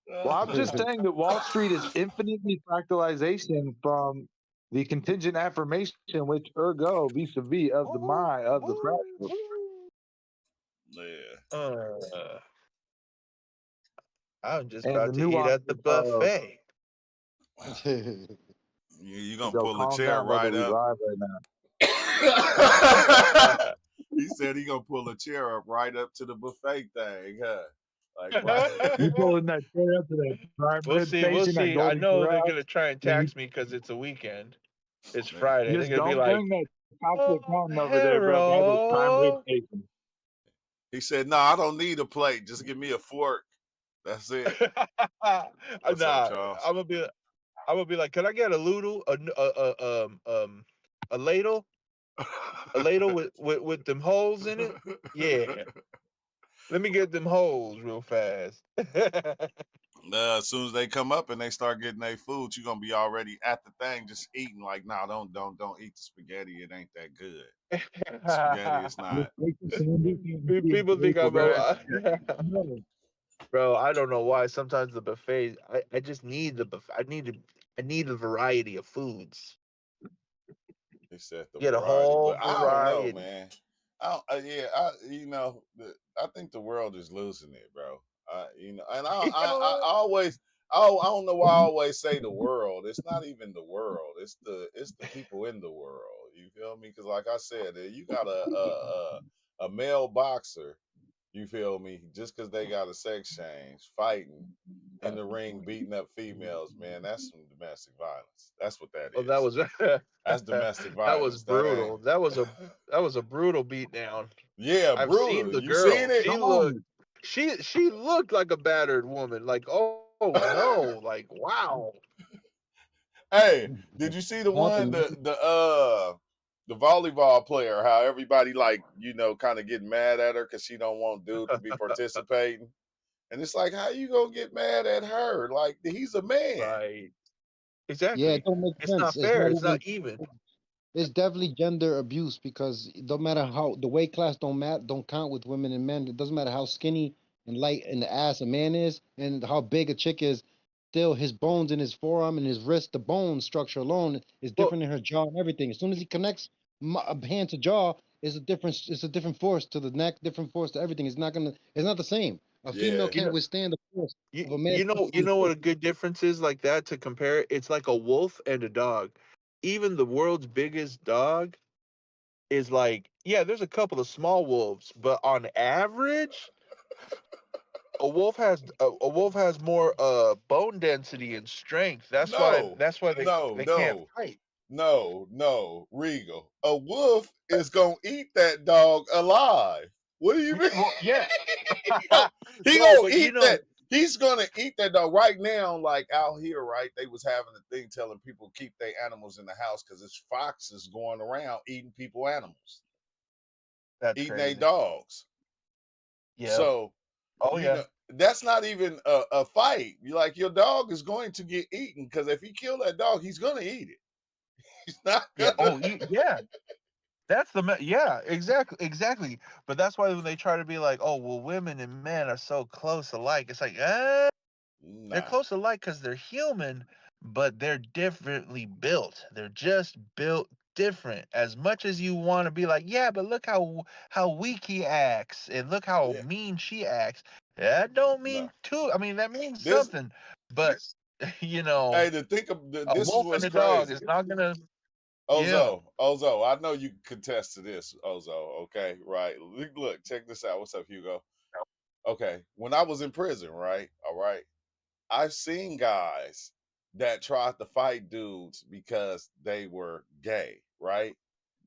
Well, I'm just saying that Wall Street is infinitely fractalization from the contingent affirmation, which ergo vis-a-vis of the mind of the fractal. Yeah. I'm just And the about to eat at the nuances of, buffet. You gonna yo, pull a calm chair down, brother. right We up. live right now. He said he gonna pull a chair up right up to the buffet thing, huh? Like right. You pulling that chair up to that prime We'll rib see. We'll station, that see. I Golden know they're Corral, gonna try and and tax me because it's a weekend. It's Man. Friday. They're just gonna be don't like, bring that chocolate "Oh, mountain over there, bro. That is prime rib Harold." station. He said, "No, I don't need a plate. Just give me a fork. That's it." What's up, Nah, Charles? I'm gonna be. I'm gonna be like, can I get a noodle, a ladle with them holes in it? Yeah, let me get them holes real fast. As soon as they come up and they start getting their food, you're gonna be already at the thing, just eating. Like, nah, don't eat the spaghetti. It ain't that good. Spaghetti is not. People think I'm Bro. bro. I don't know why. Sometimes the buffet, I just need the buffet. I need a variety of foods. They said the Get a variety, whole but I don't know, variety. man. I think the world is losing it, bro. And I always, I don't know why I always say the world. It's not even the world. It's the people in the world. You feel me? Because like I said, you got a male boxer. You feel me? Just because they got a sex change, fighting in the ring, beating up females, man, that's some domestic violence. That's what that Oh, that is. was That's domestic that was violence. That ain't. brutal. That was a brutal beatdown. Yeah, I've seen brutal. the You seen girl. it? She looked like a battered woman. Like, oh no, like wow. Hey, did you see the one the volleyball player? How everybody like kind of getting mad at her because she don't want dude to be participating, and it's like, how you gonna get mad at her? Like he's a man. Right. Yeah, it Exactly. don't make It's sense. not It's fair. not It's not even. even. It's definitely gender abuse because no matter how the weight class don't count with women and men. It doesn't matter how skinny and light in the ass a man is and how big a chick is. Still, his bones in his forearm and his wrist, the bone structure alone is Well, different in her jaw and everything. As soon as he connects hand to jaw, it's a different. It's a different force to the neck, different force to everything. It's not gonna. It's not the same. A female Yeah, you can't know, withstand the force of a man. you know what a good difference is like that to compare. It's like a wolf and a dog. Even the world's biggest dog is like, yeah, there's a couple of small wolves, but on average, a wolf has more bone density and strength. no, That's why no, they can't no, fight. no, Regal. A wolf is gonna eat that dog alive. What do you mean? Well, yeah. He No, gonna but eat that. He's gonna eat that dog right now. Like out here, right? They was having a thing telling people keep their animals in the house because it's foxes going around eating people animals, that's eating their crazy. dogs. Yeah. So Oh yeah. that's not even a fight. You like your dog is going to get eaten because if he kill that dog, he's gonna eat it. He's not Yeah. gonna. Oh, yeah. That's yeah, exactly. But that's why when they try to be like, oh, well, women and men are so close alike, it's like, they're Nah. close alike because they're human, but they're differently built. They're just built different. As much as you want to be like, yeah, but look how weak he acts, and look how Yeah. mean she acts. That don't No. mean too. I mean, that means This. something. But you know, Hey, to think of a this is wolf and what's a dog crazy. is not gonna. Yeah. Ozo, I know you can contest to this, Ozo. Okay, right. Look, check this out. What's up, Hugo? Okay, when I was in prison, right? All right, I've seen guys that tried to fight dudes because they were gay, right?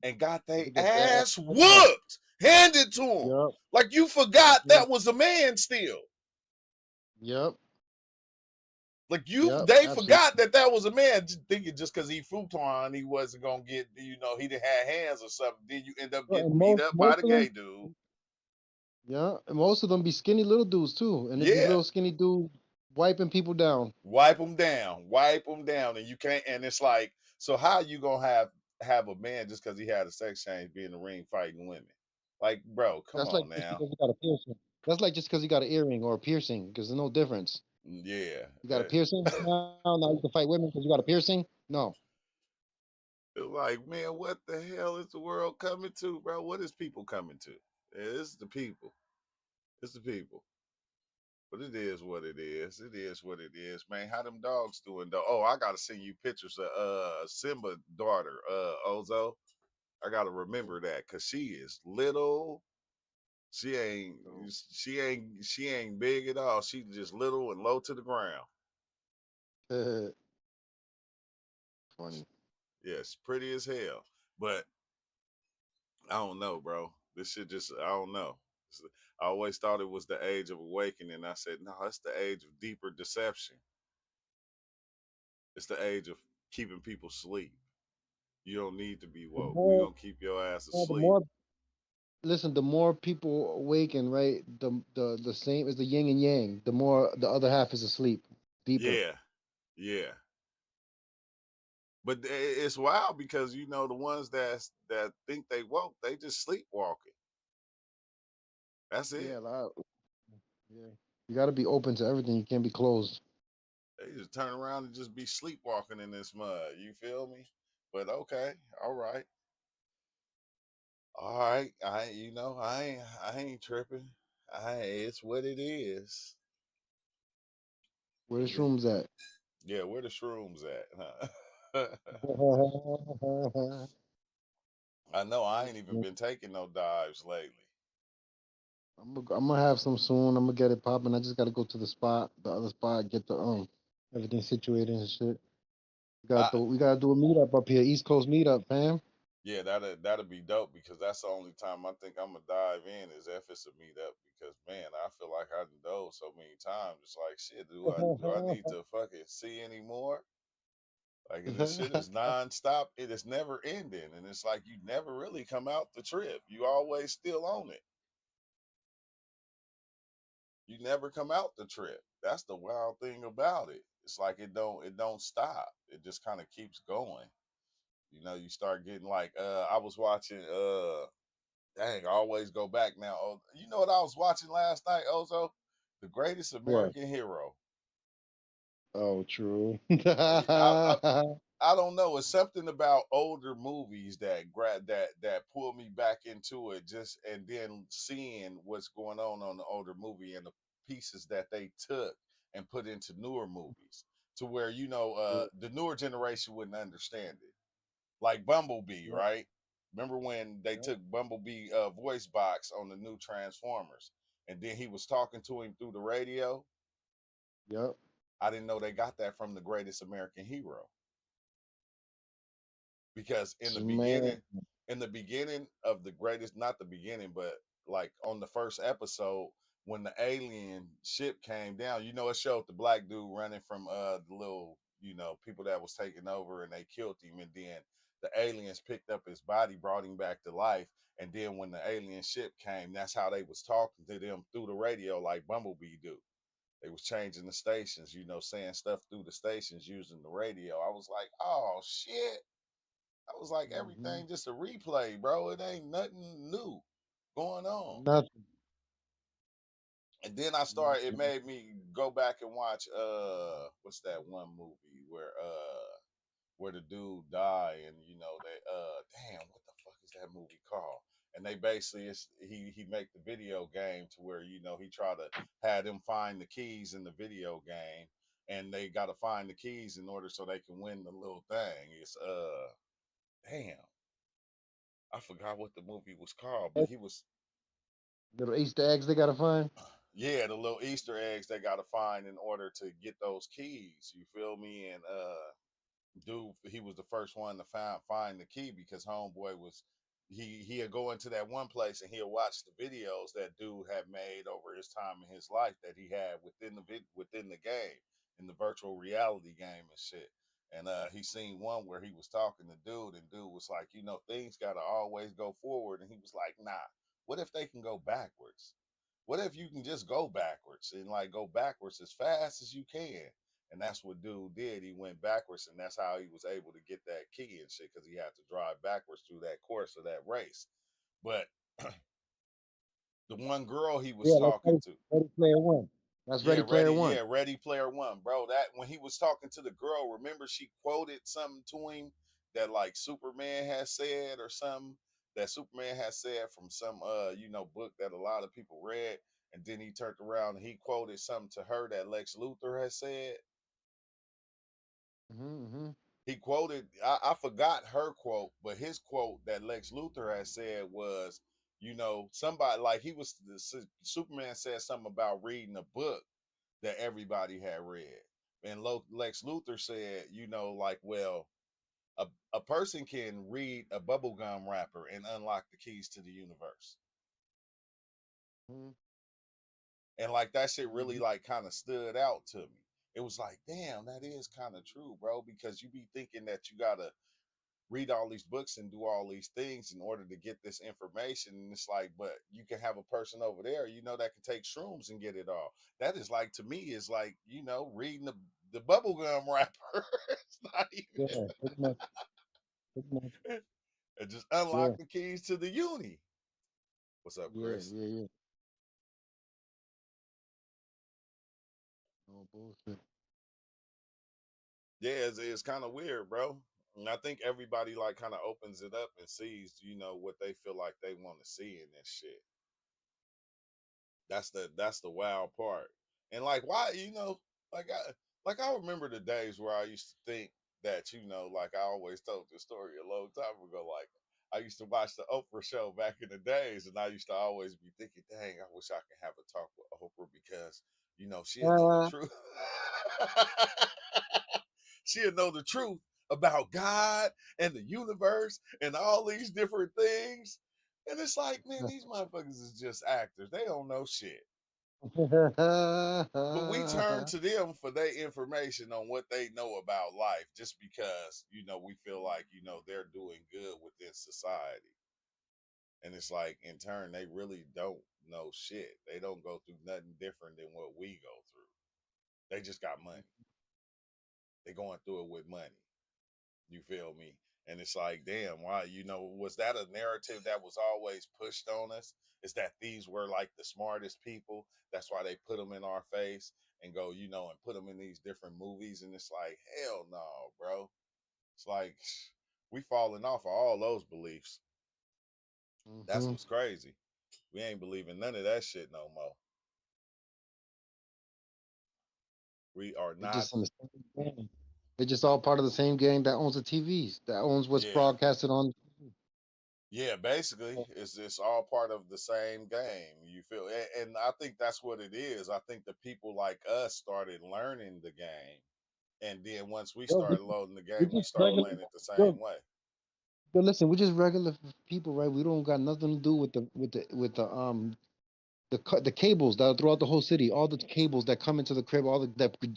And got their They get their ass ass whooped. whooped, handed to them. Yep. Like you forgot Yep. that was a man still. Yep. Like Yep. they forgot Absolutely. that was a man, thinking just because he futon, he wasn't gonna get, he didn't have hands or something. Then you end up Well, getting and beat most up by most the of them, gay dude. yeah, and most of them be skinny little dudes too, and they be Yeah, little skinny dudes wiping people down. wipe them down, and you can't. And it's like, so how you gonna have a man just because he had a sex change be in the ring fighting women? Like, bro, come That's like on just now. because he got a piercing. That's like just because he got an earring or a piercing, because there's no difference. Yeah, You got a piercing? Now you can fight women because you got a piercing? No. like, man, what the hell is the world coming to, bro? What is people coming to? It's the people. It's the people. But it is what it is. It is what it is, man. How them dogs doing though? Oh, I gotta send you pictures of Simba daughter, Ozo. I gotta remember that because she is little. She ain't No. she ain't big at all. She just little and low to the ground. Funny. Yes, pretty as hell. But I don't know, bro. This shit just I don't know. I always thought it was the age of awakening. I said, no, it's the age of deeper deception. It's the age of keeping people asleep. You don't need to be The woke. We more, gonna keep your ass the asleep. more, listen, the more people awaken, right? The same as the yin and yang. The more the other half is asleep, deeper. Yeah, yeah. But it's wild because you know the ones that think they woke, they just sleepwalking. That's Yeah, it. yeah. You got to be open to everything. You can't be closed. They just turn around and just be sleepwalking in this mud. You feel me? But okay, all right, all right. I ain't tripping. It's what it is. Where the It, shrooms at? yeah, where the shrooms at? Huh? I know I ain't even been taking no dives lately. I'm gonna have some soon. I'm gonna get it popping. I just gotta go to the other spot, get the everything situated and shit. I We gotta do a meetup up here, East Coast meetup, fam. Yeah, that'll be dope because that's the only time I think I'm gonna dive in is if it's a meetup because man, I feel like I done dove so many times. It's like shit, do I need to fucking see anymore? Like and this shit is nonstop. It is never ending. And it's like you never really come out the trip. You always still on it. You never come out the trip. That's the wild thing about it. It's like it don't stop. It just kind of keeps going. You know, you start getting like I was watching dang, I always go back now. Oh, you know what I was watching last night, Ozo? The Greatest What? American Hero. Oh, true. I don't know. It's something about older movies that pull me back into it. Just and then seeing what's going on the older movie and the pieces that they took and put into newer movies, to where the newer generation wouldn't understand it. Like Bumblebee, Yep, right? Remember when they yep, took Bumblebee voice box on the new Transformers, and then he was talking to him through the radio? yep. I didn't know they got that from the Greatest American Hero because Man, in the beginning of the greatest, not the beginning, but like on the first episode when the alien ship came down, it showed the black dude running from the little people that was taking over and they killed him, and then the aliens picked up his body, brought him back to life, and then when the alien ship came, that's how they was talking to them through the radio like Bumblebee do. They was changing the stations, saying stuff through the stations using the radio. I was like, oh shit. I was like, hmm everything just a replay, bro. It ain't nothing new going on. nothing, And then it nothing. made me go back and watch what's that one movie where the dude died and they damn, what the fuck is that movie called? And they basically he make the video game to where he try to have them find the keys in the video game, and they got to find the keys in order so they can win the little thing. It's damn, I forgot what the movie was called, but he was Little Easter eggs they gotta find. yeah, the little Easter eggs they got to find in order to get those keys. You feel me? And dude, he was the first one to find the key because homeboy was he'll go into that one place and he'll watch the videos that dude had made over his time in his life that he had within the game, in the virtual reality game and shit. And he seen one where he was talking to dude, and dude was like, things gotta always go forward, and he was like, nah. What if they can go backwards? What if you can just go backwards and like go backwards as fast as you can? And that's what dude did. He went backwards, and that's how he was able to get that key and shit because he had to drive backwards through that course of that race. But the one girl he was Yeah, like talking to, Ready Player One. That's Yeah, Ready Player ready. One. Yeah, Ready Player One, bro. That when he was talking to the girl, remember she quoted something to him that like Superman has said or something that Superman has said from some book that a lot of people read, and then he turned around and he quoted something to her that Lex Luthor has said. Mm-hmm. He quoted, I forgot her quote, but his quote that Lex Luthor had said was, somebody like Superman said something about reading a book that everybody had read. And Lex Luthor said, well, a person can read a bubblegum wrapper and unlock the keys to the universe. Mm-hmm. And like that shit really Mm-hmm. like kind of stood out to me. It was like, damn, that is kind of true, bro, because you be thinking that you gotta read all these books and do all these things in order to get this information. And it's like, but you can have a person over there, that can take shrooms and get it all. That is like, to me, is like, reading the bubblegum wrapper. It's not Yeah, even, pretty much. Pretty much. and just Yeah, unlock the keys to the uni. What's up, yeah, Chris? yeah, yeah. No bullshit. Yeah, it's kind of weird, bro. And I think everybody like kind of opens it up and sees, what they feel like they want to see in this shit. That's the wild part. And like why, like I remember the days where I used to think that, like I always told this story a long time ago, like I used to watch the Oprah show back in the days, and I used to always be thinking, dang, I wish I could have a talk with Oprah because, she'd know the Uh, truth. She'd know the truth about God and the universe and all these different things. And it's like, man, these motherfuckers is just actors. They don't know shit. But we turn to them for their information on what they know about life just because, we feel like, they're doing good within society. And it's like, in turn, they really don't know shit. They don't go through nothing different than what we go through. They just got money. They're going through it with money. You feel me? And it's like, damn, why, was that a narrative that was always pushed on us? Is that these were like the smartest people? That's why they put them in our face and go, and put them in these different movies. And it's like, hell no, bro. It's like, we falling off of all those beliefs. That's mm-hmm. what's crazy. We ain't believing none of that shit no more. We are They're not. just in the same game. They're just all part of the same gang that owns the TVs, that owns what's Yeah. broadcasted on. Yeah, basically, it's all part of the same game. You feel, and I think that's what it is. I think the people like us started learning the game, and then once we Yo, started loading the we game, we just started regular. playing it the Yo, same way. yo, listen, we're just regular people, right? We don't got nothing to do with the cables that are throughout the whole city, all the cables that come into the crib, all the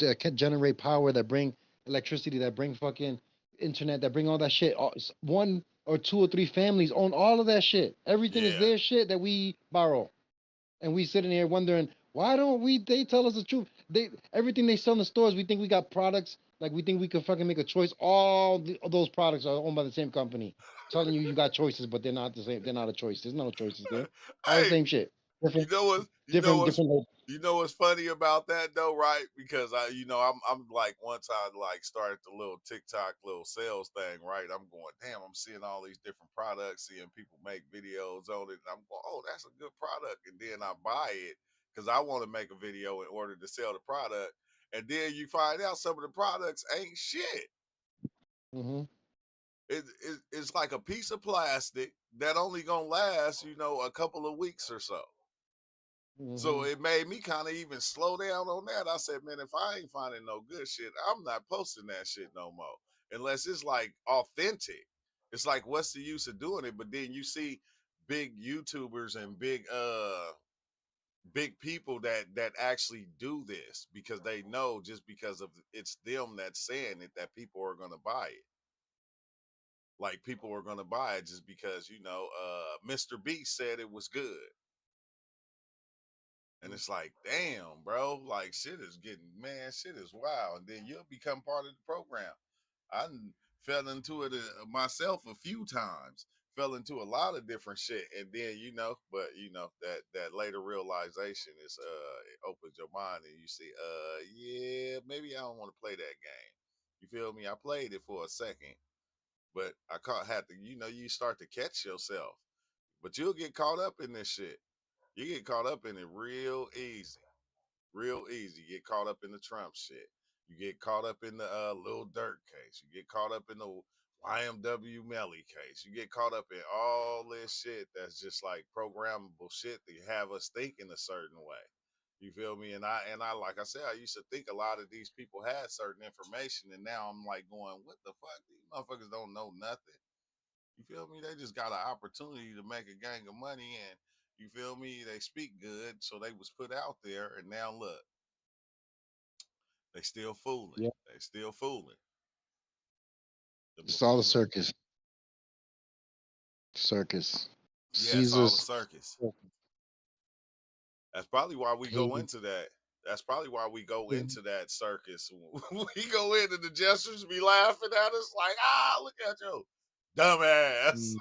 that can generate power, that bring electricity, that bring fucking internet, that bring all that shit. One or two or three families own all of that shit. Everything is Yeah, their shit that we borrow, and we sitting here wondering why don't we? They tell us the truth. They everything they sell in the stores, we think we got products. Like we think we could fucking make a choice. All those products are owned by the same company, telling you you got choices, but they're not the same. They're not a choice. There's no choices there. All the hey, same shit. you Different, know what? You know different, what's different. you know what's funny about that though, right? Because I'm like one time like started the little TikTok little sales thing, right? I'm going, damn, I'm seeing all these different products, seeing people make videos on it, and I'm going, oh, that's a good product, and then I buy it because I want to make a video in order to sell the product, and then you find out some of the products ain't shit. Mm-hmm. It's like a piece of plastic that only gonna last, a couple of weeks or so. So Mm-hmm. it made me kind of even slow down on that. I said, man, if I ain't finding no good shit, I'm not posting that shit no more. Unless it's like authentic. It's like, what's the use of doing it? But then you see big YouTubers and big people that actually do this because they know just because of it's them that's saying it that people are gonna buy it. Like people are gonna buy it just because, Mr. Beast said it was good. And it's like, damn, bro, like shit is getting, man, shit is wild. And then you'll become part of the program. I fell into it myself a few times. fell into a lot of different shit, and then but that later realization is it opens your mind, and you see, yeah, maybe I don't want to play that game. You feel me? I played it for a second, but I had to, you start to catch yourself, but you'll get caught up in this shit. You get caught up in it real easy. You get caught up in the Trump shit. You get caught up in the Lil Durk case. You get caught up in the YMW Melly case. You get caught up in all this shit that's just like programmable shit that have us thinking a certain way. You feel me? And I like I said, I used to think a lot of these people had certain information, and now I'm like going, what the fuck? These motherfuckers don't know nothing. You feel me? They just got an opportunity to make a gang of money, and you feel me? They speak good, so they was put out there, and now look, they still fooling. Yeah, They still fooling. The it's all a buffoonery. circus. Circus. Yeah, it's all a Caesar's circus. That's probably why we go pagan. into that. That's probably why we go Yeah. into that circus. We go in and the jesters be laughing at us like, look at you, dumbass. Mm.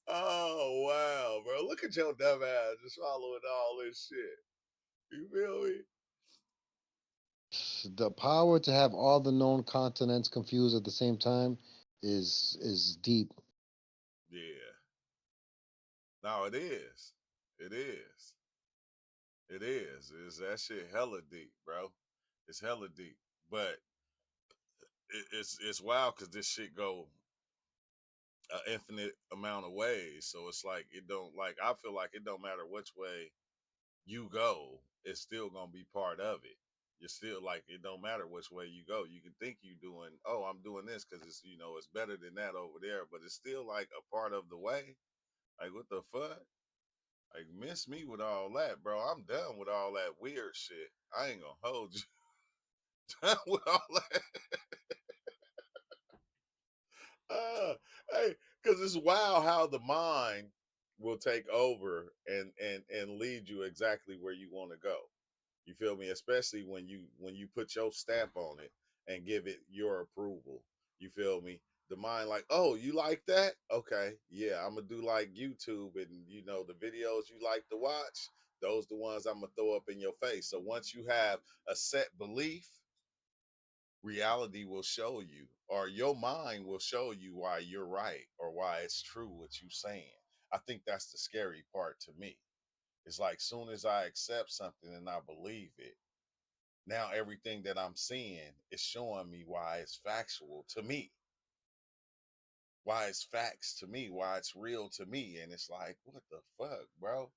Oh wow, bro! Look at your dumbass just following all this shit. You feel me? The power to have all the known continents confused at the same time is deep. Yeah. No, it is. It is. It is. Is that shit hella deep, bro? It's hella deep, but it's wild because this shit go an infinite amount of ways. So it's like it don't like I feel like it don't matter which way you go, it's still gonna be part of it. You're still like it don't matter which way you go. You can think you doing, oh, I'm doing this because it's better than that over there, but it's still like a part of the way. Like what the fuck? Like miss me with all that, bro. I'm done with all that weird shit. I ain't gonna hold you. Done with all that. Uh, hey, because it's wild how the mind will take over and lead you exactly where you want to go. You feel me? Especially when you put your stamp on it and give it your approval. You feel me? The mind like, oh, you like that? Okay, yeah, I'm gonna do like YouTube, and the videos you like to watch. Those the ones I'm gonna throw up in your face. So once you have a set belief, reality will show you, or your mind will show you why you're right or why it's true what you're saying. I think that's the scary part to me. It's like soon as I accept something and I believe it, now everything that I'm seeing is showing me why it's factual to me, why it's facts to me, why it's real to me. And it's like, what the fuck, bro?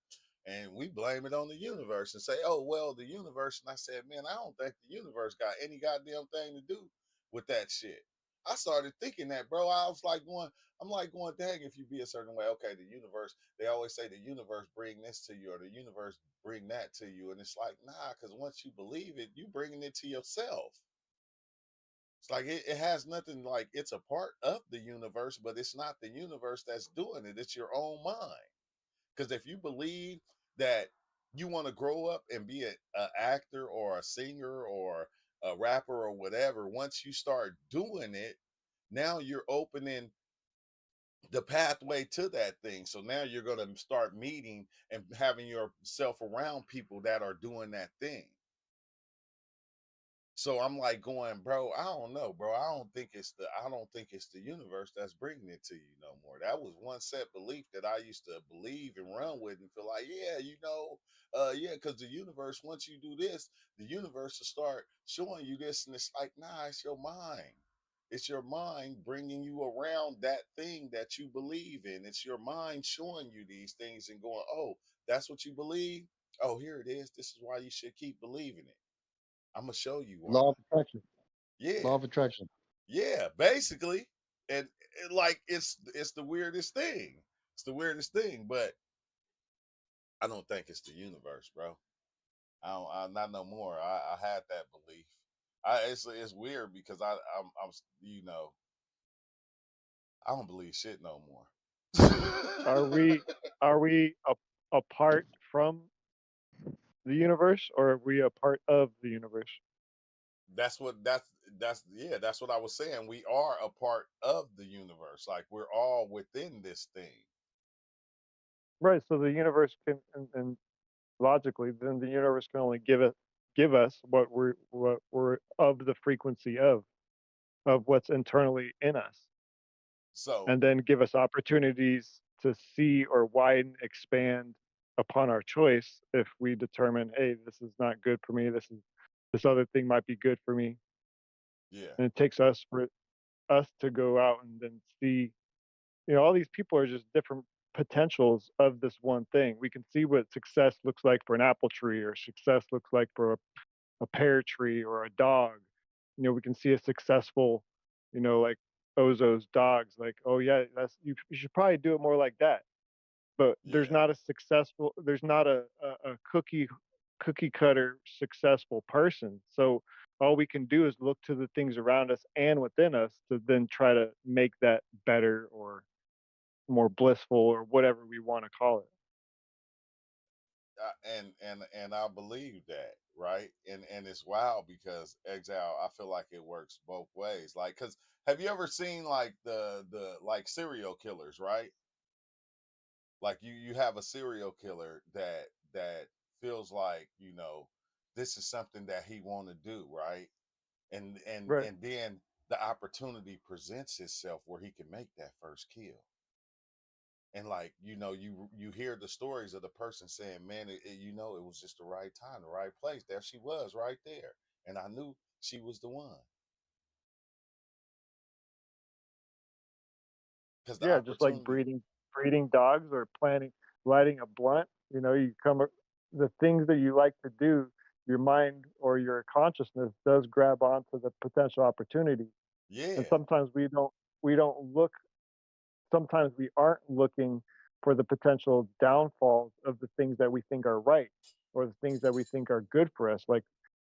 And we blame it on the universe and say, oh, well, the universe. And I said, man, I don't think the universe got any goddamn thing to do with that shit. I started thinking that, bro. I'm like going, dang, if you be a certain way, okay, the universe, they always say the universe bring this to you or the universe bring that to you. And it's like, nah, because once you believe it, you bringing it to yourself. It's like it has nothing like it's a part of the universe, but it's not the universe that's doing it. It's your own mind. Because if you believe that you want to grow up and be a actor or a singer or a rapper or whatever, once you start doing it, now you're opening the pathway to that thing. So now you're going to start meeting and having yourself around people that are doing that thing. So I'm like going, bro, I don't know, bro. I don't think it's the universe that's bringing it to you no more. That was one set belief that I used to believe and run with and feel like, yeah, yeah, because the universe, once you do this, the universe will start showing you this. And it's like, nah, it's your mind. It's your mind bringing you around that thing that you believe in. It's your mind showing you these things and going, oh, that's what you believe? Oh, here it is. This is why you should keep believing it. I'm gonna show you why. Law of attraction. Yeah, Law of attraction. yeah, basically, and like it's the weirdest thing. It's the weirdest thing, but I don't think it's the universe, bro. I not no more. I had that belief. It's weird because I'm I don't believe shit no more. Are we apart from the universe, or are we a part of the universe? that's what I was saying. We are a part of the universe. Like we're all within this thing. Right. So the universe can, and logically, then the universe can only give us what we're of the frequency of what's internally in us, So and then give us opportunities to see or widen, expand upon our choice if we determine, hey, this is not good for me. This other thing might be good for me, yeah, and it takes us for us to go out and then see. All these people are just different potentials of this one thing. We can see what success looks like for an apple tree, or success looks like for a pear tree or a dog. We can see a successful, like Ozo's dogs. Like, oh yeah, you should probably do it more like that. But yeah. there's not a cookie cutter successful person. So all we can do is look to the things around us and within us to then try to make that better or more blissful or whatever we want to call it. And I believe that, right? And it's wild because Exile, I feel like it works both ways. Like, cause have you ever seen like the like serial killers, right? Like you have a serial killer that feels like this is something that he want to do, right? Right. And then the opportunity presents itself where he can make that first kill. And like you hear the stories of the person saying, man, it was just the right time, the right place. There she was right there, and I knew she was the one because the Yeah, just like opportunity. breeding dogs or planning lighting a blunt. The things that you like to do, your mind or your consciousness does grab onto the potential opportunity. And Yeah, sometimes we don't look, sometimes we aren't looking for the potential downfalls of the things that we think are right or the things that we think are good for us. Like,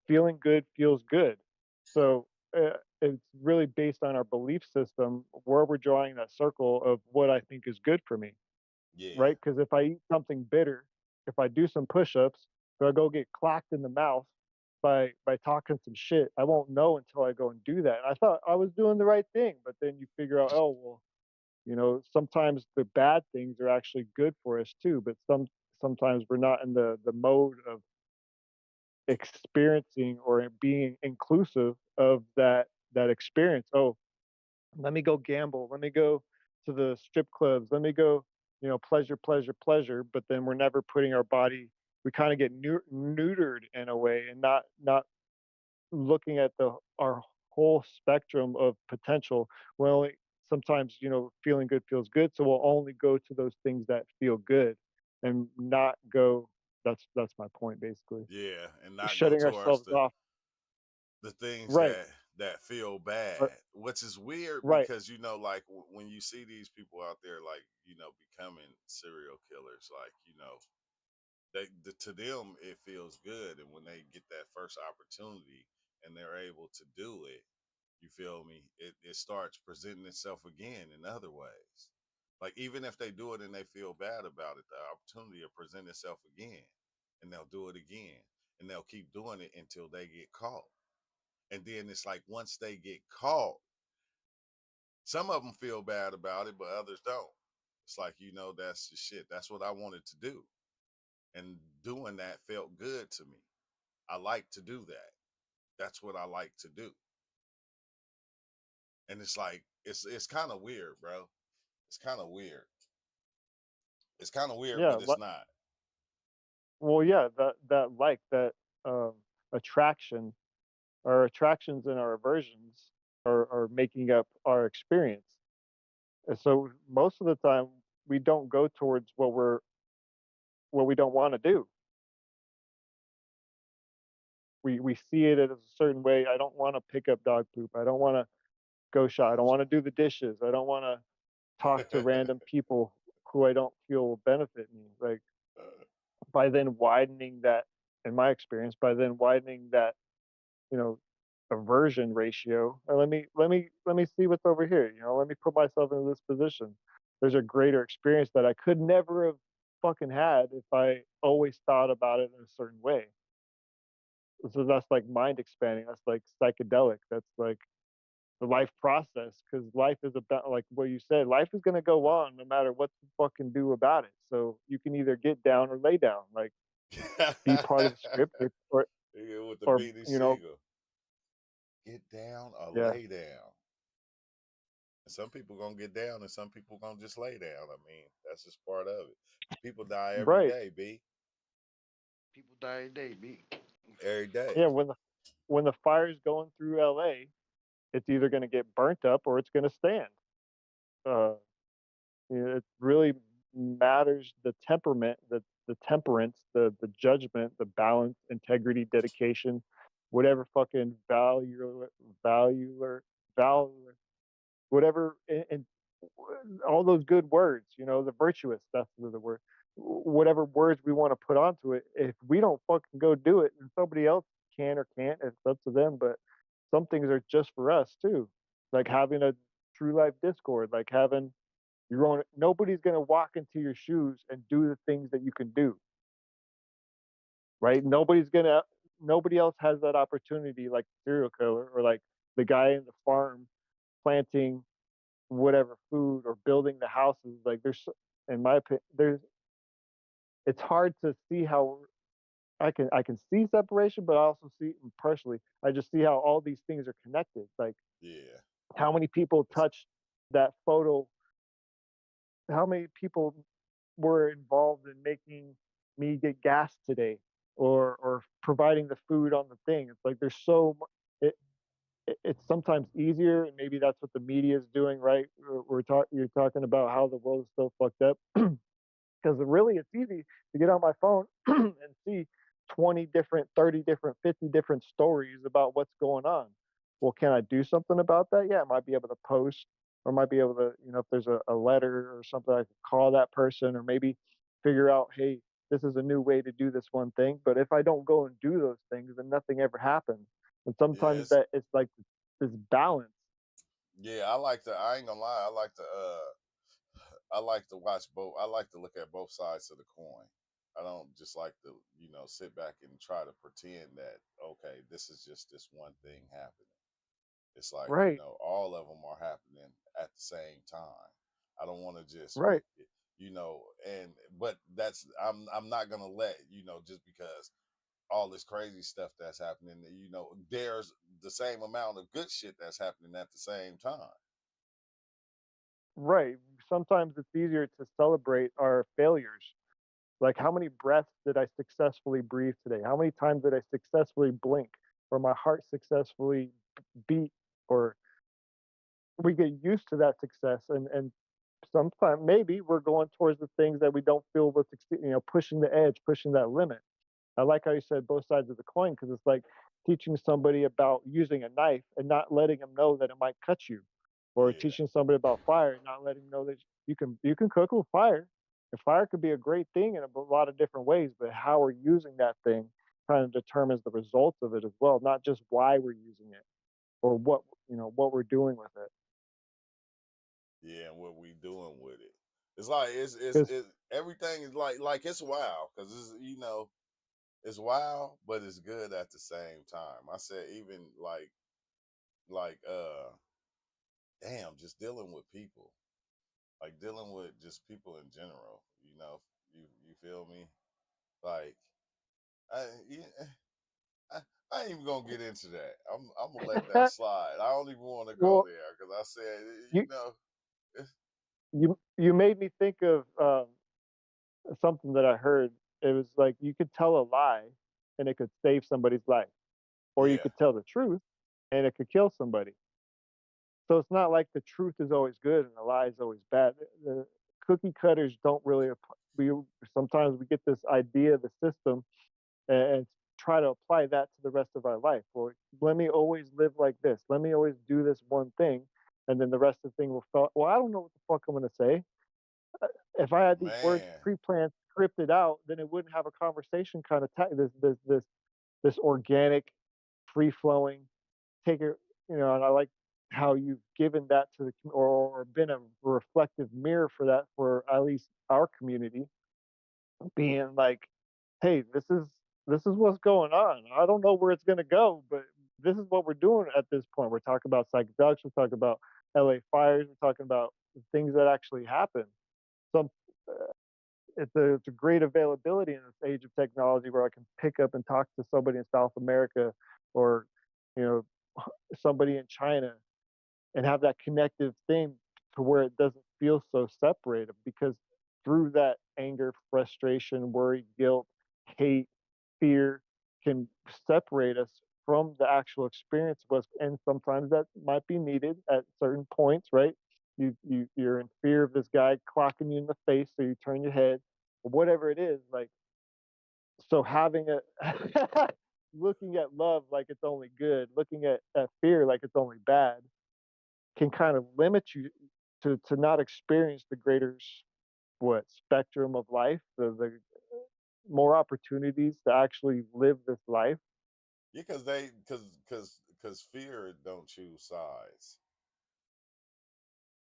feeling good feels good. So it's really based on our belief system where we're drawing that circle of what I think is good for me, yeah, right? Because if I eat something bitter, if I do some push-ups, if I go get clocked in the mouth by talking some shit, I won't know until I go and do that. And I thought I was doing the right thing, but then you figure out, oh well, sometimes the bad things are actually good for us too. But sometimes we're not in the mode of experiencing or being inclusive of that experience. Oh, let me go gamble. Let me go to the strip clubs. Let me go, pleasure, pleasure, pleasure. But then we're never putting our body. We kind of get neutered in a way, and not looking at our whole spectrum of potential. We're only sometimes, feeling good feels good, so we'll only go to those things that feel good, and not go. That's my point, basically. yeah, and not go Shutting towards ourselves off. the things Right. that feel bad, But which is weird right. because like when you see these people out there like becoming serial killers, like to them it feels good, and when they get that first opportunity and they're able to do it, you feel me, it starts presenting itself again in other ways. Like even if they do it and they feel bad about it, the opportunity will present itself again, and they'll do it again, and they'll keep doing it until they get caught. And then it's like once they get caught, some of them feel bad about it but others don't. It's like that's the shit, that's what I wanted to do, and doing that felt good to me. I like to do that. That's what I like to do. And it's like it's kind of weird, bro. It's kind of weird. It's kind of weird, Yeah. but it's not. Well, yeah. That um, attraction, our attractions and our aversions are making up our experience. And so most of the time we don't go towards what we don't want to do. We see it as a certain way. I don't want to pick up dog poop. I don't want to go shop. I don't want to do the dishes. I don't want to talk to random people who I don't feel will benefit me. Like, by then widening that, in my experience, by then widening that, you know, aversion ratio. Let me see what's over here. Let me put myself in this position. There's a greater experience that I could never have fucking had if I always thought about it in a certain way. So that's like mind expanding. That's like psychedelic. That's like the life process, because life is about, like what you said, life is going to go on no matter what you fucking do about it. So you can either get down or lay down, like be part of the script, or Yeah, with the or beanie you know, single. Get down or yeah, lay down. And some people gonna get down and some people gonna just lay down. I mean, that's just part of it. People die every right, day, B. People die every day, B. Every day. yeah. When the fire's going through L.A., it's either going to get burnt up or it's going to stand. Uh, it really matters the temperament, the temperance, the judgment, the balance, integrity, dedication, whatever fucking valuer, value, whatever, and all those good words, the virtuous, that's the word. Whatever words we want to put onto it, if we don't fucking go do it, and somebody else can or can't, it's up to them. But some things are just for us too, like having a true life Discord, like having your own. Nobody's gonna walk into your shoes and do the things that you can do, right? Nobody else has that opportunity, like the serial killer or like the guy in the farm planting whatever food or building the houses. Like in my opinion, it's hard to see how I can see separation, but I also see partially. I just see how all these things are connected. Like Yeah. how many people touched that photo, how many people were involved in making me get gas today, or providing the food on the thing. It's like there's it's sometimes easier, and maybe that's what the media is doing, right? You're talking about how the world is so fucked up, because really it's easy to get on my phone and see 20 different, 30 different, 50 different stories about what's going on. Well, can I do something about that? Yeah, I might be able to post, or might be able to, if there's a letter or something, I could call that person, or maybe figure out, hey, this is a new way to do this one thing. But if I don't go and do those things, then nothing ever happens. And sometimes Yes. that it's like this balance. Yeah, I ain't gonna lie, I like to watch both. I like to look at both sides of the coin. I don't just like to, sit back and try to pretend that, okay, this is just this one thing happening. It's like, Right, all of them are happening at the same time. I don't want to just right, and but I'm not gonna let, just because all this crazy stuff that's happening, there's the same amount of good shit that's happening at the same time. right. Sometimes it's easier to celebrate our failures. Like, how many breaths did I successfully breathe today? How many times did I successfully blink, or my heart successfully beat? Or we get used to that success, and sometimes maybe we're going towards the things that we don't feel will succeed, pushing the edge, pushing that limit. I like how you said both sides of the coin, because it's like teaching somebody about using a knife and not letting them know that it might cut you, or Yeah. teaching somebody about fire and not letting them know that you can cook with fire. And fire could be a great thing in a lot of different ways, but how we're using that thing kind of determines the results of it as well, not just why we're using it, or what we're doing with it. Yeah, and what we doing with it. It's like Because it's everything is like it's wild because it's it's wild, but it's good at the same time. I said even like damn, just dealing with people, like dealing with just people in general. You feel me? Like I yeah, I, I ain't even gonna get into that. I'm gonna let that slide. I don't even want to go well, there because I said you it's, you made me think of something that I heard. It was like you could tell a lie and it could save somebody's life, or you yeah, could tell the truth and it could kill somebody. So it's not like the truth is always good and the lie is always bad. The cookie cutters don't really. We sometimes we get this idea of the system, and try to apply that to the rest of our life. Or let me always live like this. Let me always do this one thing, and then the rest of the thing will fall. Well, I don't know what the fuck I'm going to say. If I had these words man. pre-planned, scripted out, then it wouldn't have a conversation kind of this organic, free flowing. Take it, and I like how you've given that to or been a reflective mirror for that, for at least our community, being like, hey, this is this is what's going on. I don't know where it's gonna go, but this is what we're doing at this point. We're talking about psychedelics. We're talking about LA fires. We're talking about things that actually happen. Some it's a great availability in this age of technology where I can pick up and talk to somebody in South America or you know somebody in China and have that connective thing to where it doesn't feel so separated because through that anger, frustration, worry, guilt, hate, fear can separate us from the actual experience of us, and sometimes that might be needed at certain points, right? You're in fear of this guy clocking you in the face, so you turn your head, or whatever it is. Like so, having a looking at love like it's only good, looking at fear like it's only bad, can kind of limit you to not experience the greater what spectrum of life, the more opportunities to actually live this life. Yeah, because fear don't choose sides.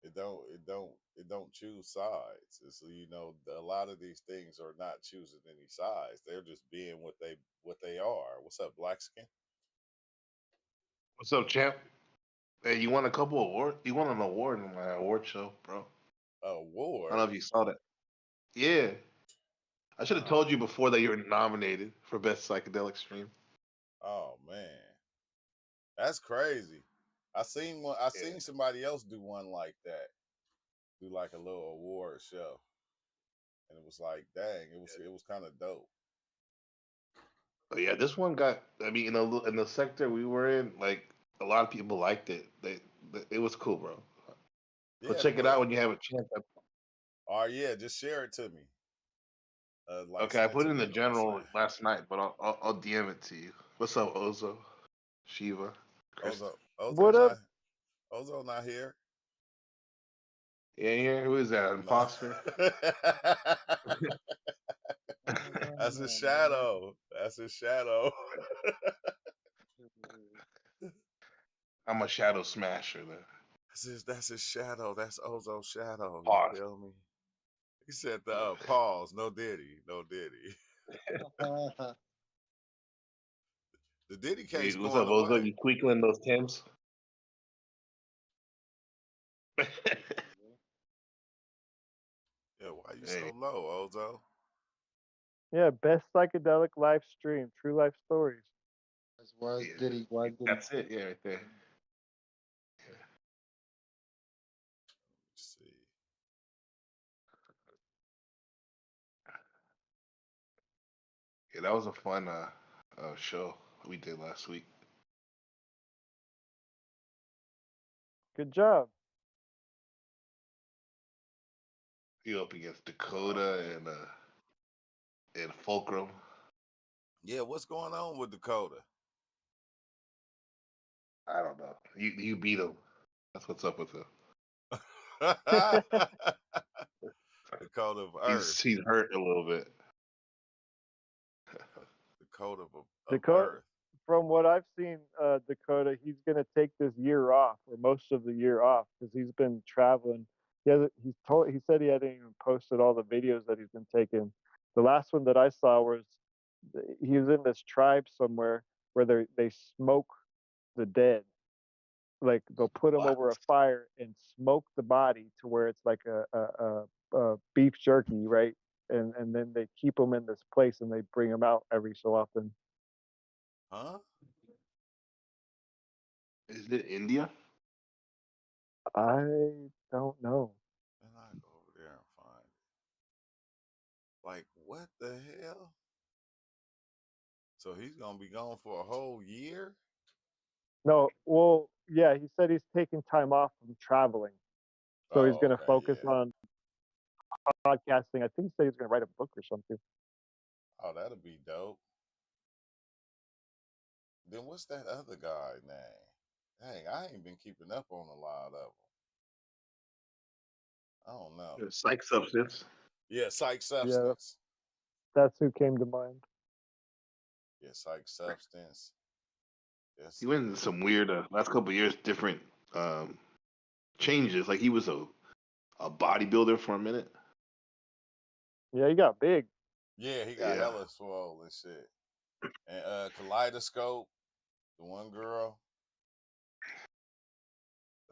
It don't choose sides. It's, a lot of these things are not choosing any sides. They're just being what they are. What's up, black skin? What's up, champ? Hey, you won a couple awards. You won an award in my award show, bro. I don't Award? know if you saw that. Yeah, I should have Oh, told you before that you were nominated for best psychedelic stream. oh man, that's crazy. I seen one. I Yeah, seen somebody else do one like that. Do like a little award show, and it was like, dang, it was kind of dope. but yeah, this one got. I mean, in the sector we were in, like a lot of people liked it. It was cool, bro. So Yeah, check it but out when you have a chance. or yeah, just share it to me. Like Okay, I send it put to it in me the on general Slack. last night, but I'll DM it to you. What's up, Ozo, Shiva, Krista? Ozo, Ozo What up? not, Ozo not here. Yeah, yeah. Who is that? No. Imposter? That's a shadow. That's a shadow. I'm a shadow smasher. Then. That's his shadow. That's Ozo's shadow. You Pause. feel me? He said the pause. No Diddy. No Diddy. The Diddy Hey, case what's going up, Ozo? away. You tweaking those Tims? Yeah, why you Hey, so low, Ozo? Yeah, best psychedelic live stream, true life stories. Why yeah, did he? Why did he? that's it. Yeah, right there. Let's see. Yeah, that was a fun show we did last week. Good job. You up against Oh Dakota man. and Fulcrum. Yeah, what's going on with Dakota? I don't know. You beat him. That's what's up with him. Dakota of He's Earth. he's hurt a little bit. Dakota of Dakota, Earth. from what I've seen, Dakota, he's gonna take this year off or most of the year off because he's been traveling. He said he hadn't even posted all the videos that he's been taking. The last one that I saw was he was in this tribe somewhere where they smoke the dead. Like they'll put them What? over a fire and smoke the body to where it's like a beef jerky, right? And then they keep them in this place and they bring them out every so often. Huh? Is it India? I don't know. Then I go over there and find it. Like, what the hell? So he's gonna be gone for a whole year? No, well, yeah, he said he's taking time off from traveling, so he's Oh, going to okay, focus yeah. on podcasting. I think he said he's going to write a book or something. Oh, that'll be dope. Then what's that other guy name? Dang, I ain't been keeping up on a lot of them. I don't know. Psych substance. Yeah, Psych Yeah, Substance. that's who came to mind. Yeah, Psych Substance. Yes. He went into some weird last couple of years, different changes. Like he was a bodybuilder for a minute. Yeah, he got big. Yeah, he got Yeah. hella swole and shit. And Kaleidoscope, the one girl,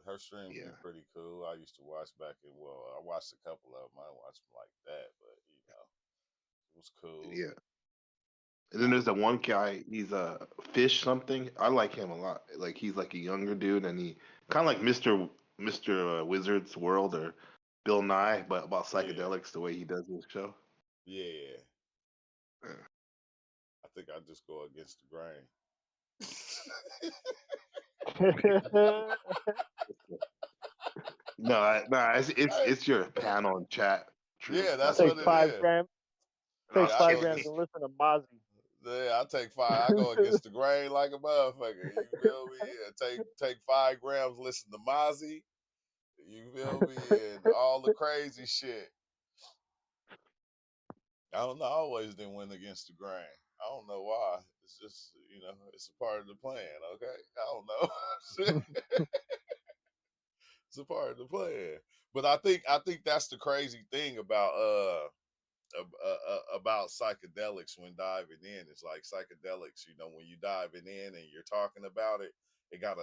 her streams be Yeah, pretty cool. I used to watch back in I watched a couple of them. I didn't watch them like that, but it was cool. yeah. And then there's that one guy. He's a fish something. I like him a lot. Like he's like a younger dude, and he kind of like Mister Wizard's World or Bill Nye, but about Yeah, psychedelics. The way he does his show. yeah. Yeah. I think I just go against the grain. No, it's your panel and chat. True. Yeah, Not that's just Take what it the. 5 grams. No, Take Yeah, I five go grams Skinny. against. and listen to Mozzie. Yeah, I take 5. I go against the grain like a motherfucker. You feel me? Yeah, take 5 grams. Listen to Mozzie. You feel me? And all the crazy shit. I don't know. I always didn't win against the grain. I don't know why. It's just it's a part of the plan. Okay, I don't know. It's a part of the plan. But I think that's the crazy thing about psychedelics when diving in. It's like psychedelics, when you diving in and you're talking about it, it got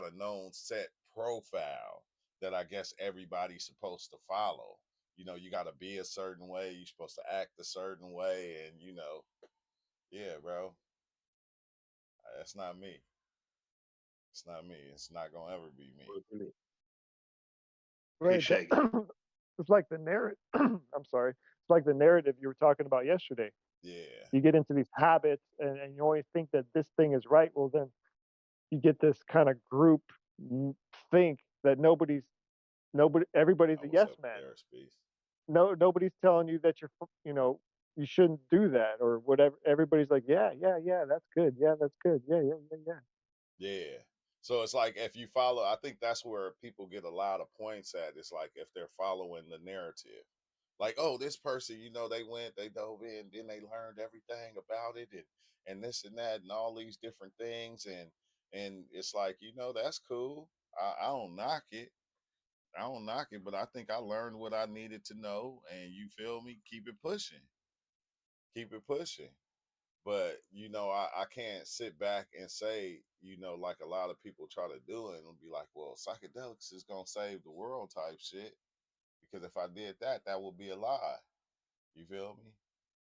a known set profile that I guess everybody's supposed to follow. You got to be a certain way. You're supposed to act a certain way, and yeah, bro, that's not me. It's not me. It's not gonna ever be me. Hey Right. Shaggy. It's like the narrative. I'm sorry. It's like the narrative you were talking about yesterday. Yeah, You get into these habits, and you always think that this thing is right. Well, then you get this kind of group think that everybody's a what's yes up, man. airspace? Nobody's telling you that you shouldn't do that or whatever. Everybody's like, yeah, that's good. Yeah, that's good. Yeah. Yeah. So it's like if you follow, I think that's where people get a lot of points at. It's like if they're following the narrative. Like, oh, this person, they dove in, then they learned everything about it and this and that and all these different things. And it's like, that's cool. I don't knock it. I don't knock it, but I think I learned what I needed to know. And you feel me? Keep it pushing. Keep it pushing. But I can't sit back and say, like a lot of people try to do it and be like, well, psychedelics is gonna save the world type shit. Because if I did that, that would be a lie. You feel me?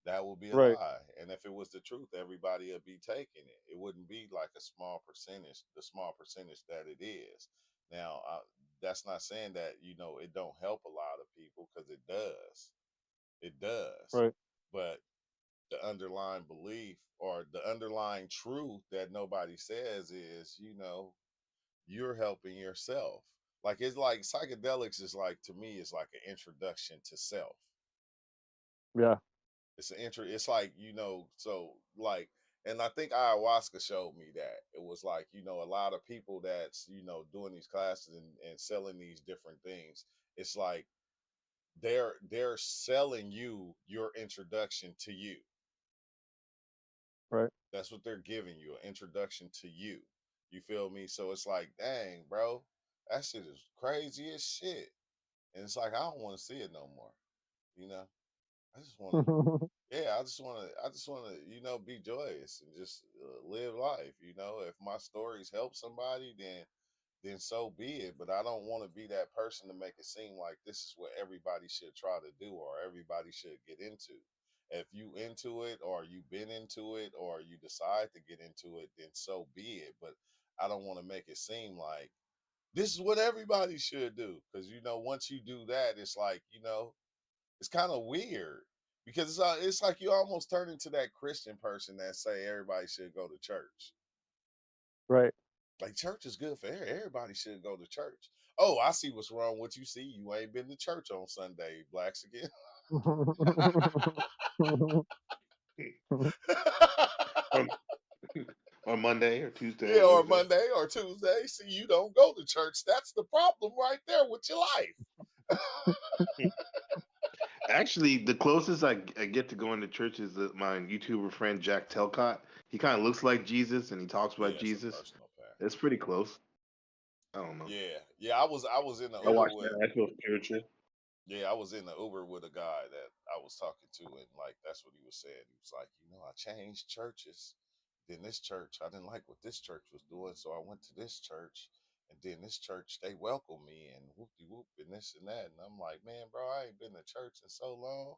That would be a Right. lie. And if it was the truth, everybody would be taking it. It wouldn't be like a small percentage, the small percentage that it is. Now, that's not saying that it don't help a lot of people, because it does. It does. Right. But the underlying belief or the underlying truth that nobody says is, you're helping yourself. Like, it's like psychedelics is like, to me, it's like an introduction to self. Yeah. It's like, so like, and I think ayahuasca showed me that it was like, a lot of people that's, doing these classes and selling these different things. It's like they're selling you your introduction to you. Right. That's what they're giving you, an introduction to you. You feel me? So it's like, dang, bro, that shit is crazy as shit. And it's like, I don't want to see it no more. You know, I just want to, yeah, I just want to, be joyous and just live life. If my stories help somebody, then so be it. But I don't want to be that person to make it seem like this is what everybody should try to do or everybody should get into. If you into it or you've been into it or you decide to get into it, then so be it. But I don't want to make it seem like this is what everybody should do. Because once you do that, it's like, it's kind of weird. Because it's like you almost turn into that Christian person that say everybody should go to church. Right. Like, church is good for everybody. Should go to church. Oh, I see what's wrong with you. See, you ain't been to church on Sunday, blacks again. on, on Monday or Tuesday Yeah, or or Wednesday. Monday or Tuesday. See, you don't go to church. That's the problem right there with your life. Actually, the closest I get to going to church is my YouTuber friend Jack Telcott. He kind of looks like Jesus and he talks Yeah, about it's a Jesus. personal path. It's pretty close. I don't know. Yeah, I was in the I Uber watched with. that. I feel spiritual. Yeah, I was in the Uber with a guy that I was talking to, and like that's what he was saying. He was like, I changed churches. Then this church, I didn't like what this church was doing, so I went to this church, and then this church they welcomed me and whoop de whoop and this and that. And I'm like, man, bro, I ain't been to church in so long.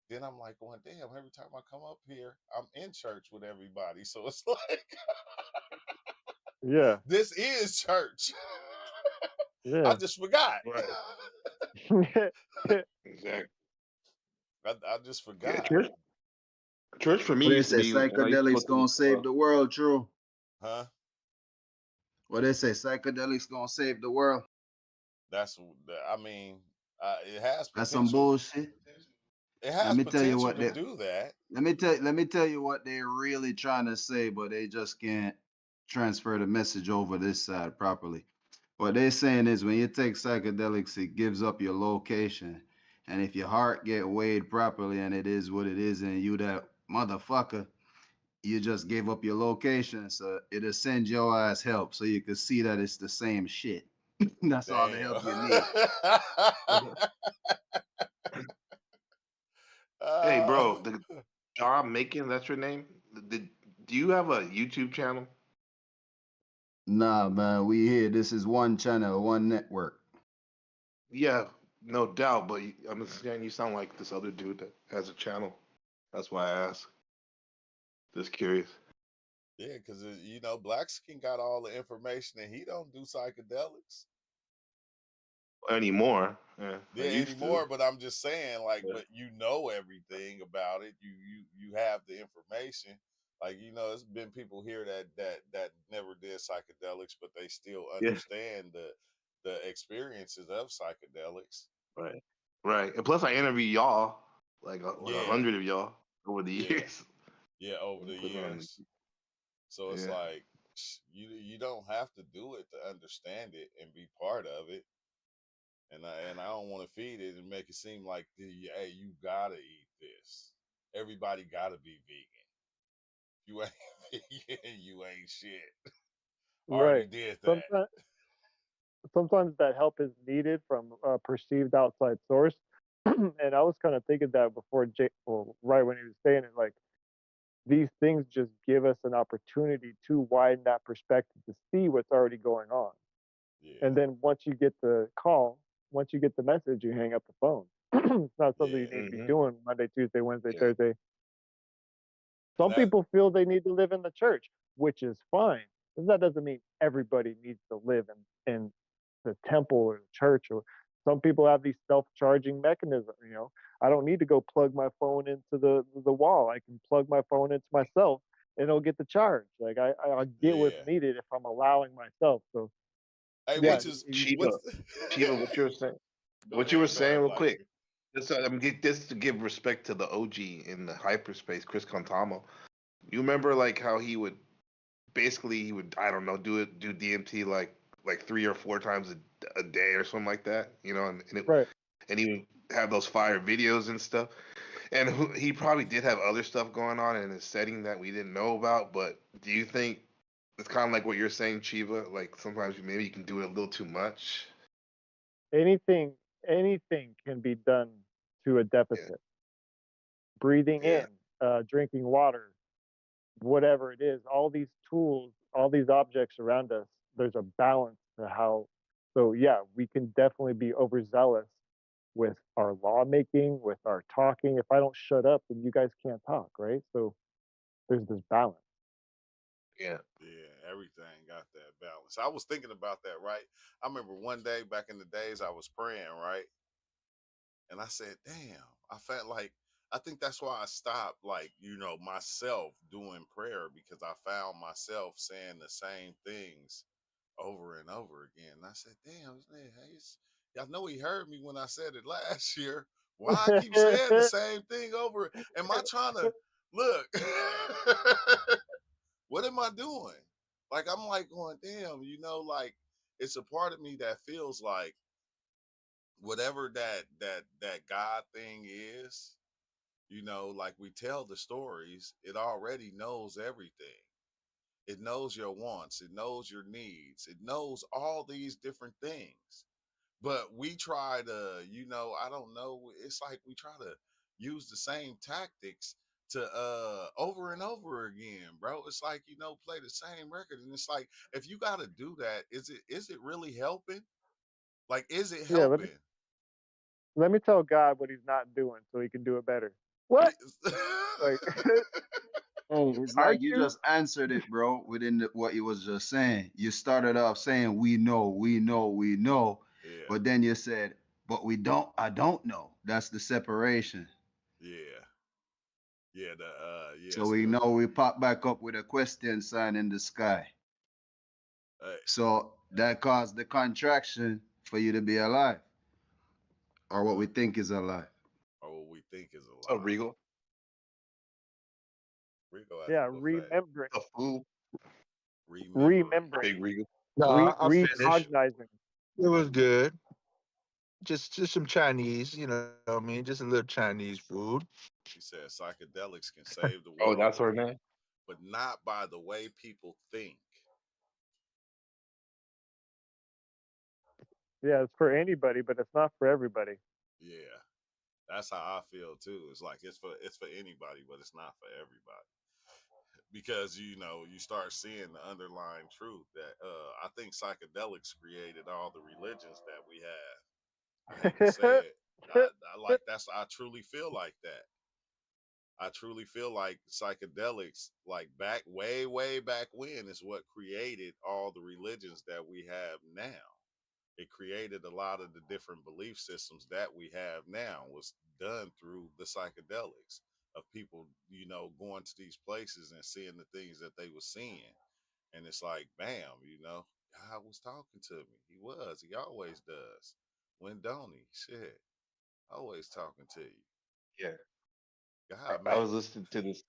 Then I'm like going, damn, every time I come up here, I'm in church with everybody. So it's like Yeah, this is church. I yeah. just forgot. Right. Exactly. I just Yeah, forgot. church for me What they used to say, be when I used to go psychedelics to gonna save the world, true. Huh? What they say, psychedelics gonna save the world. That's, I mean, it has That's some potential. bullshit. It Let has me tell you potential what to they do that. let me tell you what they're really trying to say, but they just can't transfer the message over this side properly. What they're saying is when you take psychedelics, it gives up your location. And if your heart get weighed properly and it is what it is, and you that motherfucker, you just gave up your location. So it'll send your ass help so you can see that it's the same shit. That's all the Damn. help you need. Hey, uh, bro, the John Macon, that's your name? Did, do you have a YouTube channel? Nah, man, we here. This is one channel, one network. Yeah, no doubt, but I'm saying you sound like this other dude that has a channel. That's why I asked. Just curious. yeah, because Black Skin got all the information and he don't do psychedelics. Anymore. Yeah, I Yeah, used to. anymore. But I'm just saying, like, Yeah. but you know everything about it. You have the information. Like, there's been people here that never did psychedelics, but they still Yeah, understand the experiences of psychedelics. right. Right. And plus I interview y'all, like like a Yeah, hundred of y'all over the yeah, years. yeah. Over And the put it on. years, so it's Yeah. like you don't have to do it to understand it and be part of it. And I don't want to feed it and make it seem like, hey, you gotta eat this. Everybody gotta be vegan. You ain't vegan, you ain't shit. Already Right. did that. Sometimes sometimes that help is needed from a perceived outside source. And I was kind of thinking that before Jay, well, right when he was saying it, like these things just give us an opportunity to widen that perspective to see what's already going on. Yeah, And then once you get the call, once you get the message, you hang up the phone. It's not something you yeah. need to be Hmm. doing Monday, Tuesday, Wednesday, Yeah. Thursday. And Some people feel they need to live in the church, which is fine. But that doesn't mean everybody needs to live in the temple or the church. Or some people have these self-charging mechanisms. I don't need to go plug my phone into the wall. I can plug my phone into myself, and it'll get the charge. Like I get what's yeah. needed if I'm allowing myself. So Hey, yeah, which is Shiva. what's Shiva, what you were saying. What you were go saying ahead, real Black quick. Skin. Just get this to give respect to the OG in the hyperspace, Chris Contamo. You remember like how he would I don't know do DMT like 3 or 4 times a day or something like that, right. and he would have those fire videos and stuff. And he probably did have other stuff going on in his setting that we didn't know about. But do you think it's kind of like what you're saying, Chiva? Like sometimes maybe you can do it a little too much. Anything anything can be done to a Yeah, deficit. Breathing in, yeah, drinking water, whatever it is, all these tools, all these objects around us, there's a balance to how. So yeah, we can definitely be overzealous with our lawmaking, with our talking. If I don't shut up, then you guys can't talk, right? So there's this balance. yeah. Yeah, everything got that balance. I was thinking about that, right? I remember one day back in the days I was praying, right? And I said, damn, I felt like I think that's why I stopped, like, myself doing prayer because I found myself saying the same things over and over again. And I said, damn, man, I know he heard me when I said it last year. Why I keep saying the same thing over? Am I trying to look? What am I doing? Like, I'm like going, damn, like it's a part of me that feels like whatever that God thing is, like we tell the stories, it already knows everything. It knows your wants, it knows your needs, it knows all these different things. But we try to, I don't know. It's like we try to use the same tactics to over and over again, bro. It's like, play the same record. And it's like, if you gotta do that, is it really helping? Like, is it Yeah, helping? let me tell God what he's not doing so he can do it better. What? Like, Hey, it's like aren't you you? just answered it, bro, within what you was just saying. You started off saying we know, we know, we know, Yeah, but then you said, but we don't, I don't know. That's the separation. yeah, yeah. So Yes, we know we pop back up with a question sign in the sky. uh, So that caused the contraction for you to be alive, or what we think is alive. or what we think is a A lie. Regal, Rico at the Yeah, buffet, remembering, a food, remembering. remembering, big Regal. No, I'll finish. recognizing. It was good. Just some Chinese, what I mean, just a little Chinese food. He said psychedelics can save the Oh, world, that's her name. but not by the way people think. Yeah, it's for anybody, but it's not for everybody. Yeah, that's how I feel too. It's like it's for anybody, but it's not for everybody. Because you start seeing the underlying truth that I think psychedelics created all the religions that we have. I hate to say it. I like that's I truly feel like that. I truly feel like psychedelics, like back way back when, is what created all the religions that we have now. It created a lot of the different belief systems that we have now was done through the psychedelics of people, going to these places and seeing the things that they were seeing. And it's like, bam, God was talking to me. He always does. When don't he? Shit. Always talking to you. Yeah, God I man. was listening to this.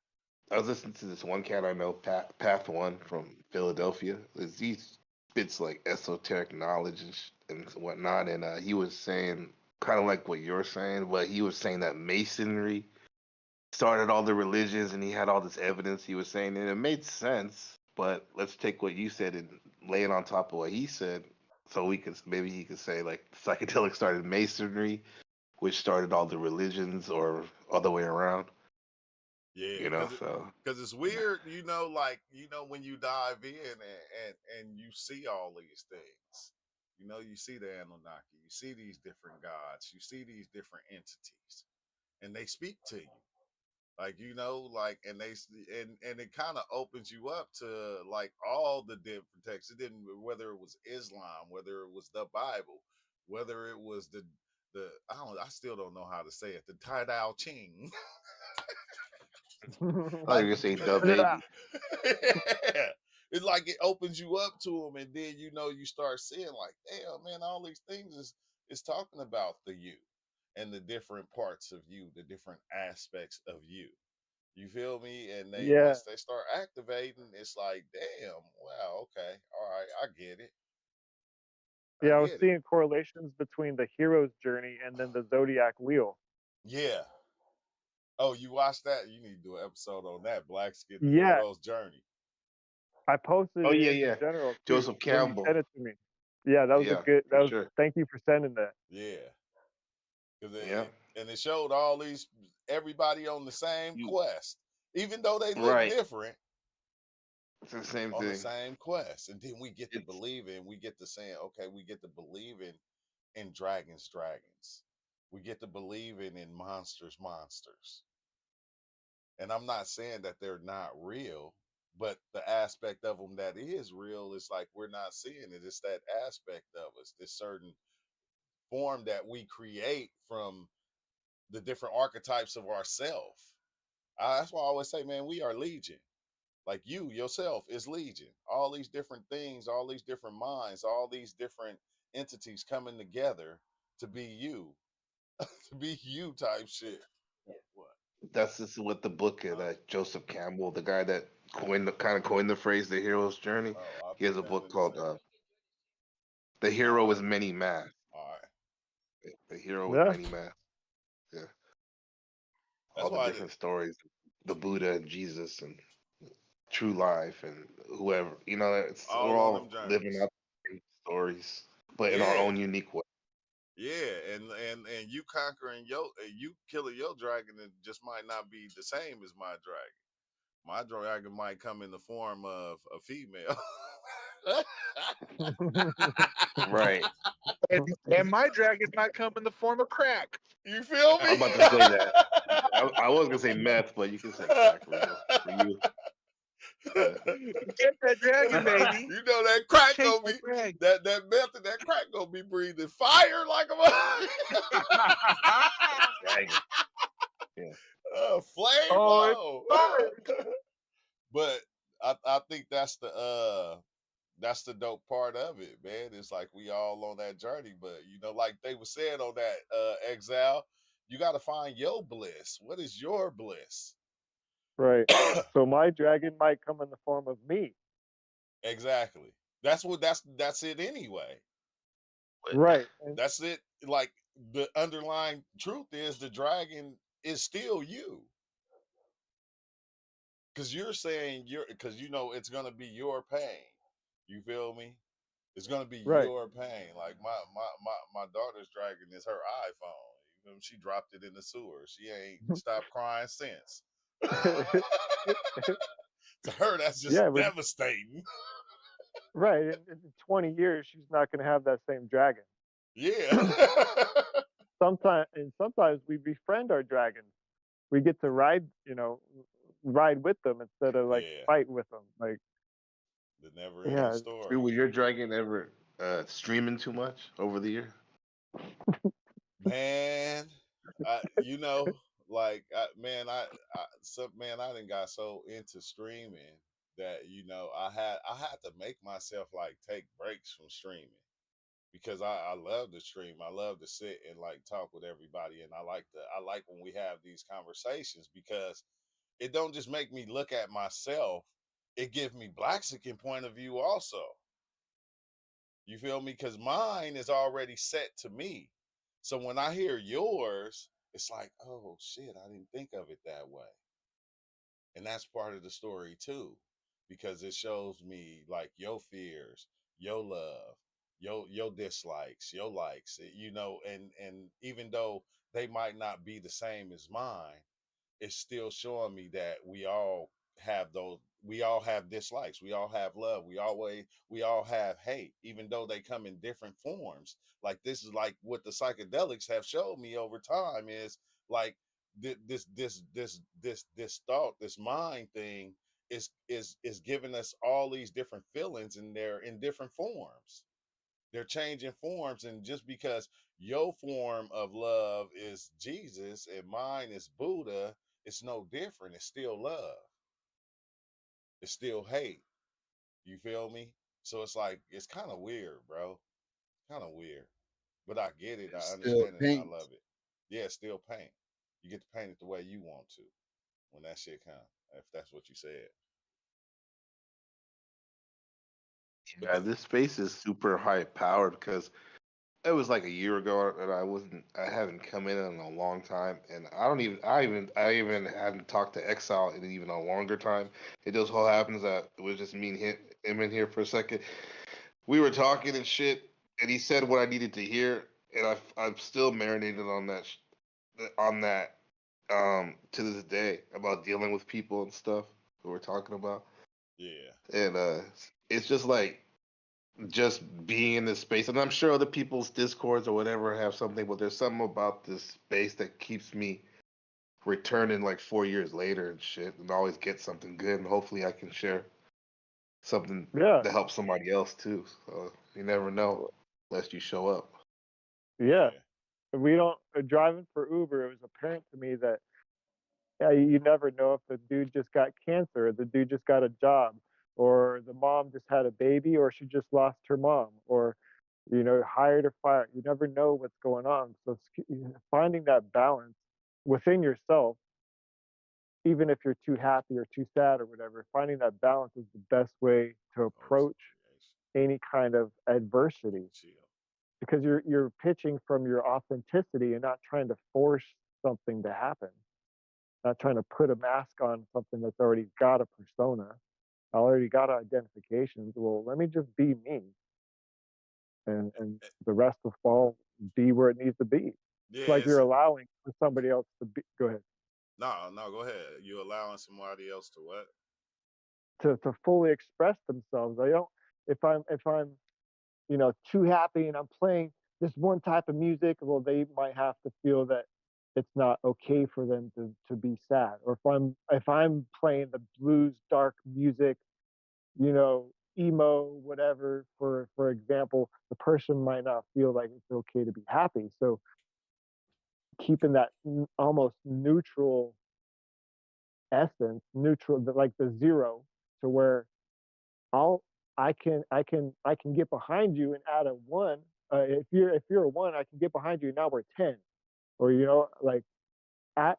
I was listening to this one cat I know, Path One from Philadelphia. He spits like esoteric knowledge and whatnot, and he was saying kind of like what you're saying, but he was saying that masonry started all the religions, and he had all this evidence. He was saying, and it made sense. But let's take what you said and lay it on top of what he said, so we can maybe he could say like psychedelics started masonry, which started all the religions, or other way around. Yeah, You know, so because it's weird, like when you dive in and you see all these things, you see the Anunnaki, you see these different gods, you see these different entities, and they speak to you, like like, and and it kind of opens you up to like all the different texts. It didn't whether it was Islam, whether it was the Bible, whether it was the I still don't know how to say it, the Tai Dao Ching. I thought you Like were gonna say the baby. yeah. It's like it opens you up to them, and then you start seeing like, damn man, all these things is talking about the you and the different parts of you, the different aspects of you. You feel me? And they Yeah, once they start activating, it's like, damn, wow, okay, all right, I get it. I yeah. I was get it. seeing correlations between the hero's journey and then the zodiac wheel. Yeah. Oh, you watched that? You need to do an episode on that. Black Skin, the Yeah, hero's journey. I posted Oh it yeah, in the yeah. general too Joseph when you Campbell. sent it to me. Yeah, that was a Yeah, good. for That was. sure. Thank you for sending that. Yeah. Cause Yeah. and it showed all these everybody on the same You quest, even though they look right. different It's the same on the thing. same quest. And then we get to It's believe in, we get to saying, okay, we get to believe in dragons. We get to believe in monsters. And I'm not saying that they're not real, but the aspect of them that is real is like we're not seeing it. It's that aspect of us, this certain form that we create from the different archetypes of ourself. That's why I always say, man, we are legion. Like you yourself is legion. All these different things, all these different minds, all these different entities coming together to be you, to be you type shit. What? that's just what the book Huh? that Joseph Campbell, the guy that coined the phrase the hero's journey. Oh, I'll He has put a that book in the called chat. The All Hero right. with Many Masks. All right. The Hero with Yeah, Many Masks. Yeah. That's All the why different stories. The Buddha and Jesus and true life and whoever. We're all on them all living journeys. out the same stories, but in our Yeah. own unique way. Yeah, and you conquering you killing your dragon, it just might not be the same as my dragon. My dragon might come in the form of a female. Right. And my dragon might come in the form of crack. You feel me? I'm about to say that. I was gonna say meth, but you can say crack for you. Get that dragon, baby. You know that crack Chase gonna that be dragon. that meth and that crack gonna be breathing fire like a Dragon. Yeah. flame. Oh, Whoa. But I think that's the dope part of it, man. It's like we all on that journey, but like they were saying on that Exile, you got to find your bliss. What is your bliss? Right. So my dragon might come in the form of me. Exactly. That's it anyway. Right. And That's it. Like the underlying truth is the dragon is still you. Cause you're saying because it's gonna be your pain. You feel me? It's gonna be right. your pain. Like my daughter's dragon is her iPhone. You know, she dropped it in the sewer. She ain't stopped crying since. To her, that's just Yeah, but devastating. right. In 20 years, she's not going to have that same dragon. Yeah. Sometimes we befriend our dragons. We get to ride with them instead of like Yeah. fight with them. Like, The never ending yeah, story. Was your dragon ever streaming too much over the year? Man, I done got so into streaming that I had to make myself like take breaks from streaming because I love to stream. I love to sit and like talk with everybody, and I like when we have these conversations because it don't just make me look at myself. It gives me Blaxican point of view also. You feel me? Because mine is already set to me. So when I hear yours, it's like, oh shit, I didn't think of it that way. And that's part of the story too, because it shows me like your fears, your love, your dislikes, your likes, and even though they might not be the same as mine, it's still showing me that we all have dislikes, we all have love, we all have hate, even though they come in different forms. Like this is like what the psychedelics have showed me over time is like this thought, this mind thing is giving us all these different feelings, and they're in different forms, they're changing forms. And just because your form of love is Jesus and mine is Buddha, it's no different. It's still love. It's still hate. You feel me? So it's like, it's kind of weird, bro. Kind of weird. But I get it. I Still understand it, and I pink. love it. Yeah, it's still paint. You get to paint it the way you want to when that shit comes, if that's what you said. But Yeah, this space is super high powered because it was like a year ago and I haven't come in a long time, and I even hadn't talked to Exile in even a longer time. It just so happens that it was just me and him in here for a second. We were talking and shit, and he said what I needed to hear, and I'm still marinated on that to this day about dealing with people and stuff that we're talking about. yeah, And it's just like just being in this space, and I'm sure other people's discords or whatever have something, but there's something about this space that keeps me returning like 4 years later and shit, and always get something good, and hopefully I can share something yeah, to help somebody else too. So you never know unless you show up. yeah. yeah. We don't driving for Uber. It was apparent to me that you never know if the dude just got cancer, or the dude just got a job, or the mom just had a baby, or she just lost her mom, or hired or fired. You never know what's going on. So finding that balance within yourself, even if you're too happy or too sad or whatever, finding that balance is the best way to Wholesome approach creation. any kind of adversity, Chill. because you're pitching from your authenticity and not trying to force something to happen, not trying to put a mask on something that's already got a persona, already got identifications. Well, let me just be me, and the rest will fall be where it needs to be. Yeah, It's like it's you're allowing for somebody else to be. Go ahead. no, go ahead. You allowing somebody else to what? To fully express themselves. I don't. If I'm too happy and I'm playing this one type of music, well, they might have to feel that it's not okay for them to be sad. Or if I'm playing the blues dark music, emo, whatever, for example, the person might not feel like it's okay to be happy. So keeping that almost neutral essence, neutral, like the zero, to where I'll I can get behind you and add a one. If you're a one, I can get behind you. Now we're 10, or like at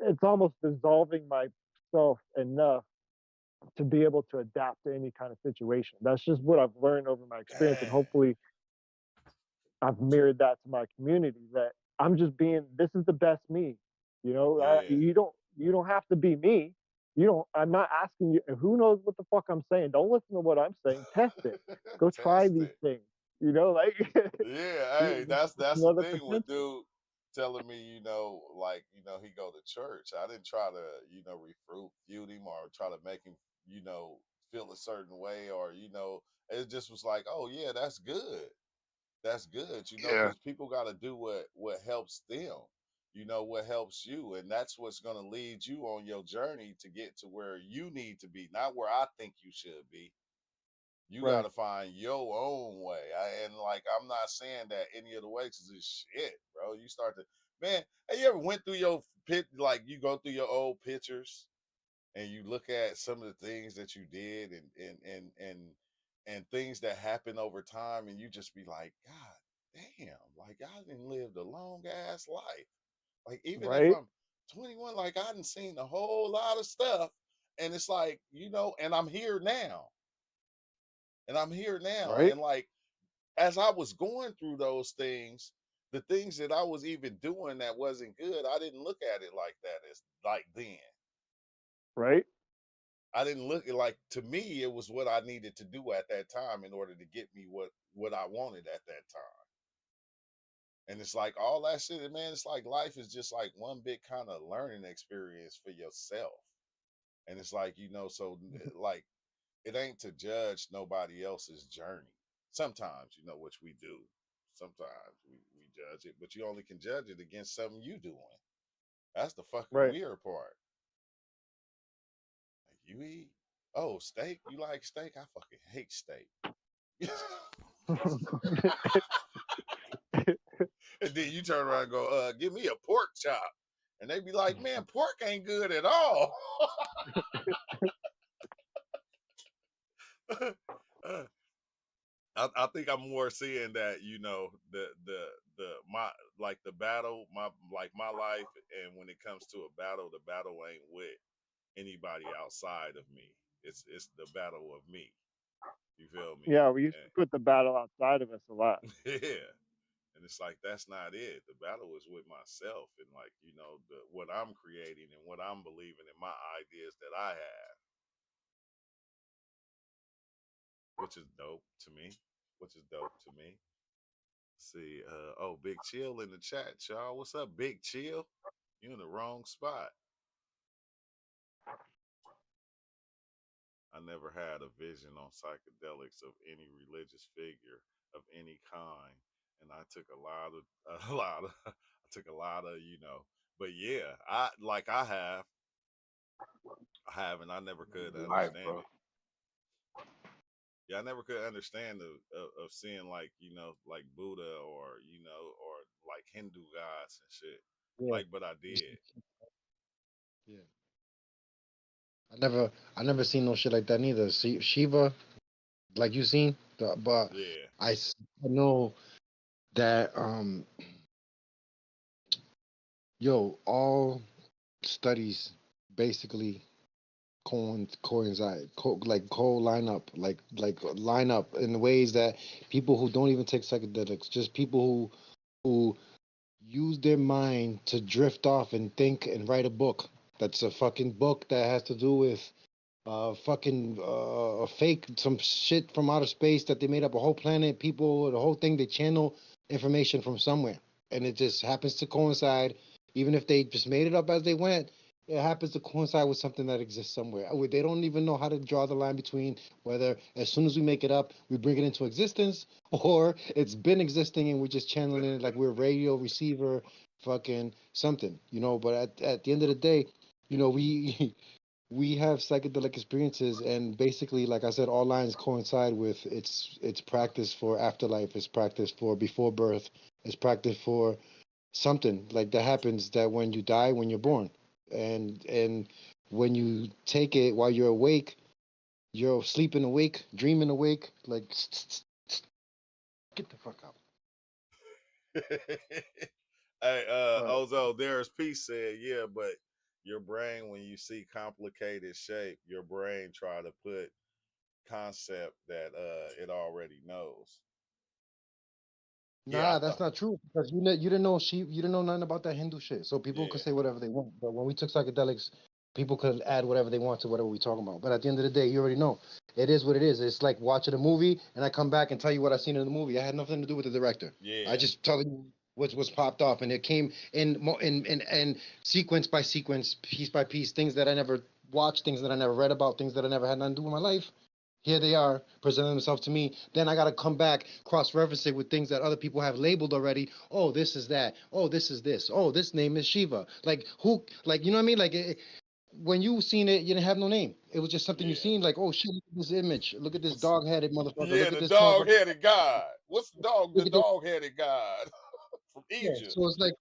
it's almost dissolving myself enough to be able to adapt to any kind of situation. That's just what I've learned over my experience, and Dang. hopefully I've mirrored that to my community. That I'm just being. This is the best me. Yeah. You don't have to be me. You don't. I'm not asking you. Who knows what the fuck I'm saying? Don't listen to what I'm saying. Test it. Go try Test these it. things. Like Yeah, hey, that's it's the another thing with potential. dude telling me, like, he go to church. I didn't try to, refute him or try to make him, feel a certain way, or it just was like, oh yeah, that's good. That's good, Yeah. because people got to do what helps them, what helps you, and that's what's going to lead you on your journey to get to where you need to be, not where I think you should be. You got Right. to find your own way. And like, I'm not saying that any of the ways is shit, bro. You start to, man, have you ever went through your pit, like you go through your old pictures and you look at some of the things that you did and things that happen over time, and you just be like, God damn, like I didn't live a long ass life. Like, even if Right. I'm 21, like I done seen a whole lot of stuff. And it's like, and I'm here now. And I'm here now. Right. And like, as I was going through those things, the things that I was even doing that wasn't good, I didn't look at it like that as like then. Right. I didn't look at, like, to me, it was what I needed to do at that time in order to get me what I wanted at that time. And it's like all that shit, man, it's like life is just like one big kind of learning experience for yourself. And it's like, so like it ain't to judge nobody else's journey. Sometimes, which we do. Sometimes we judge it, but you only can judge it against something you doing. That's the fucking Right. weird part. Like, you eat, oh, steak? You like steak? I fucking hate steak. And then you turn around and go, give me a pork chop. And they be like, man, pork ain't good at all. I think I'm more seeing that, the my like the battle, my life, and when it comes to a battle, the battle ain't with anybody outside of me. It's the battle of me. You feel me? Yeah, we used to put the battle outside of us a lot. Yeah. And it's like that's not it. The battle is with myself, and like, what I'm creating and what I'm believing in, my ideas that I have, which is dope to me. Which is dope to me. See, oh, Big Chill in the chat, y'all. What's up, Big Chill? You in the wrong spot. I never had a vision on psychedelics of any religious figure of any kind, and I took a lot of I took a lot of, but yeah, I have, and I never could Life, understand bro. it. Yeah, I never could understand of seeing, like, like Buddha, or like Hindu gods and shit. Yeah. Like, but I did. Yeah. I never seen no shit like that neither. See, Shiva, like you seen, but Yeah. I know that all studies basically coincide, like line up, like line up in ways that people who don't even take psychedelics, just people who use their mind to drift off and think and write a book. That's a fucking book that has to do with fucking fake some shit from outer space that they made up a whole planet, people, the whole thing they channel information from somewhere, and it just happens to coincide. Even if they just made it up as they went, it happens to coincide with something that exists somewhere. They don't even know how to draw the line between whether, as soon as we make it up, we bring it into existence, or it's been existing and we're just channeling it like we're a radio receiver, fucking something, you know. But at the end of the day, you know, we we have psychedelic experiences, and basically, like I said, all lines coincide with it's practice for afterlife, it's practice for before birth, it's practice for something like that happens, that when you die, when you're born, and when you take it while you're awake, you're sleeping awake, dreaming awake, like get the fuck out. Hey, But Ozo, there's peace said, yeah, but your brain, when you see complicated shape, your brain try to put concept that it already knows. Yeah, I Nah, that's thought, not true, because you didn't know nothing about that Hindu shit. So people could yeah, say whatever they want. But when we took psychedelics, people could add whatever they want to whatever we're talking about. But at the end of the day, you already know. It is what it is. It's like watching a movie and I come back and tell you what I seen in the movie. I had nothing to do with the director. I yeah, just tell you what's popped off, and it came in sequence by sequence, piece by piece, things that I never watched, things that I never read about, things that I never had nothing to do with my life. Here they are presenting themselves to me. Then I got to come back, cross-reference it with things that other people have labeled already. Oh, this is that. Oh, this is this. Oh, this name is Shiva. Like who? Like, you know what I mean? Like when you seen it, you didn't have no name. It was just something you yeah, seen. Like, oh shit, look at this image. Look at this what's dog-headed motherfucker. yeah, Look at the this motherfucker. dog-headed god. What's the dog? The Look at this. dog-headed god from Yeah. Egypt. So it's like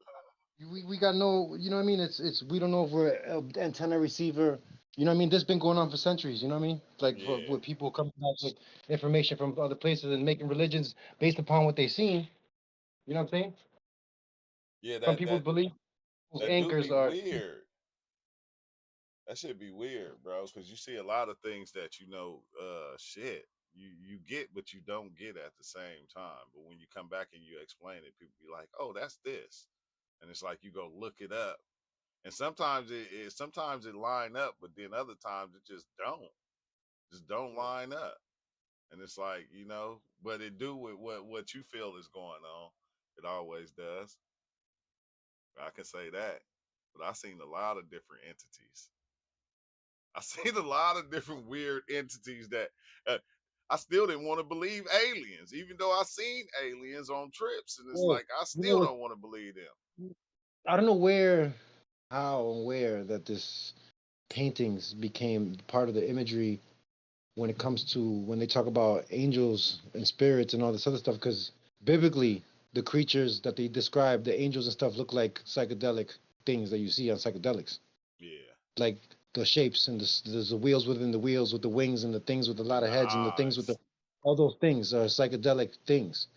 we got no. You know what I mean? It's we don't know if we're an antenna receiver. You know what I mean? This been going on for centuries. You know what I mean? Like for Yeah, with people coming out with information from other places and making religions based upon what they seen. You know what I'm saying? yeah, Some people that believe those that do anchors be are. weird. That should be weird, bro, because you see a lot of things that shit, you get, but you don't get at the same time. But when you come back and you explain it, people be like, "Oh, that's this," and it's like you go look it up, and sometimes it line up, but then other times it just don't line up, and it's like but it do with what you feel is going on. It always does. I can say that, but I've seen a lot of different entities. I seen a lot of different weird entities that uh, I still didn't want to believe aliens, even though I seen aliens on trips, and it's Oh, like I you know still what? don't want to believe them. I don't know where, how, and where that this paintings became part of the imagery when it comes to when they talk about angels and spirits and all this other stuff. Because biblically, the creatures that they describe, the angels and stuff, look like psychedelic things that you see on psychedelics, Yeah, like the shapes and the wheels within the wheels with the wings and the things with a lot and of the heads and the things with the eyes, all those things are psychedelic things.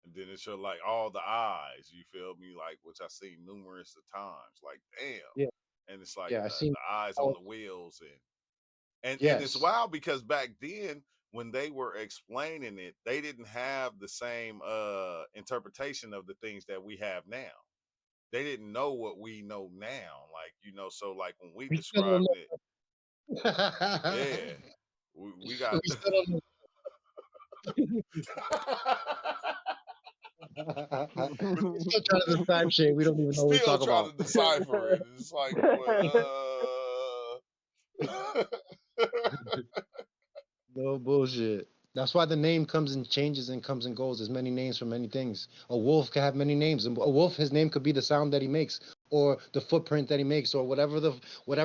and then it showed like all the eyes. You feel me? Like which I seen numerous of times. Like damn, Yeah, and it's like yeah, I seen. the eyes on Oh, the wheels, and it's yes, wild because back then when they were explaining it, they didn't have the same interpretation of the things that we have now. They didn't know what we know now. Like, so like when we we still don't describing it, know. yeah, we got We still don't know. but We're still trying to decide shit. We don't even know what we still talk trying about. to decipher it. It's like, No bullshit. That's why the name comes and changes and comes and goes. There's many names for many things. A wolf can have many names. And a wolf, his name could be the sound that he makes, or the footprint that he makes, or whatever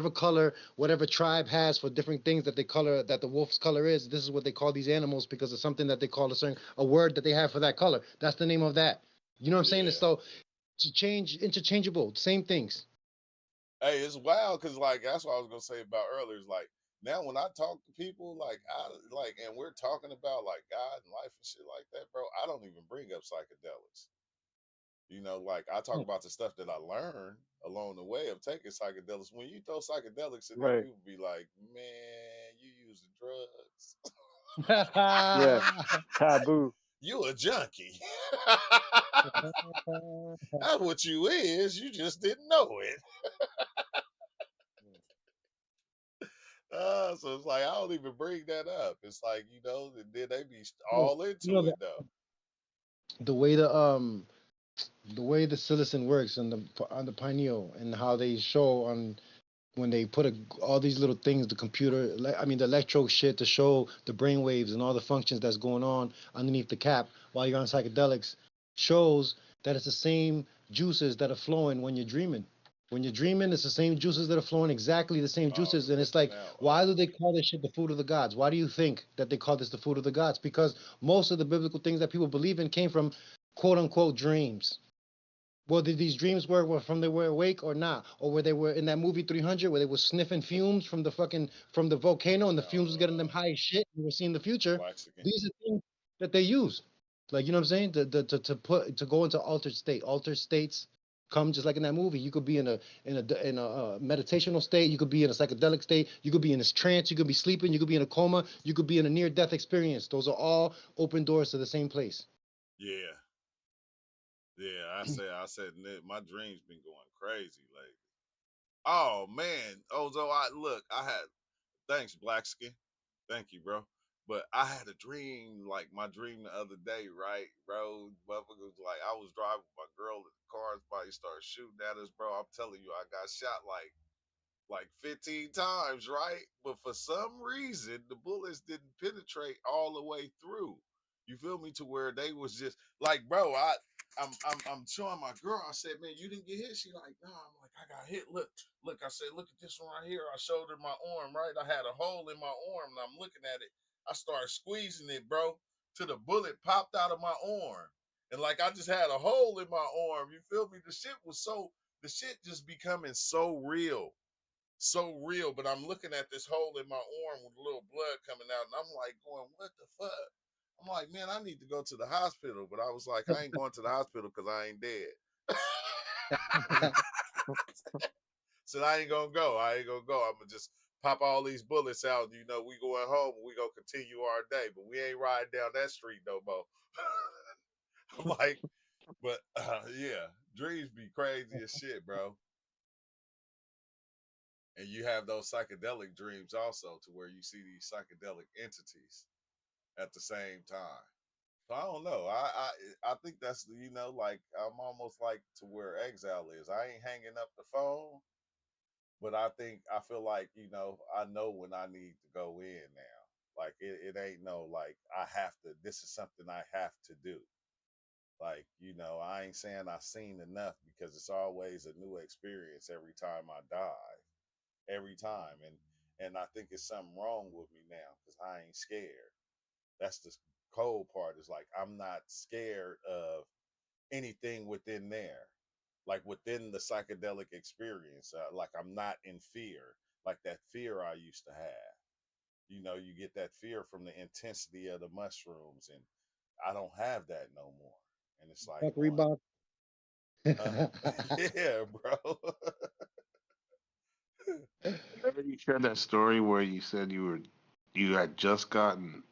color, whatever tribe has for different things that they color that the wolf's color is. This is what they call these animals because of something that they call a word that they have for that color. That's the name of that. You know what I'm saying? It's yeah. so to change interchangeable, same things. Hey, it's wild because like that's what I was gonna say about earlier. Is like now when I talk to people and we're talking about like God and life and shit like that, bro. I don't even bring up psychedelics. Like I talk about the stuff that I learned along the way of taking psychedelics. When you throw psychedelics in there, right. people be like, "Man, you using drugs? Yeah. Taboo. You a junkie? That's what you is. You just didn't know it." So it's like I don't even bring that up. It's like then they be Yo, all you know into that it though. the way the way the silicon works on the pineal and how they show on when they put all these little things, the computer, I mean, the electro shit to show the brain waves and all the functions that's going on underneath the cap while you're on psychedelics, shows that it's the same juices that are flowing when you're dreaming. When you're dreaming, it's the same juices that are flowing, exactly the same Oh, juices. And hit it's the like, nail on why it. do they call this shit the food of the gods? Why do you think that they call this the food of the gods? Because most of the biblical things that people believe in came from quote unquote dreams. Whether these dreams were from they were awake or not, or where they were in that movie 300 where they were sniffing fumes from the fucking from the volcano and the Now, fumes was getting them high as shit. You were seeing the future. Blaxican. These are things that they use, like you know what I'm saying, to go into altered state. Altered states come just like in that movie. You could be in a meditational state. You could be in a psychedelic state. You could be in this trance. You could be sleeping. You could be in a coma. You could be in a near death experience. Those are all open doors to the same place. Yeah. Yeah, I said, Nick, my dreams been going crazy lately. Oh man, Ozo, I had thanks, Blackskin. Thank you, bro. But I had a dream, like my dream the other day, right, bro? Motherfucker was like, I was driving with my girl in the car, somebody started shooting at us, bro. I'm telling you, I got shot like 15 times, right? But for some reason, the bullets didn't penetrate all the way through. You feel me? To where they was just like, bro, I'm showing my girl. I said, man, you didn't get hit. She like, no. I'm like, I got hit. Look. I said, look at this one right here. I showed her my arm, right? I had a hole in my arm, and I'm looking at it. I started squeezing it, bro, till the bullet popped out of my arm, and like I just had a hole in my arm. You feel me? The shit just becoming so real, but I'm looking at this hole in my arm with a little blood coming out, and I'm like going, what the fuck? I'm like, man, I need to go to the hospital, but I was like, I ain't going to the hospital because I ain't dead. So I ain't gonna go. I'm gonna just pop all these bullets out. You know, we going home and we gonna continue our day, but we ain't riding down that street no more. I'm like, but yeah, dreams be crazy as shit, bro. And you have those psychedelic dreams also, to where you see these psychedelic entities at the same time. So I don't know. I think that's like I'm almost like to where Exile is. I ain't hanging up the phone, but I feel like I know when I need to go in now. Like it ain't no like I have to. This is something I have to do. Like I ain't saying I've seen enough, because it's always a new experience every time I die, every time. And I think it's something wrong with me now, because I ain't scared. That's the cold part, is like I'm not scared of anything within there, like within the psychedelic experience. Like I'm not in fear, like that fear I used to have. You get that fear from the intensity of the mushrooms, and I don't have that no more. And it's like Fuck going, Reebok. yeah, bro. Remember you shared that story where you said you had just gotten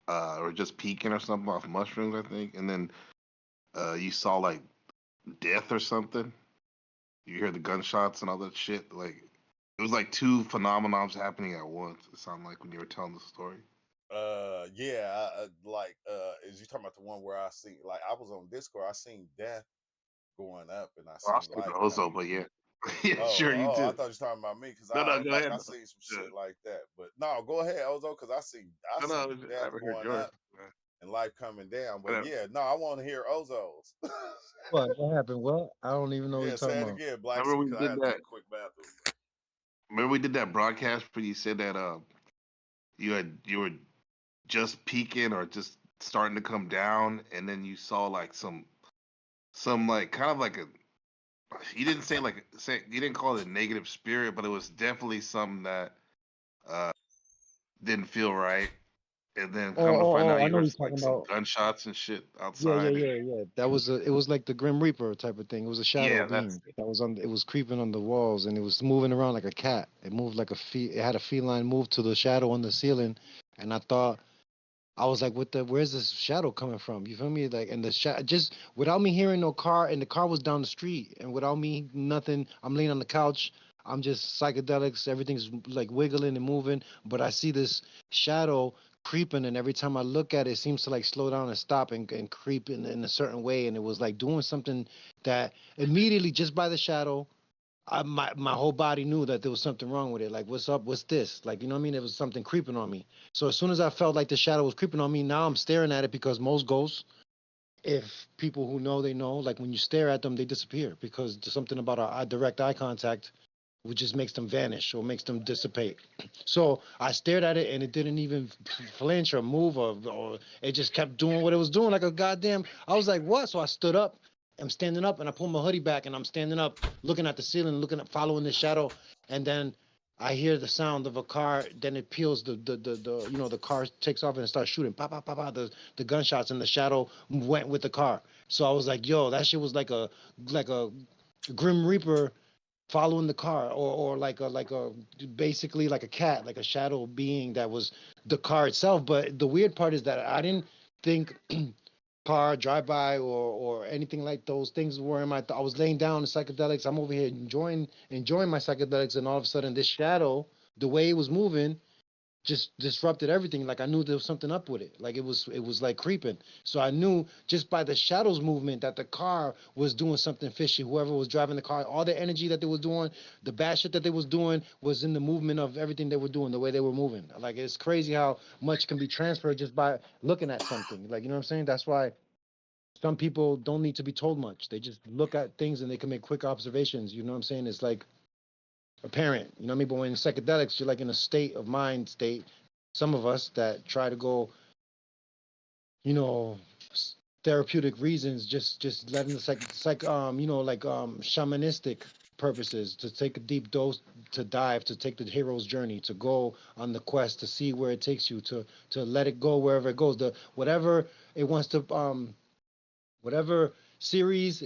or just peaking or something off mushrooms, I think, and then you saw like death or something. You hear the gunshots and all that shit. Like it was like two phenomenons happening at once. It sounded like when you were telling the story. Yeah, like is you talking about the one where I see, like I was on Discord, I seen death going up and I Oh, I seen was thinking life Ozo, coming. but yeah, yeah, sure, you Oh, I too. thought you were talking about me, because No, no, go I ahead. seen some Yeah. shit like that. But no, go ahead, Ozo, because I No, seen no, I death never heard going yours. up and life coming down. I But know. yeah, no, I want to hear Ozo's. What happened? What? I don't even know what you're Yeah, say talking it about. again, Remember Blacksy, we because I did had to that. take a quick bathroom. Remember we did that broadcast where you said that you were just peaking or just starting to come down, and then you saw like some like kind of like a you didn't say you didn't call it a negative spirit, but it was definitely something that uh didn't feel right. And then come to find out I you know what heard you're talking like some about. gunshots and shit Yeah, yeah, outside. And yeah, yeah. That was it was like the Grim Reaper type of thing. It was a shadow yeah, that's being that was on. It was creeping on the walls and it was moving around like a cat. It moved like it had a feline move to the shadow on the ceiling, and I was like, "What the? Where's this shadow coming from?" You feel me? Like, and the just without me hearing no car, and the car was down the street, and without me nothing, I'm laying on the couch. I'm just psychedelics. Everything's like wiggling and moving, but I see this shadow creeping, and every time I look at it, it seems to like slow down and stop and creep in a certain way, and it was like doing something that immediately just by the shadow, my whole body knew that there was something wrong with it. Like, what's up? What's this? Like, you know what I mean? It was something creeping on me. So as soon as I felt like the shadow was creeping on me, now I'm staring at it because most ghosts, if people who know, they know, like when you stare at them, they disappear because there's something about our direct eye contact which just makes them vanish or makes them dissipate. So I stared at it and it didn't even flinch or move or it just kept doing what it was doing like a goddamn. I was like, what? So I stood up. I'm standing up and I pull my hoodie back and I'm standing up, looking at the ceiling, looking at, following the shadow, and then I hear the sound of a car. Then it peels the you know, the car takes off and it starts shooting, pop pop pop pop, the gunshots, and the shadow went with the car. So I was like, yo, that shit was like a Grim Reaper following the car, or like a basically like a cat, like a shadow being that was the car itself. But the weird part is that I didn't think car drive by or anything like those things were in my I was laying down in psychedelics. I'm over here enjoying my psychedelics, and all of a sudden this shadow, the way it was moving, just disrupted everything. Like I knew there was something up with it. Like it was like creeping. So I knew just by the shadows movement that the car was doing something fishy. Whoever was driving the car, all the energy that they were doing, the bad shit that they was doing was in the movement of everything they were doing, the way they were moving. Like it's crazy how much can be transferred just by looking at something. Like, you know what I'm saying? That's why some people don't need to be told much. They just look at things and they can make quick observations. You know what I'm saying? It's like apparent, you know what I mean? But when in psychedelics, you're like in a state of mind state. Some of us that try to go, you know, therapeutic reasons, just letting the you know, like shamanistic purposes, to take a deep dose, to dive, to take the hero's journey, to go on the quest, to see where it takes you, to let it go wherever it goes, the whatever it wants to whatever series,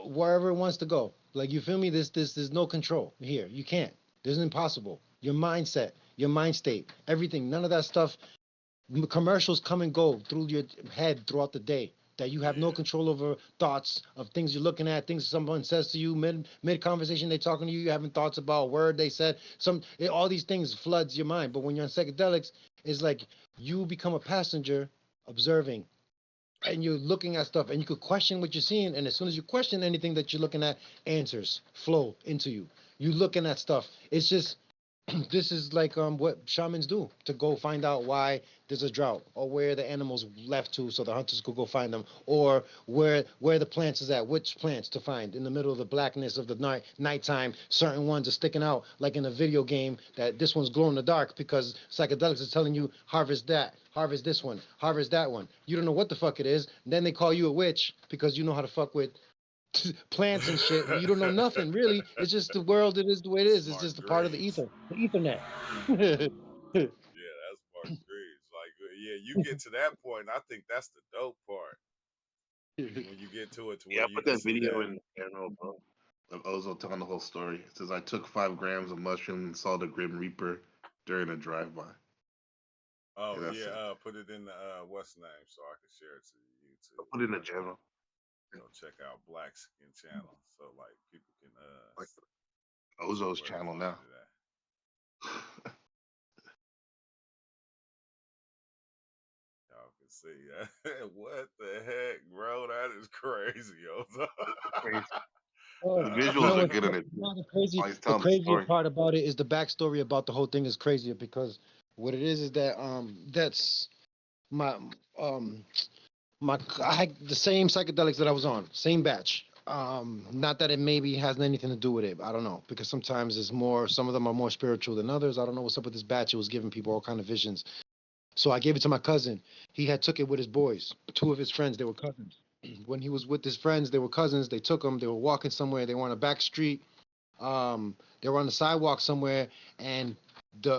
wherever it wants to go. Like, you feel me? There's no control here. You can't. This is impossible. Your mindset, your mind state, everything, none of that stuff. Commercials come and go through your head throughout the day. That you have no control over thoughts of things you're looking at, things someone says to you mid conversation, they talking to you, you having thoughts about a word they said. All these things floods your mind. But when you're on psychedelics, it's like you become a passenger observing, and you're looking at stuff and you could question what you're seeing, and as soon as you question anything that you're looking at, answers flow into you. You looking at stuff, it's just this is like what shamans do to go find out why there's a drought, or where the animals left to so the hunters could go find them, or where the plants is at, which plants to find in the middle of the blackness of the nighttime. Certain ones are sticking out, like in a video game, that this one's glow in the dark because psychedelics is telling you harvest that, harvest this one, harvest that one. You don't know what the fuck it is, and then they call you a witch because you know how to fuck with plants and shit. You don't know nothing really. It's just the world. It is the way it is. It's Smart just a part of the dreams. ether, the Ethernet. Yeah, that's smart dreams. Like, yeah, you get to that point, I think that's the dope part. When you get to it to Yeah, where I you put can that see video that. in the channel, bro, of Ozo telling the whole story. It says I took 5 grams of mushroom and saw the Grim Reaper during a drive-by. Oh Yeah, that's yeah, it. put it in the what's the name so I can share it to I'll YouTube. put it in the channel. Go check out Black Skin Channel so like people can Like see Ozo's where to channel find now. it at. Y'all can see what the heck, bro? That is crazy, yo. Crazy. Oh, The you visuals know are what's good in it. the While he's the telling the crazier story. part about it is the backstory about the whole thing is crazier, because what it is that that's my um I had the same psychedelics that I was on, same batch. Not that it maybe has anything to do with it. I don't know, because sometimes it's more. Some of them are more spiritual than others. I don't know what's up with this batch. It was giving people all kind of visions. So I gave it to my cousin. He had took it with his boys, two of his friends. They were cousins. When he was with his friends, they were cousins. They took him. They were walking somewhere. They were on a back street. They were on the sidewalk somewhere, and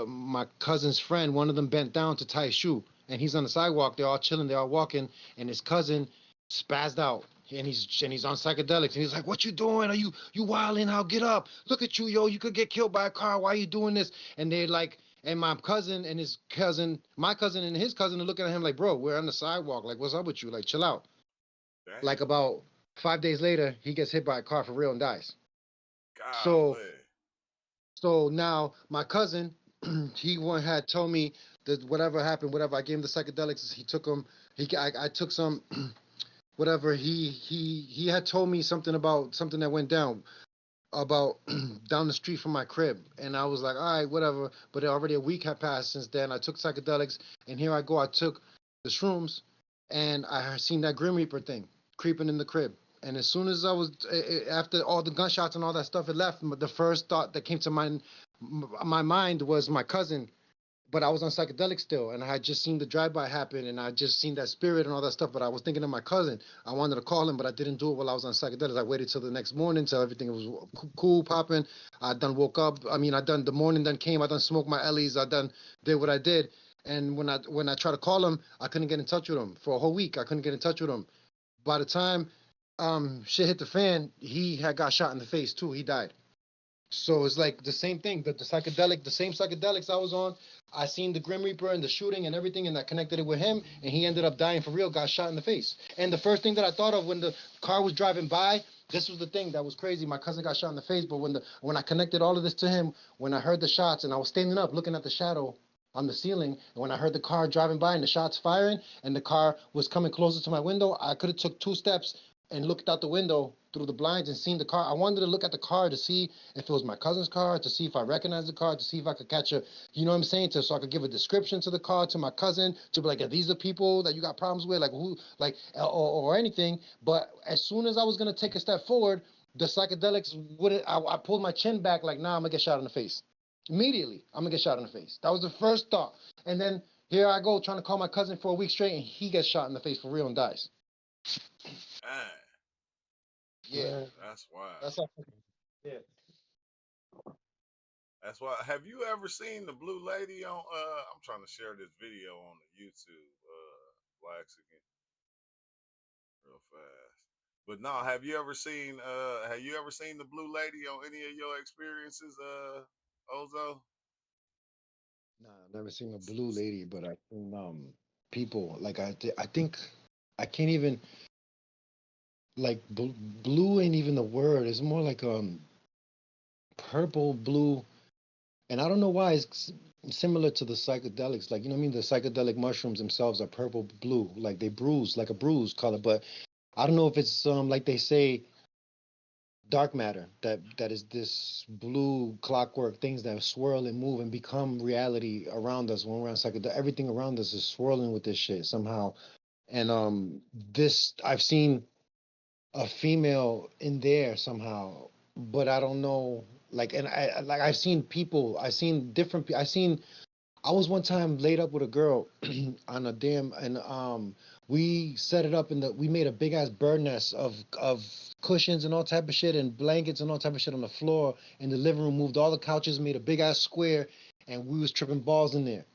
my cousin's friend, one of them bent down to tie his shoe, and he's on the sidewalk. They're all chilling. They're all walking, and his cousin spazzed out. And he's on psychedelics, and he's like, "What you doing? Are you wilding out? Get up! Look at you, yo! You could get killed by a car. Why are you doing this?" And they're like, and my cousin and his cousin, my cousin and his cousin are looking at him like, "Bro, we're on the sidewalk. Like, what's up with you? Like, chill out." Damn, Like about 5 days later, he gets hit by a car for real and dies. So golly. so now my cousin, had told me that whatever happened, whatever I gave him the psychedelics, he took them. I took some, whatever he had told me something about something that went down about down the street from my crib, and I was like, all right, whatever. But already a week had passed since then. I took psychedelics, and here I go. I took the shrooms, and I seen that Grim Reaper thing creeping in the crib. And as soon as I was after all the gunshots and all that stuff had left, the first thought that came to my mind was my cousin, but I was on psychedelics still, and I had just seen the drive-by happen, and I just seen that spirit and all that stuff. But I was thinking of my cousin. I wanted to call him, but I didn't do it while I was on psychedelics. I waited till the next morning, till everything was cool, popping. I done woke up. I mean, I done the morning done came. I done smoked my Ellies. I done did what I did. And when I tried to call him, I couldn't get in touch with him for a whole week. I couldn't get in touch with him. By the time shit hit the fan, he had got shot in the face too. He died. So it's like the same thing, the same psychedelics I was on. I seen the Grim Reaper and the shooting and everything, and I connected it with him, and he ended up dying for real, got shot in the face. And the first thing that I thought of when the car was driving by, this was the thing that was crazy. My cousin got shot in the face, but when I connected all of this to him, when I heard the shots, and I was standing up looking at the shadow on the ceiling, and when I heard the car driving by and the shots firing, and the car was coming closer to my window, I could have took 2 steps and looked out the window through the blinds and seen the car. I wanted to look at the car to see if it was my cousin's car, to see if I recognized the car, to see if I could catch you know what I'm saying, so I could give a description to the car, to my cousin, to be like, are these the people that you got problems with, like who, like, or anything. But as soon as I was gonna take a step forward, the psychedelics I pulled my chin back, like, nah, I'm gonna get shot in the face. Immediately, I'm gonna get shot in the face. That was the first thought. And then here I go trying to call my cousin for a week straight, and he gets shot in the face for real and dies. Dang, Yeah, that's wild. that's how. Yeah. That's why. Have you ever seen the Blue Lady on? I'm trying to share this video on the YouTube. Lexicon, real fast. But no, have you ever seen? Have you ever seen the Blue Lady on any of your experiences, Ozo? Nah, I've never seen a blue lady, but I've seen people like I think I can't even like blue ain't even the word. It's more like purple blue, and I don't know why it's similar to the psychedelics. Like, you know what I mean? The psychedelic mushrooms themselves are purple blue, like they bruise, like a bruise color. But I don't know if it's like they say dark matter that is this blue clockwork things that swirl and move and become reality around us when we're on psychedelic. Everything around us is swirling with this shit somehow. And this I've seen a female in there somehow, but I don't know. Like, and I've seen people, I've seen different. I was one time laid up with a girl on a damn, and we set it up we made a big ass bird nest of cushions and all type of shit and blankets and all type of shit on the floor in the living room. Moved all the couches, made a big ass square, and we was tripping balls in there.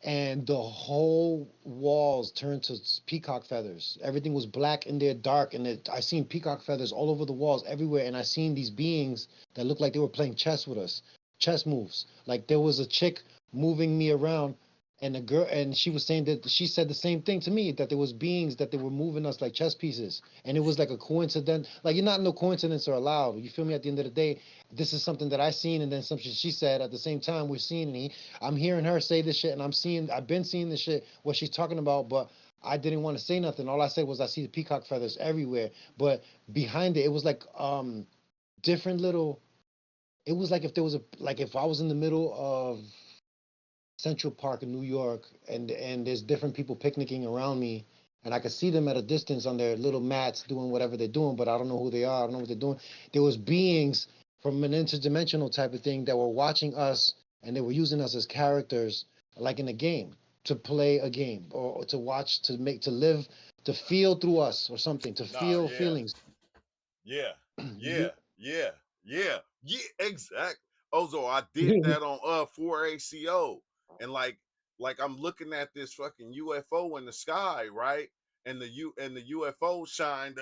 And the whole walls turned to peacock feathers. Everything was black in there, dark, and I seen peacock feathers all over the walls, everywhere. And I seen these beings that looked like they were playing chess with us, chess moves. Like there was a chick moving me around, and a girl, and she was saying that she said the same thing to me, that there was beings that they were moving us like chess pieces, and it was like a coincidence. Like, you're not, no coincidence are allowed. You feel me? At the end of the day, this is something that I seen, and then something she said at the same time. We're seeing, and I'm hearing her say this shit, and I've been seeing this shit, what she's talking about, but I didn't want to say nothing. All I said was I see the peacock feathers everywhere, but behind it, it was like different little. It was like if there was like if I was in the middle of Central Park in New York, and there's different people picnicking around me, and I could see them at a distance on their little mats doing whatever they're doing, but I don't know who they are. I don't know what they're doing. There was beings from an interdimensional type of thing that were watching us, and they were using us as characters, like in a game, to play a game, or to watch, to live, to feel through us or something, to Nah, feel yeah, feelings. yeah, yeah, yeah. Exact. Ozo, I did that on 4ACO, and like I'm looking at this fucking UFO in the sky, right? And the UFO shined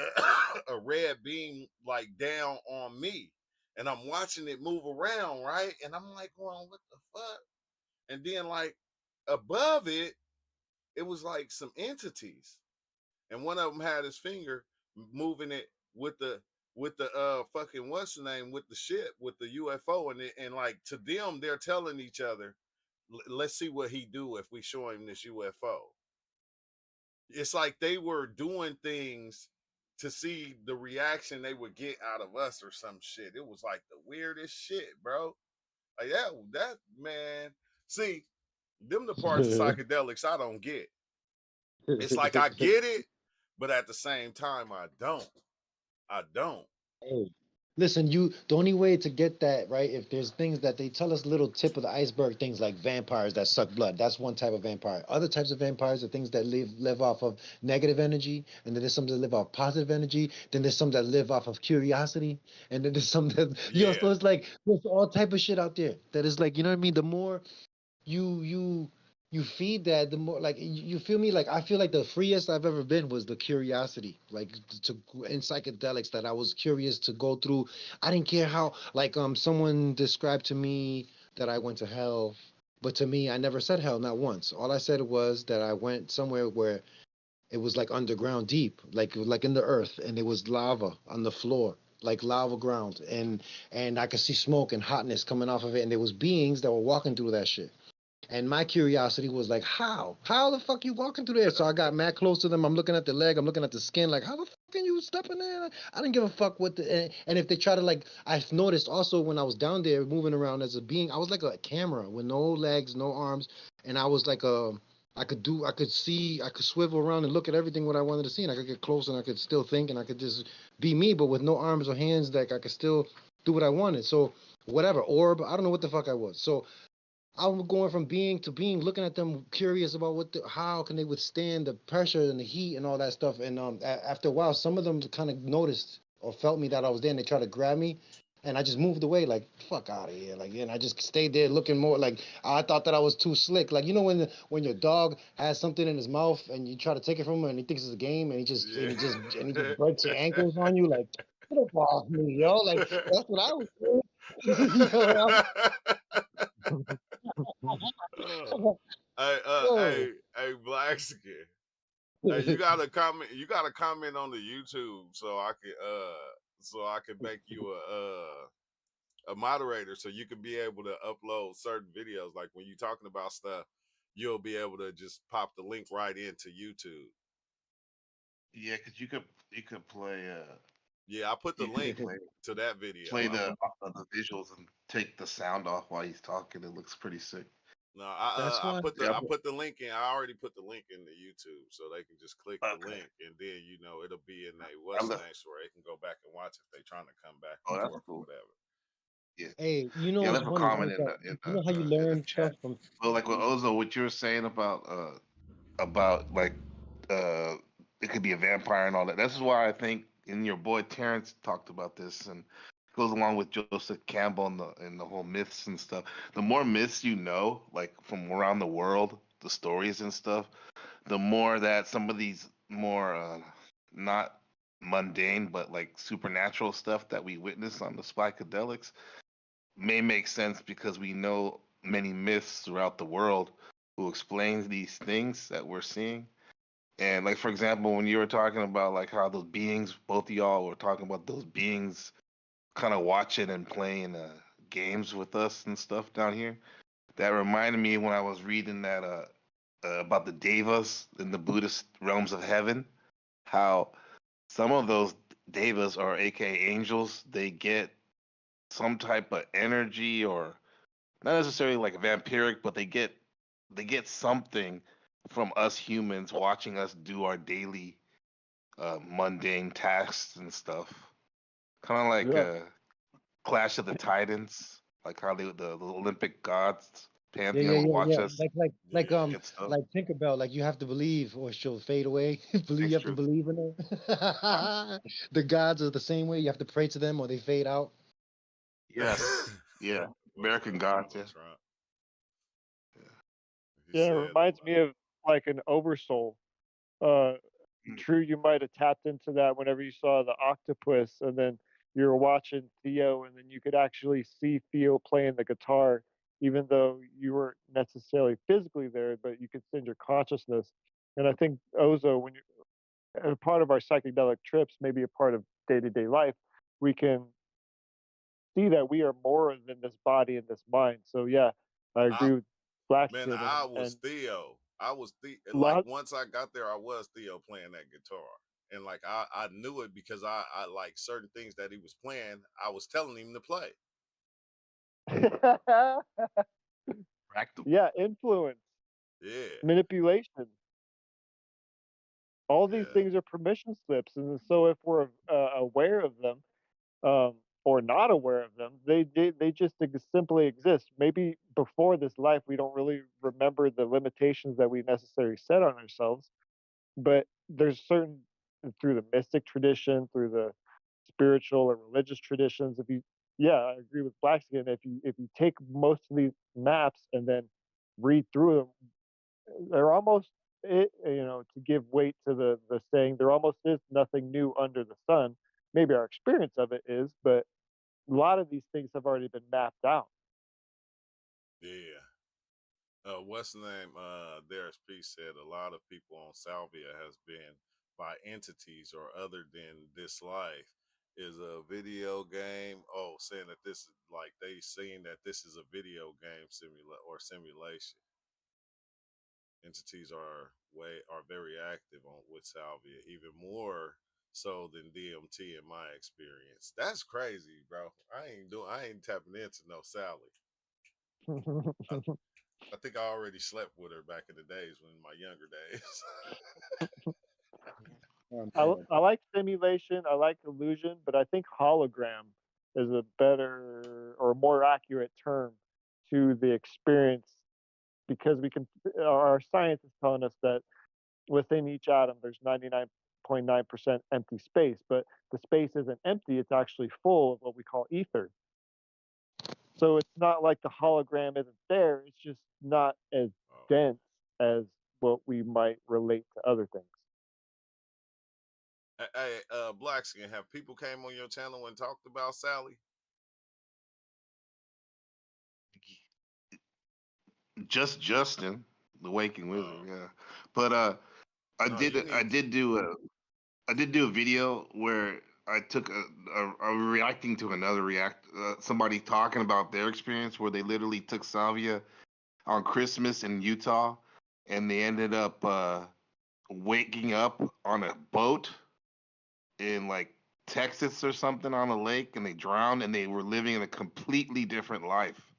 a red beam like down on me, and I'm watching it move around, right? And I'm like, going, what the fuck? And then like above it, it was like some entities, and one of them had his finger moving it with the with the fucking what's the name with the ship with the UFO and like to them they're telling each other, let's see what he do if we show him this UFO. It's like they were doing things to see the reaction they would get out of us or some shit. It was like the weirdest shit, bro. Like that man. See, them the parts of psychedelics I don't get. It's like I get it, but at the same time I don't. I don't. Hey, listen, the only way to get that right, if there's things that they tell us little tip of the iceberg, things like vampires that suck blood. That's one type of vampire. Other types of vampires are things that live off of negative energy, and then there's some that live off positive energy. Then there's some that live off of curiosity, and then there's some that Yeah. so it's like there's all type of shit out there that is like, you know what I mean? The more you feed that, the more like you feel me, like I feel like the freest I've ever been was the curiosity, like in psychedelics, that I was curious to go through. I didn't care how, like someone described to me that I went to hell, but to me I never said hell, not once. All I said was that I went somewhere where it was like underground deep, like in the earth, and it was lava on the floor, like lava ground, and I could see smoke and hotness coming off of it, and there was beings that were walking through that shit. And my curiosity was like, how the fuck you walking through there? So I got mad close to them. I'm looking at the leg, I'm looking at the skin, like, how the fuck can you step in there? I didn't give a fuck what and if they try to, like, I've noticed also when I was down there moving around as a being, I was like a camera with no legs, no arms, and I was like I could see, I could swivel around and look at everything what I wanted to see, and I could get close and I could still think, and I could just be me, but with no arms or hands, like I could still do what I wanted. So whatever, orb, I don't know what the fuck I was. So I'm going from being to being, looking at them, curious about how can they withstand the pressure and the heat and all that stuff. And after a while, some of them kind of noticed or felt me that I was there, and they tried to grab me, and I just moved away, like fuck out of here, like, and I just stayed there looking more like I thought that I was too slick, like, you know, when your dog has something in his mouth and you try to take it from him and he thinks it's a game, and he just Yeah. and he just breaks your ankles on you, like get up off me, yo, like that's what I was doing. Yo, Hey, Black Skin. Hey, you gotta comment. You gotta comment on the YouTube so I can make you a moderator so you can be able to upload certain videos. Like when you're talking about stuff, you'll be able to just pop the link right into YouTube. Yeah, because you could play. Yeah, I put the You can link play to that video. play the visuals and take the sound off while he's talking. It looks pretty sick. No, That's I why. put Yeah, I put the link in. I already put the link in the YouTube, so they can just click the okay. link, and then it'll be in a I what's left. next where they can go back and watch if they're trying to come back Oh, and that's forth or cool. whatever. Yeah, Hey, you yeah. know it's Left a funny, comment right? in That you know how you the learn stuff chat. from. Well, like with Ozo, what you were saying about like uh it could be a vampire and all that. This is why I think, and your boy Terrence talked about this, and goes along with Joseph Campbell and the whole myths and stuff. The more myths you know, like from around the world, the stories and stuff, the more that some of these more not mundane but like supernatural stuff that we witness on the psychedelics may make sense, because we know many myths throughout the world who explains these things that we're seeing. And like for example, when you were talking about like how those beings, both of y'all were talking about those beings kind of watching and playing games with us and stuff down here. That reminded me when I was reading that about the devas in the Buddhist realms of heaven, how some of those devas, or aka angels, they get some type of energy, or not necessarily like vampiric, but they get something from us humans watching us do our daily mundane tasks and stuff. Kind of like Yeah. Clash of the Titans, like how the Olympic gods Yeah, pantheon would watch yeah. us Yeah, get stuff. Like Tinkerbell, like you have to believe or she'll fade away. Believe, That's you have to true. believe in her. The gods are the same way. You have to pray to them or they fade out. Yes. Yeah. American gods. Yeah. Trump. He Yeah, it said, reminds me of like an oversoul. Uh, Mm. True, you might have tapped into that whenever you saw the octopus, and then you were watching Theo, and then you could actually see Theo playing the guitar, even though you weren't necessarily physically there, but you could send your consciousness. And I think Ozo, when you a part of our psychedelic trips, maybe a part of day to day life, we can see that we are more than this body and this mind. So yeah, I I agree with man, Blackskin I was and Theo. I was like lot. once I got there, I was Theo playing that guitar. And like I knew it because I like certain things that he was playing, I was telling him to play. Fractal. Yeah, influence, Yeah. manipulation. All these Yeah. things are permission slips, and so if we're aware of them, or not aware of them, they just simply exist. Maybe before this life, we don't really remember the limitations that we necessarily set on ourselves, but there's certain through the mystic tradition, through the spiritual or religious traditions. If you, yeah, I agree with Blackskin. If you take most of these maps and then read through them, they're almost to give weight to the saying, there almost is nothing new under the sun. Maybe our experience of it is, but a lot of these things have already been mapped out. Yeah. What's the name? Darius P said a lot of people on Salvia has been by entities or other than this life. Is a video game. Oh, saying that this is like they saying that this is a video game simulation. Entities are very active on with Salvia, even more so than DMT in my experience. That's crazy, bro. I ain't tapping into no Sally. I think I already slept with her back in the days when in my younger days. I like simulation, I like illusion, but I think hologram is a better or more accurate term to the experience, because we can, our science is telling us that within each atom there's 99.9% empty space, but the space isn't empty, it's actually full of what we call ether. So it's not like the hologram isn't there, it's just not as dense as what we might relate to other things. Hey, Blackskin, have people came on your channel and talked about Sally? Just Justin, the Waking Wizard, yeah. But I No, did do a video where I took a reacting to another somebody talking about their experience where they literally took salvia on Christmas in Utah, and they ended up waking up on a boat in like Texas or something on a lake, and they drowned, and they were living in a completely different life,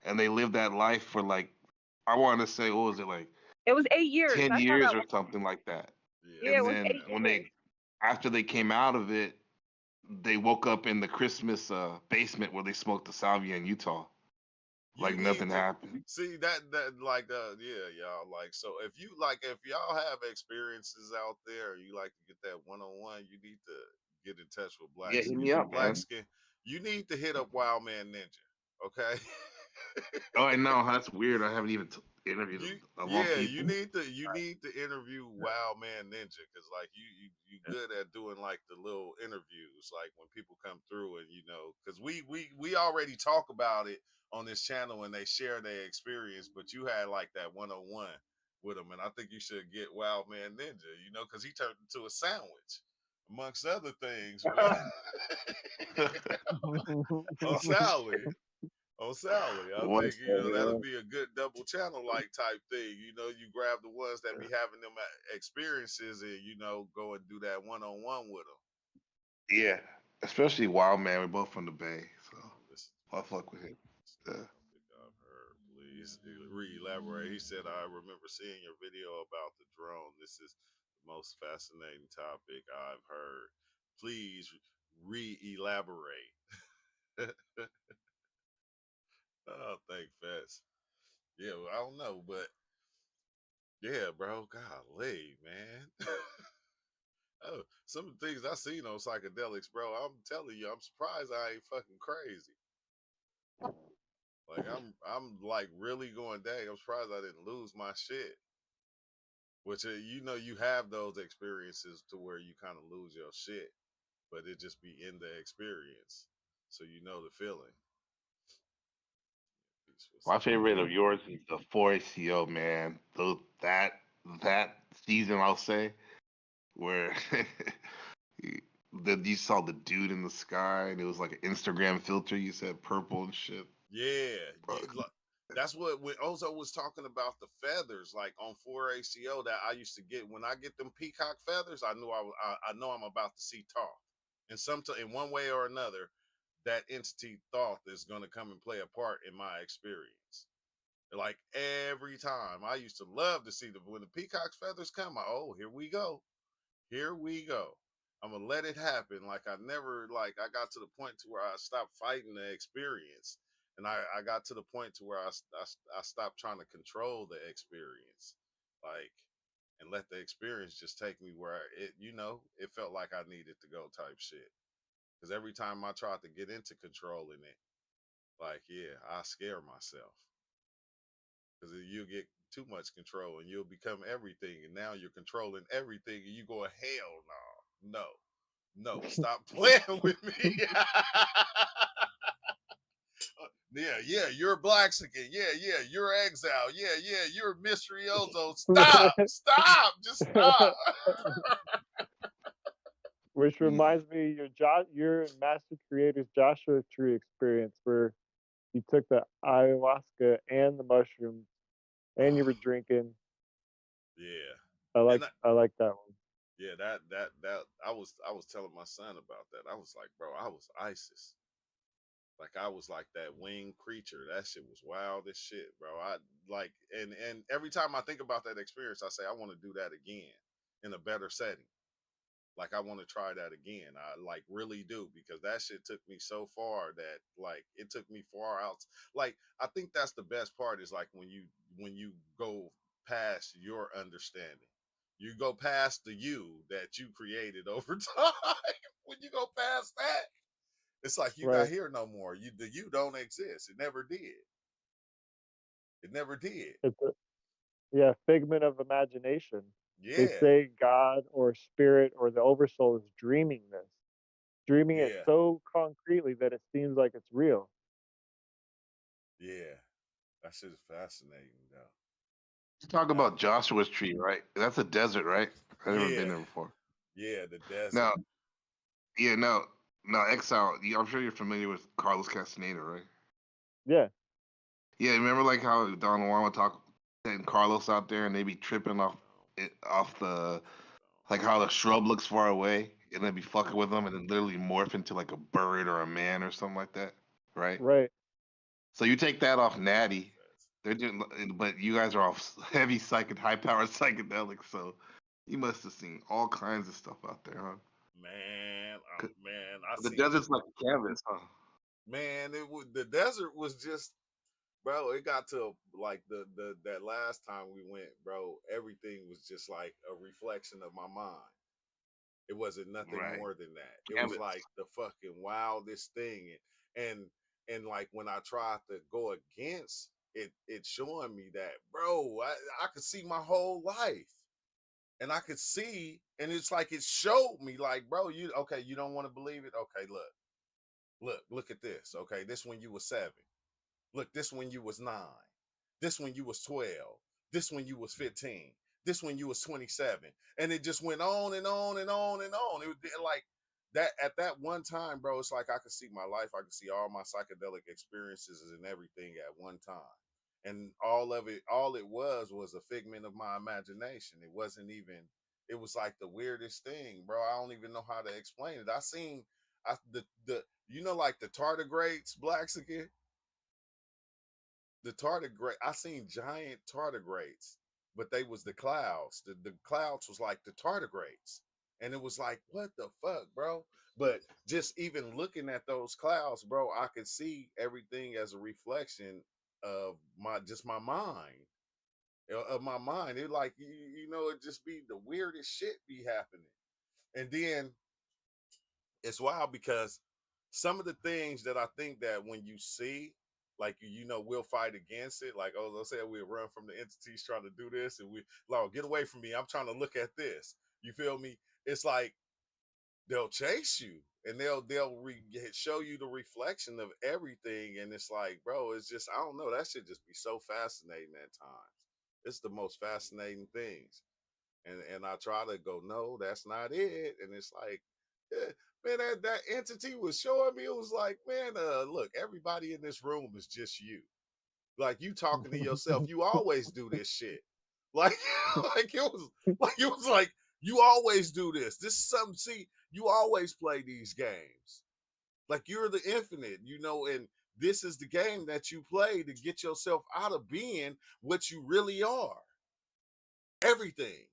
and they lived that life for like, I want to say, what was it, like It was 8 years. 10 I saw years that or one. something like that. Yeah, And it was then 8 when years. after they came out of it, they woke up in the Christmas basement where they smoked the salvia in Utah, like You need nothing to happened. see that like yeah, y'all, like, so if y'all have experiences out there, you like to get that one-on-one, you need to get in touch with Yeah, hit me up, man. Blackskin. You need to hit up Wild Man Ninja, okay? Oh, I know, that's weird. I haven't even interviewed You a lot of you people. need to interview Wild Man Ninja, because like you good at doing like the little interviews, like when people come through, and because we already talk about it on this channel and they share their experience, but you had like that 101 with them, and I think you should get Wild Man Ninja, because he turned into a sandwich amongst other things, man. On Sally. On Sally, I One think that'll be a good double channel like type thing. You grab the ones that be having them experiences, and go and do that one-on-one with them. Yeah, especially Wild Man. We're both from the Bay, so I'll fuck with him. I've heard. Please re-elaborate. He said, "I remember seeing your video about the drone. This is the most fascinating topic I've heard. Please re-elaborate." Oh, thank Fats. Yeah, well, I don't know, but yeah, bro, golly, man. Oh, some of the things I seen on psychedelics, bro, I'm telling you, I'm surprised I ain't fucking crazy. Like I'm like really going, dang, I'm surprised I didn't lose my shit. Which you have those experiences to where you kind of lose your shit, but it just be in the experience, so you know the feeling. My favorite of yours is the 4ACO, man. That season, I'll say, where that you saw the dude in the sky, and it was like an Instagram filter. You said purple and shit. Yeah, Bro, that's what when Ozo was talking about the feathers, like on 4ACO that I used to get. When I get them peacock feathers, I knew I know I'm about to see Thoth, and in one way or another, that entity Thoth is going to come and play a part in my experience. Like every time, I used to love to see when the peacock's feathers come. Here we go, here we go. I'm gonna let it happen. Like I never, like I got to the point to where I stopped fighting the experience, and I got to the point to where I stopped trying to control the experience, like, and let the experience just take me where it felt like I needed to go type shit. Because every time I tried to get into controlling it, like I scare myself because you get too much control and you'll become everything, and now you're controlling everything, and you go hell no, stop playing with me. Yeah, you're Blaxican. Yeah, you're Exile. Yeah, you're Mystery Ozo. Stop, just stop. Which reminds me of your Master Creator's Joshua Tree experience, where you took the ayahuasca and the mushrooms, and you were drinking. Yeah, I like that one. yeah, that I was telling my son about that. I was like, bro, I was ISIS. Like I was like that winged creature. That shit was wild as shit, bro. I like and every time I think about that experience, I say I want to do that again in a better setting. Like I want to try that again. I like really do, because that shit took me so far that like it took me far out. Like I think that's the best part is like when you go past your understanding. You go past the you that you created over time. When you go past that, it's like you not Right. here no more. The you don't exist. It never did. It never did. It's a figment of imagination. They Yeah. say God or spirit or the oversoul is dreaming it Yeah. so concretely that it seems like it's real. Yeah. That shit is fascinating though. you talk about Joshua's tree, right? That's a desert, right? I've never been Yeah. there before. Yeah, the desert. Now, yeah, no, Exile. I'm sure you're familiar with Carlos Castaneda, right? Yeah. Yeah, remember like how Don Juan would talk and Carlos out there, and they be tripping off the like how the shrub looks far away, and they'd be fucking with them, and then literally morph into like a bird or a man or something like that, right? Right. So you take that off Natty, they're doing, but you guys are off heavy high powered psychedelics, so you must have seen all kinds of stuff out there, huh? Man, I The seen desert's like a canvas, huh? man. The desert was just, bro. It got to like the that last time we went, bro. Everything was just like a reflection of my mind. It wasn't nothing Right. more than that. It was Canvas. like the fucking wildest thing, and like when I tried to go against it, it showing me that, bro, I could see my whole life, and I could see, and it's like it showed me, like, bro, you don't want to believe it? Okay, look at this. Okay, this when you was 7. Look, this when you was 9. This when you was 12. This when you was 15. This when you was 27. And it just went on and on and on and on. It was like that at that one time, bro. It's like I could see my life. I could see all my psychedelic experiences and everything at one time. And all it was a figment of my imagination. It wasn't even, it was like the weirdest thing, bro. I don't even know how to explain it. The like the tardigrades, Blaxican, the tardigrade. I seen giant tardigrades, but they was the clouds. The clouds was like the tardigrades, and it was like, what the fuck, bro? But just even looking at those clouds, bro, I could see everything as a reflection of my mind, of my mind. It like it just be the weirdest shit be happening, and then it's wild because some of the things that I think that when you see, like we'll fight against it. Like, oh, let's say we'll run from the entities trying to do this, and we like get away from me. I'm trying to look at this. You feel me? It's like they'll chase you, and show you the reflection of everything, and it's like, bro, it's just I don't know. That should just be so fascinating at times. It's the most fascinating things, and I try to go, no, that's not it, and it's like, Yeah, man, that entity was showing me. It was like, man, look, everybody in this room is just you. Like you talking to yourself. You always do this shit. Like, like you always do this. This is something. See, you always play these games. Like you're the infinite, and this is the game that you play to get yourself out of being what you really are. Everything.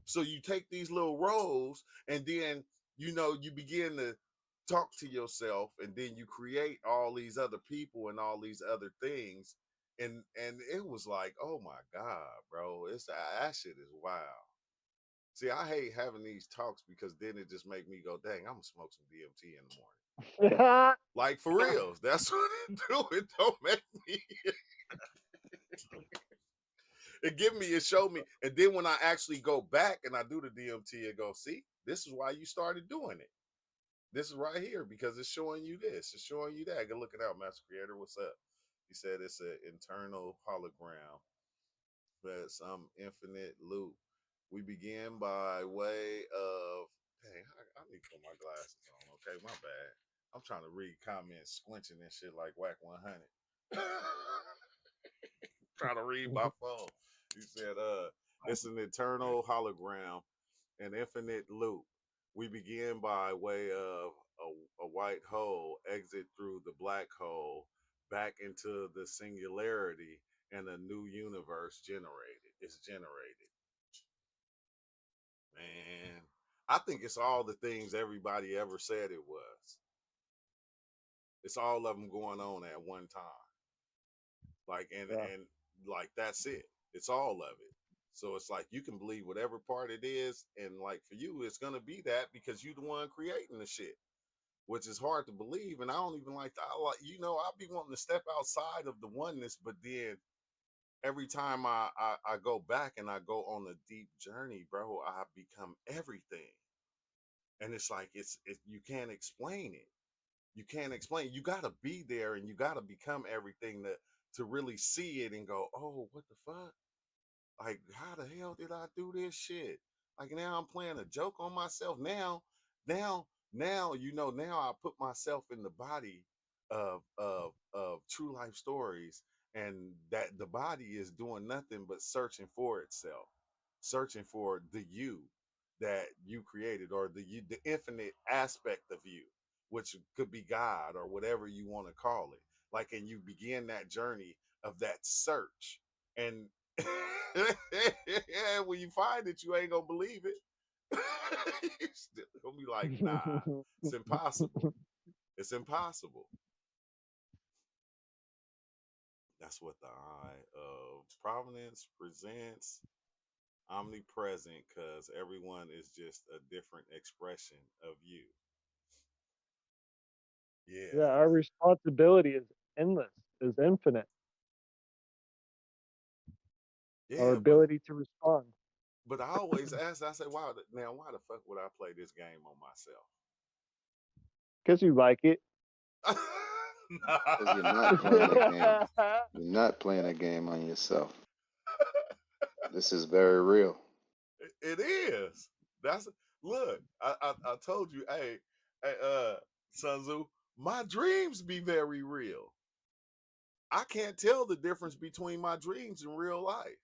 So you take these little roles and then, you begin to talk to yourself and then you create all these other people and all these other things. And it was like, oh my God, bro, that shit is wild. See, I hate having these talks because then it just make me go, dang, I'm gonna smoke some DMT in the morning. Like for reals. That's what it do. It don't make me it showed me. And then when I actually go back and I do the DMT, it go, see, this is why you started doing it. This is right here because it's showing you this. It's showing you that. Go look it out, Master Creator. What's up? He said it's an internal hologram, but some infinite loop. We begin by way of, dang, I need to put my glasses on. Okay, my bad. I'm trying to read comments, squinching and shit like Whack 100. Trying to read my phone. He said, it's an eternal hologram, an infinite loop. We begin by way of a white hole, exit through the black hole, back into the singularity, and a new universe generated. It's generated. Man, I think it's all the things everybody ever said it was. It's all of them going on at one time. Like, and like, that's it. It's all of it. So it's like you can believe whatever part it is, and like for you, it's gonna be that because you're the one creating the shit, which is hard to believe. And I don't even like I be wanting to step outside of the oneness, but then every time I go back and I go on a deep journey, bro, I become everything. And it's like you can't explain it. You can't explain. You gotta be there and you gotta become everything to really see it and go, oh, what the fuck? Like, how the hell did I do this shit? Like now I'm playing a joke on myself. Now, now, now I put myself in the body of true life stories, and that the body is doing nothing but searching for itself, searching for the you that you created, or the infinite aspect of you, which could be God or whatever you want to call it. Like, and you begin that journey of that search. And when you find it, you ain't gonna believe it. You're still gonna be like, nah, it's impossible. It's impossible. That's what the eye of providence presents, omnipresent, because everyone is just a different expression of you. Yeah. Yeah, our responsibility is endless, is infinite. Our Yeah, ability to respond. but I always ask, I say, why the fuck would I play this game on myself? Because you like it. Because you're not playing a game. You're not playing a game on yourself. This is very real. It is. Look. I told you, hey, Sun Tzu, my dreams be very real. I can't tell the difference between my dreams and real life.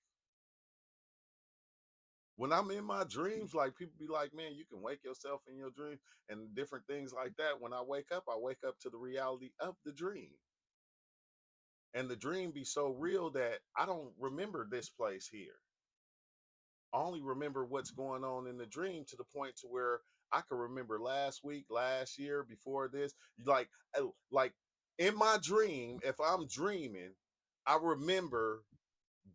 When I'm in my dreams, like people be like, man, you can wake yourself in your dream and different things like that. When I wake up to the reality of the dream. And the dream be so real that I don't remember this place here. I only remember what's going on in the dream, to the point to where I can remember last week, last year, before this. Like in my dream, if I'm dreaming, I remember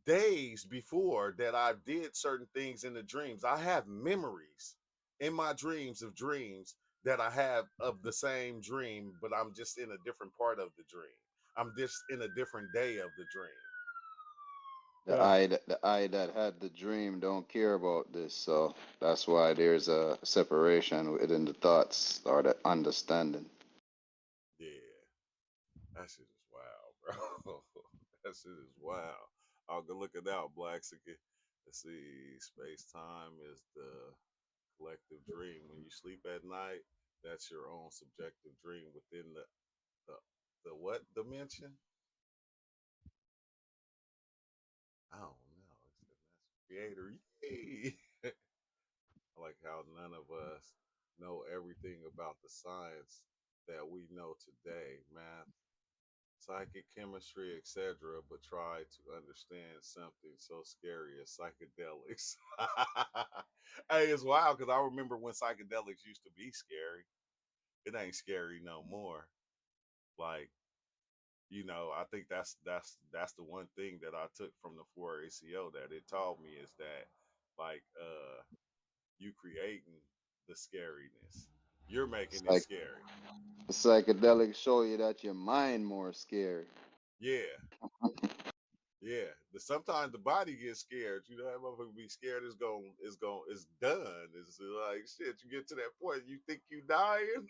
days before that I did certain things in the dreams. I have memories in my dreams of dreams that I have of the same dream, but I'm just in a different part of the dream. I'm just in a different day of the dream. The eye that had the dream don't care about this, so that's why there's a separation within the thoughts or the understanding. Yeah, that shit is wild, bro. That shit is wild. I'll go look it out, Black. Let's see. Space time is the collective dream. When you sleep at night, that's your own subjective dream within the, the what dimension? I don't know. It's the creator. Yay! I like how none of us know everything about the science that we know today, math, psychic, chemistry, etc., but try to understand something so scary as psychedelics. Hey, it's wild because I remember when psychedelics used to be scary. It ain't scary no more. Like, I think that's the one thing that I took from the 4ACO that it taught me is that like you creating the scariness. You're making it Psych scary. Psychedelics show you that your mind more scary. Yeah. Yeah. Sometimes the body gets scared. That motherfucker be scared it's done. It's like shit, you get to that point, you think you dying.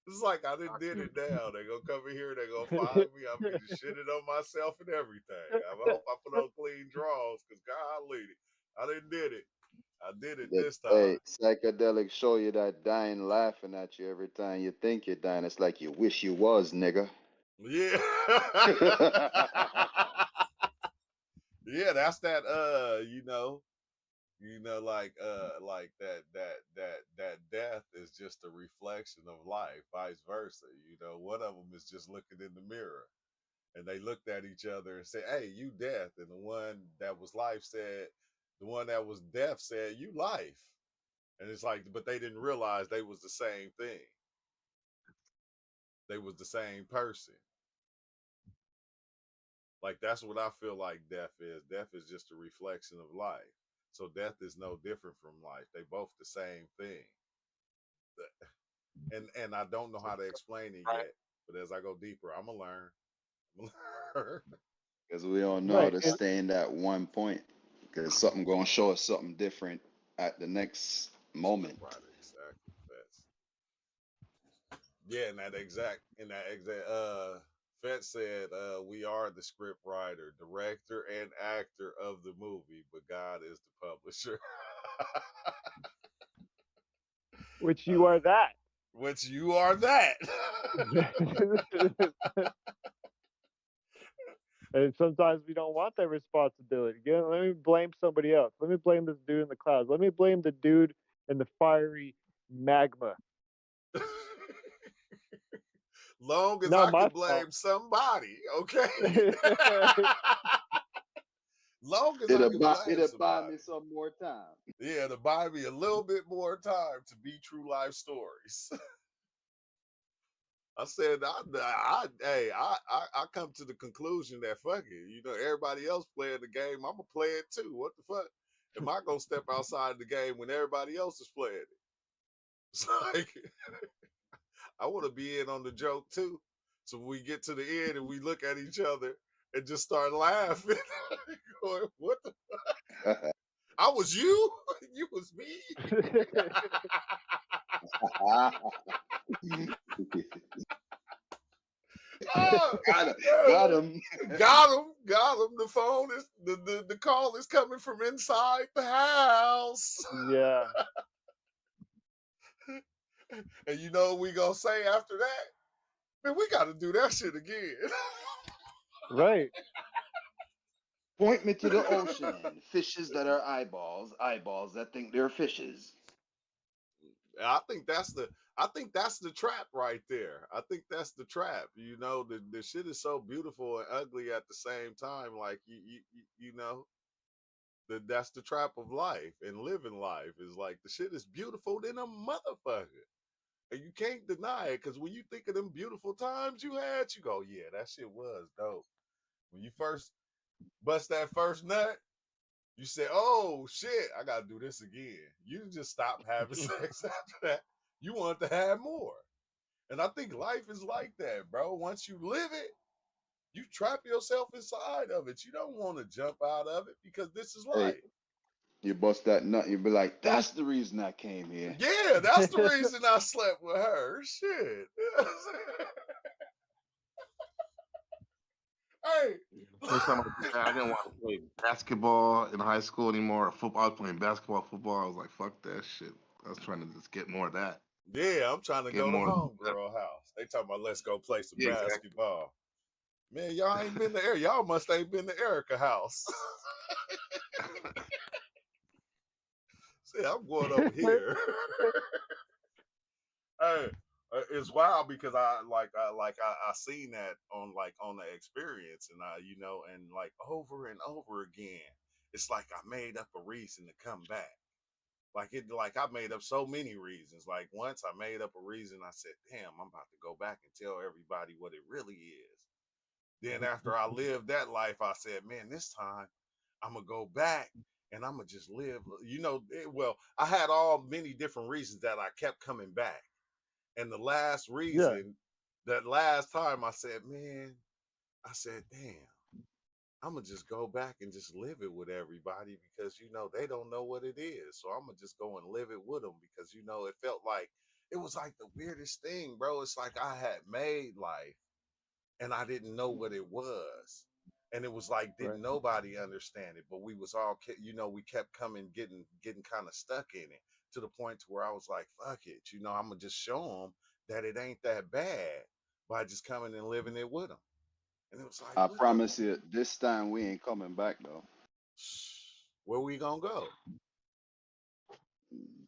It's like I done did it now. They gonna come in here, they gonna find me. I'm gonna shit it on myself and everything. I hope I put on clean drawers, cause golly, I done did it. I did it That this time. hey, psychedelics show you that dying laughing at you every time you think you're dying. It's like you wish you was, nigga. Yeah. Yeah, that's that like that death is just a reflection of life, vice versa. One of them is just looking in the mirror and they looked at each other and said, "Hey, you death," and the one that was life said, the one that was death said, "You life," and it's like, but they didn't realize they was the same thing. They was the same person. Like that's what I feel like death is. Death is just a reflection of life. So death is no different from life. They both the same thing. And I don't know how to explain it Right. yet. But as I go deeper, I'm gonna learn. I'm gonna learn. Because we all know how Right. to And stay in that one point. Because something gonna show us something different at the next Script moment. writer, exactly. Yeah, in that exact Fetch said, we are the script writer, director, and actor of the movie, but God is the publisher. which you are that. Which you are that. And sometimes we don't want that responsibility. Let me blame somebody else. Let me blame this dude in the clouds. Let me blame the dude in the fiery magma. Long as Not I my can fault. blame somebody, okay? Long as I It'll can buy blame it'll buy me somebody. some more time. Yeah, to buy me a little bit more time to be true life stories. I said, I come to the conclusion that fuck it, everybody else playing the game, I'm gonna play it too. What the fuck? Am I gonna step outside the game when everybody else is playing it? It's like I want to be in on the joke too. So when we get to the end and we look at each other and just start laughing, going, "What the? I was you, you was me." Ah, got him. Got him. got him. The phone is the call is coming from inside the house. Yeah. And you know what we gonna say after that? Man, we gotta do that shit again. Right. Point me to the ocean. Fishes that are eyeballs. Eyeballs that think they're fishes. I think that's the trap right there. I think that's the trap. The shit is so beautiful and ugly at the same time. Like that's the trap of life and living life is like the shit is beautiful than a motherfucker. And you can't deny it because when you think of them beautiful times you had, you go, yeah, that shit was dope. When you first bust that first nut, you say, oh shit, I gotta do this again. You just stop having sex after that. You want to have more. And I think life is like that, bro. Once you live it, you trap yourself inside of it. You don't want to jump out of it because this is Hey, life. you bust that nut, you be like, that's the reason I came here. Yeah, that's the reason I slept with her. Shit. Hey, First time I didn't want to play basketball in high school anymore. Or football. I was playing basketball, football. I was like, fuck that shit. I was trying to just get more of that. Yeah, I'm trying to Get go to more. homegirl house. They talking about let's go play some Yeah, exactly. basketball. Man, y'all ain't been to Erica. Y'all must ain't been to Erica house. See, I'm going over here. Hey, it's wild because I seen that on the experience, and and like over and over again, it's like I made up a reason to come back. Like I made up so many reasons. Like once I made up a reason, I said, "Damn, I'm about to go back and tell everybody what it really is." Then after I lived that life, I said, "Man, this time I'm gonna go back and I'm gonna just live." Well, I had all many different reasons that I kept coming back. And the last Yeah. reason, that last time I said, man, I said, damn, I'm going to just go back and just live it with everybody because, they don't know what it is. So I'm going to just go and live it with them because, it felt like, it was like the weirdest thing, bro. It's like I had made life and I didn't know what it was. And it was like, Right. didn't nobody understand it, but we was all, we kept getting kind of stuck in it to the point to where I was like, fuck it. I'm going to just show them that it ain't that bad by just coming and living it with them. And it was like, I what the promise you, this time we ain't coming back though. where we going to go?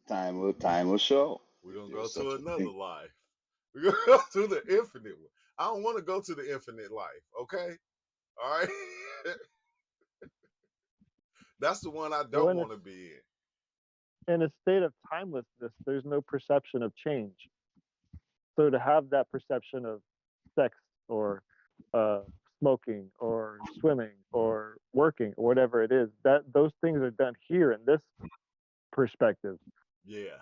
Time will show. We're If going to go there's to such a another thing. life. We're going to go to the infinite one. I don't want to go to the infinite life. Okay. All right. That's the one I Well, don't want to be in a state of timelessness, there's no perception of change. So to have that perception of sex or uh, smoking or swimming or working or whatever it is, that those things are done here in this perspective. in. Yeah.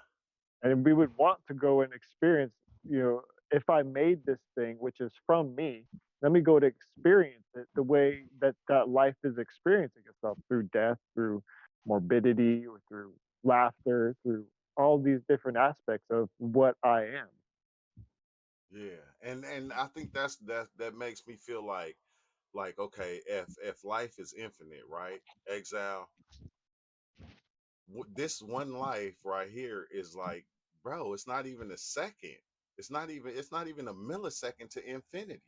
And we would want to go and experience, if I made this thing, which is from me, let me go to experience it the way that life is experiencing itself through death, through morbidity, or through laughter, through all these different aspects of what I am. Yeah. And I think that makes me feel like okay, if life is infinite, right? Exile, this one life right here is like, bro, it's not even a second. It's not even a millisecond to infinity.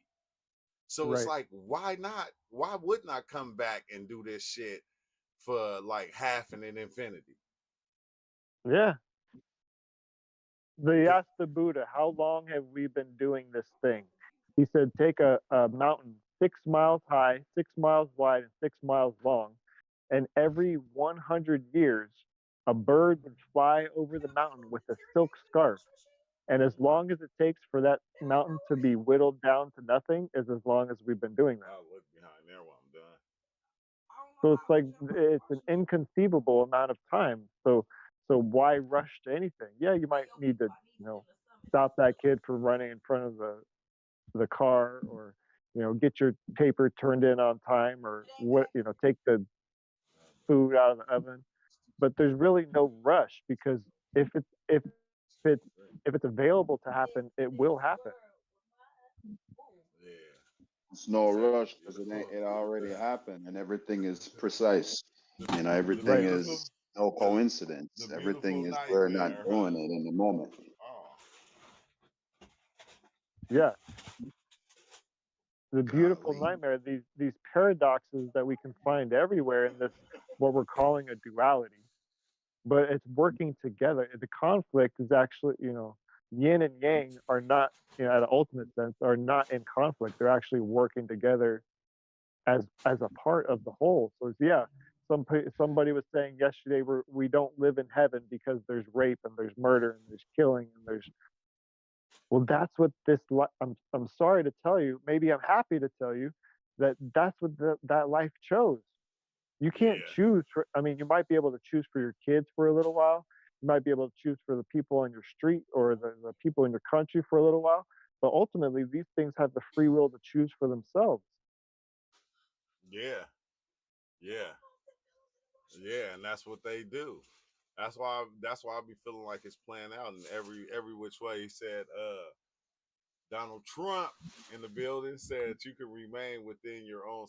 So it's Right. like, why wouldn't I come back and do this shit for like half an infinity? Yeah. They 'Cause- asked the Buddha, how long have we been doing this thing? He said, take a mountain 6 miles high, 6 miles wide, and 6 miles long. And every 100 years, a bird would fly over the mountain with a silk scarf. And as long as it takes for that mountain to be whittled down to nothing, is as long as we've been doing that. I'll look behind there while I'm done. So it's like it's an inconceivable amount of time. So why rush to anything? Yeah, you might need to, stop that kid from running in front of the car, or get your paper turned in on time, or take the food out of the oven. But there's really no rush, because it's if it's available to happen, it will happen. Yeah. It's no Say rush the because beautiful, it already happened and everything is precise. Everything Right. is no the, coincidence. the Everything beautiful is we're not nightmare, doing huh? it in the moment. Oh, Yeah. The beautiful Golly. nightmare, these paradoxes that we can find everywhere in this, what we're calling a duality, but it's working together. The conflict is actually, yin and yang are not, at an ultimate sense, are not in conflict. They're actually working together as a part of the whole. So yeah, somebody was saying yesterday, we don't live in heaven because there's rape and there's murder and there's killing and there's, well, that's what I'm sorry to tell you, maybe I'm happy to tell you, that's what that life chose. You can't yeah. choose I mean, you might be able to choose for your kids for a little while. You might be able to choose for the people on your street or the people in your country for a little while. But ultimately, these things have the free will to choose for themselves. Yeah. Yeah. Yeah. And that's what they do. That's why I be feeling like it's playing out in every which way. He said, Donald Trump in the building said you can remain within your own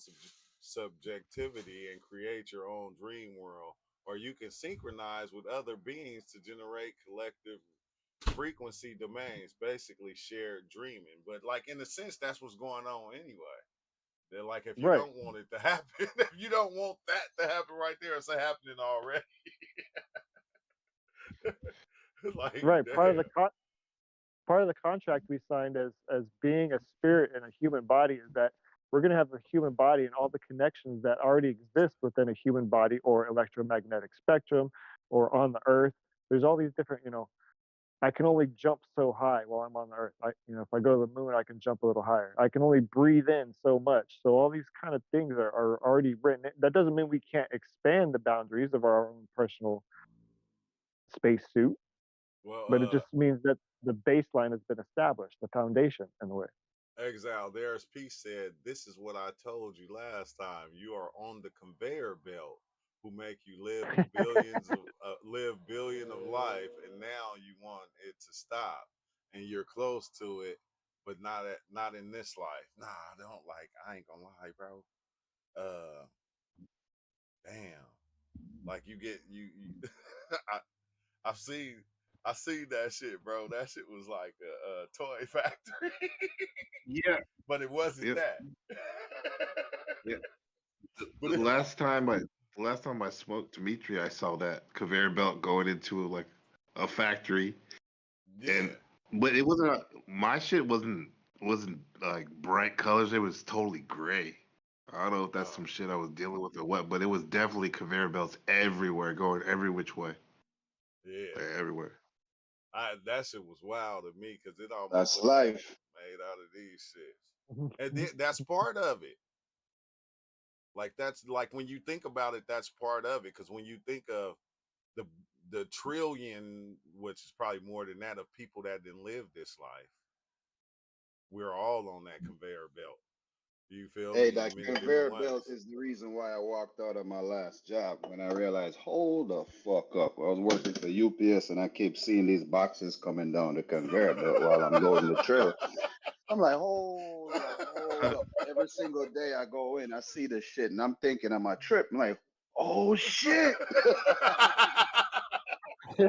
subjectivity and create your own dream world, or you can synchronize with other beings to generate collective frequency domains, basically shared dreaming. But like in a sense, that's what's going on anyway. They're like, if you Right, don't want it to happen, if you don't want that to happen right there, it's happening already. Like, right. damn. Part of the contract we signed as being a spirit in a human body is that we're going to have a human body and all the connections that already exist within a human body or electromagnetic spectrum or on the earth. There's all these different, I can only jump so high while I'm on the earth. If I go to the moon, I can jump a little higher. I can only breathe in so much. So all these kind of things are already written. That doesn't mean we can't expand the boundaries of our own personal spacesuit, Well, but it just means that the baseline has been established, the foundation in a way. Exile, there's Peace said, "This is what I told you last time. You are on the conveyor belt who make you live billion of life, and now you want it to stop, and you're close to it, but not in this life. Nah, I don't like. I ain't gonna lie, bro. Uh, damn. Like you get you I, I've seen I seen that shit, bro. That shit was like a toy factory, Yeah, but it wasn't yeah, that. yeah. But The last time I smoked Dimitri, I saw that conveyor belt going into like a factory, and yeah, but it wasn't my shit wasn't like bright colors. It was totally gray. I don't know if that's oh some shit I was dealing with or what, but it was definitely conveyor belts everywhere, going every which way, yeah, like, everywhere. that shit was wild to me because it almost That's looked like life. made out of these shits, and that's part of it. Like that's like when you think about it, that's part of it. Because when you think of the the trillion, which is probably more than that, of people that didn't live this life, we're all on that conveyor belt. You feel Hey, me? In that many different conveyor belt ways. is the reason why I walked out of my last job when I realized, hold the fuck up. I was working for UPS and I kept seeing these boxes coming down the conveyor belt while I'm loading the trailer. I'm like, hold up, hold up. Every single day I go in, I see this shit and I'm thinking on my trip, I'm like, oh shit.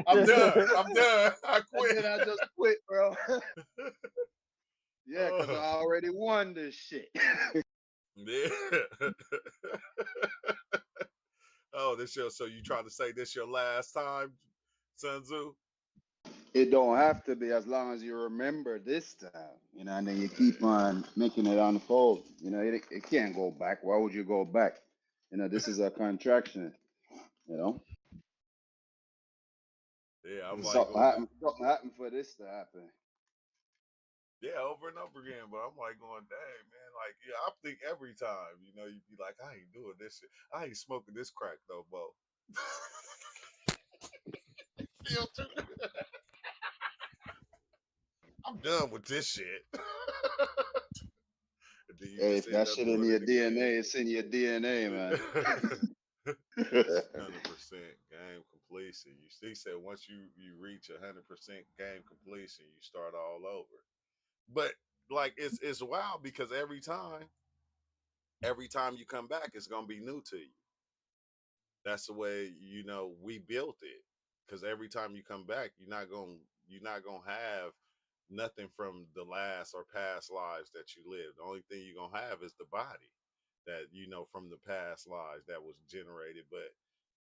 I'm done. I'm done. I And quit. then I just quit, bro. Yeah, because I Oh, already won this shit. yeah. Oh, this your so you trying to say this your last time, Sun Tzu? It don't have to be as long as you remember this time, and then you keep on making it unfold. It can't go back. Why would you go back? This is a contraction, you know? Yeah, I'm like Something going to happened, something happened for this to happen. yeah, over and over again. But I'm like going, dang man, like yeah, I think every time, you'd be like, I ain't doing this shit. I ain't smoking this crack no more. Feel too- I'm done with this shit. And then you Hey, just if end that up shit in doing your it again. DNA, it's in your DNA, man. 100% game completion. He said once you reach 100% game completion, you start all over. But like it's wild because every time you come back, it's gonna be new to you. That's the way we built it. Because every time you come back, you're not gonna have nothing from the last or past lives that you lived. The only thing you're gonna have is the body that from the past lives that was generated, but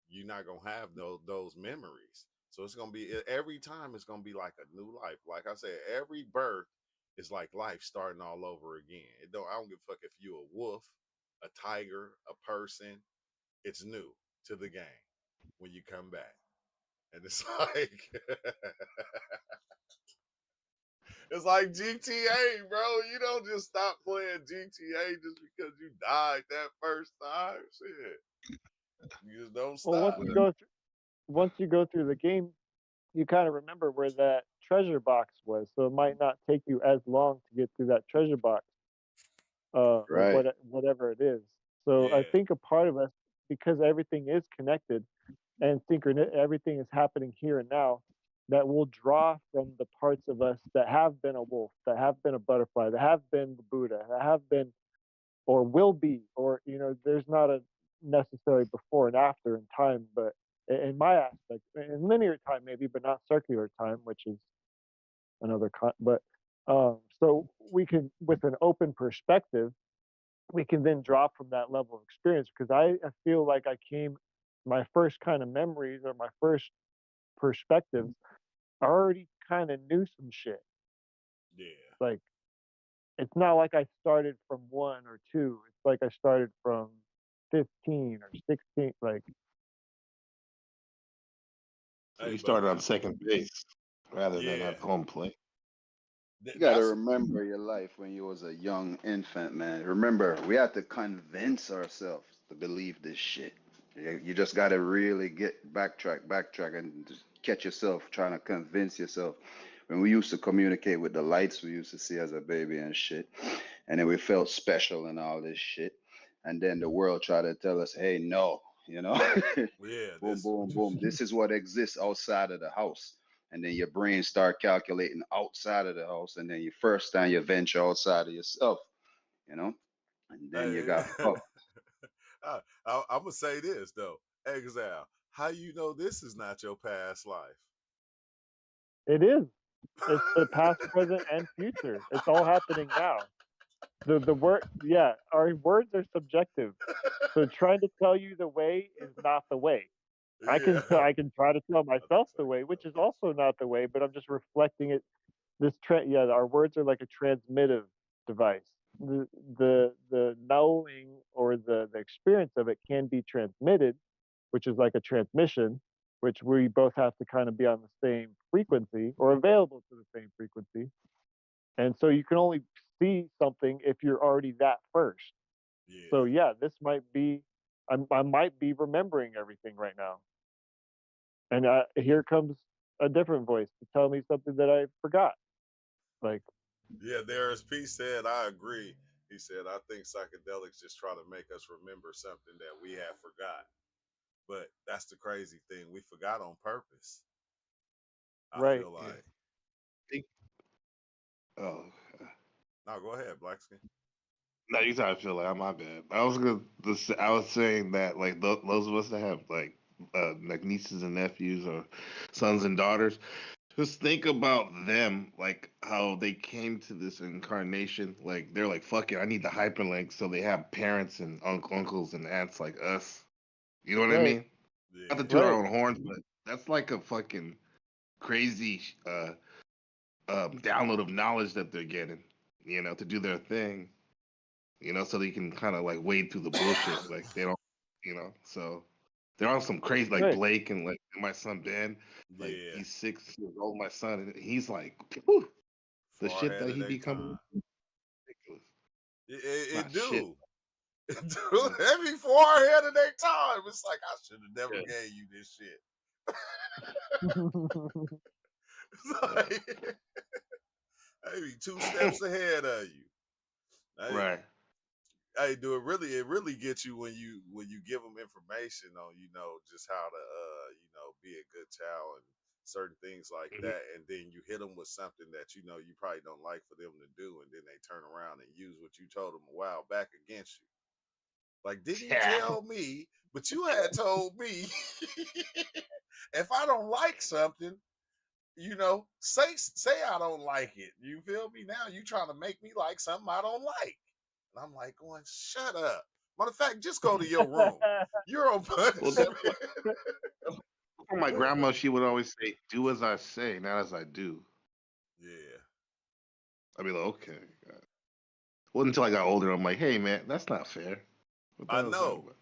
you're not gonna have those memories. So it's gonna be every time it's gonna be like a new life. Like I said, every birth is like life starting all over again. I don't give a fuck if you a wolf, a tiger, a person. It's new to the game when you come back. And it's like it's like GTA, bro. You don't just stop playing GTA just because you died that first time. Shit. You just don't Well, stop. once you go through the game, you kind of remember where that treasure box was, so it might not take you as long to get through that treasure box, or Right. whatever it is. So I Yeah. think a part of us, because everything is connected and everything is happening here and now, that will draw from the parts of us that have been a wolf, that have been a butterfly, that have been the Buddha, that have been or will be, or there's not a necessarily before and after in time, but in my aspect, in linear time maybe, but not circular time, which is another but so we can, with an open perspective, we can then draw from that level of experience, because I feel like my first kind of memories, or my first perspectives, I already kind of knew some shit. Yeah. Like, it's not like I started from 1 or 2. It's like I started from 15 or 16. Like, So Hey, you but started on second base rather than yeah, at home plate. You got to that's remember your life when you was a young infant, man. Remember, we had to convince ourselves to believe this shit. You just got to really backtrack, and just catch yourself trying to convince yourself. When we used to communicate with the lights we used to see as a baby and shit, and then we felt special and all this shit, and then the world tried to tell us, hey, no, yeah. boom, This boom, boom. This is what exists outside of the house. And then your brain start calculating outside of the house, and then you first time you venture outside of yourself, you know, and then you hey. got fucked. I'm gonna say this though, Exile. How you know this is not your past life? it is. It's the past, present, and future. It's all happening now. The word, yeah, our words are subjective. So trying to tell you the way is not the way. Yeah, I can try to tell I think myself so. the I way, can which tell is this. also not the way, but I'm just reflecting it. Yeah, our words are like a transmittive device. The knowing, or the experience of it, can be transmitted, which is like a transmission, which we both have to kind of be on the same frequency, or available to the same frequency. And so you can only see something if you're already that first. So Yeah, yeah, this might be, I might be remembering everything right now, and here comes a different voice to tell me something that I forgot. Like, yeah. There's P said, I agree. He said, I think psychedelics just try to make us remember something that we have forgot. But that's the crazy thing. We forgot on purpose. I right. feel Yeah. like. Think- Oh, No, go ahead, Blackskin. no, you thought I feel like my bad. I was saying that like those of us that have like nieces and nephews or sons and daughters, just think about them, like how they came to this incarnation. Like they're like, fuck it, I need the hyperlink, so they have parents and uncles and aunts like us. You know what I Right. mean? Not to Yeah, toot our Right. own horns, but that's like a fucking crazy download of knowledge that they're getting. To do their thing. So they can kind of like wade through the bullshit. Like they don't, So they're on some crazy like Right. Blake and like my son Ben. Like yeah. he's 6 years old, my son, and he's like, whew, the Far shit ahead that of he their becoming time. ridiculous. It, It's it not shit. do. It do. You know? They be far ahead of their time. It's like I should have never Yeah. gave you this shit. It's Yeah. like, they be 2 steps ahead of you. Hey, Right. hey, do it really gets you when you give them information on just how to be a good child and certain things like Mhm. that, and then you hit them with something that you probably don't like for them to do, and then they turn around and use what you told them a while back against you. Like, didn't you Yeah. tell me? But you had told me if I don't like something, say I don't like it. You feel me? Now you trying to make me like something I don't like. And I'm like going, shut up. Matter of fact, just go to your room. You're on Well, punishment. that's what my grandma, she would always say, "Do as I say, not as I do." Yeah. I'd be like, okay. Well, until I got older, I'm like, hey man, that's not fair. What the I hell is that know. about?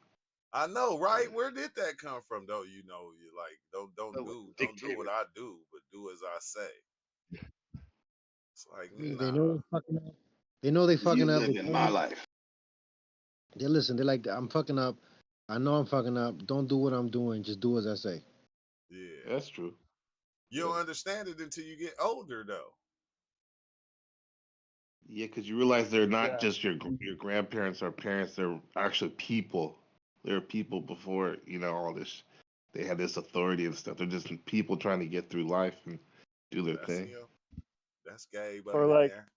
I know, right? Where did that come from though? You like don't Oh, like do a don't do what dictator. I do, but do as I say. It's like, They know nah. they're fucking up. They know they You fucking up. live in my life. They listen. They're like, I'm fucking up. I know I'm fucking up. Don't do what I'm doing. Just do as I say. Yeah. That's true. You Yeah. don't understand it until you get older though. Yeah, because you realize they're not Yeah. just your grandparents or parents. They're actually people. They're people before all this. They had this authority and stuff. They're just people trying to get through life and do their That's thing. that's Gabe up Or in like, there.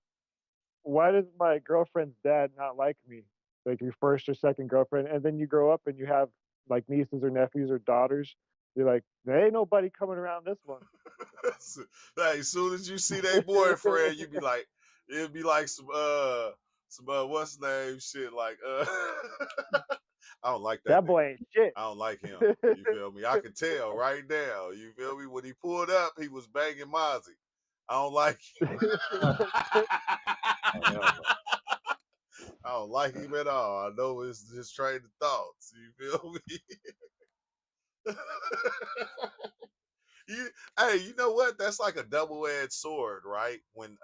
why does my girlfriend's dad not like me? like your first or second girlfriend, and then you grow up and you have like nieces or nephews or daughters. You're like, there ain't nobody coming around this one. Like, as soon as you see their boyfriend, you be like, it'd be like some what's the name shit like I don't like that That nigga. boy ain't shit. I don't like him. You feel me? I could tell right now. You feel me? When he pulled up, he was banging Mozzie. I don't like him. I don't like him at all. I know it's his train of thoughts. You feel me? Hey, you know what? That's like a double-edged sword, right? When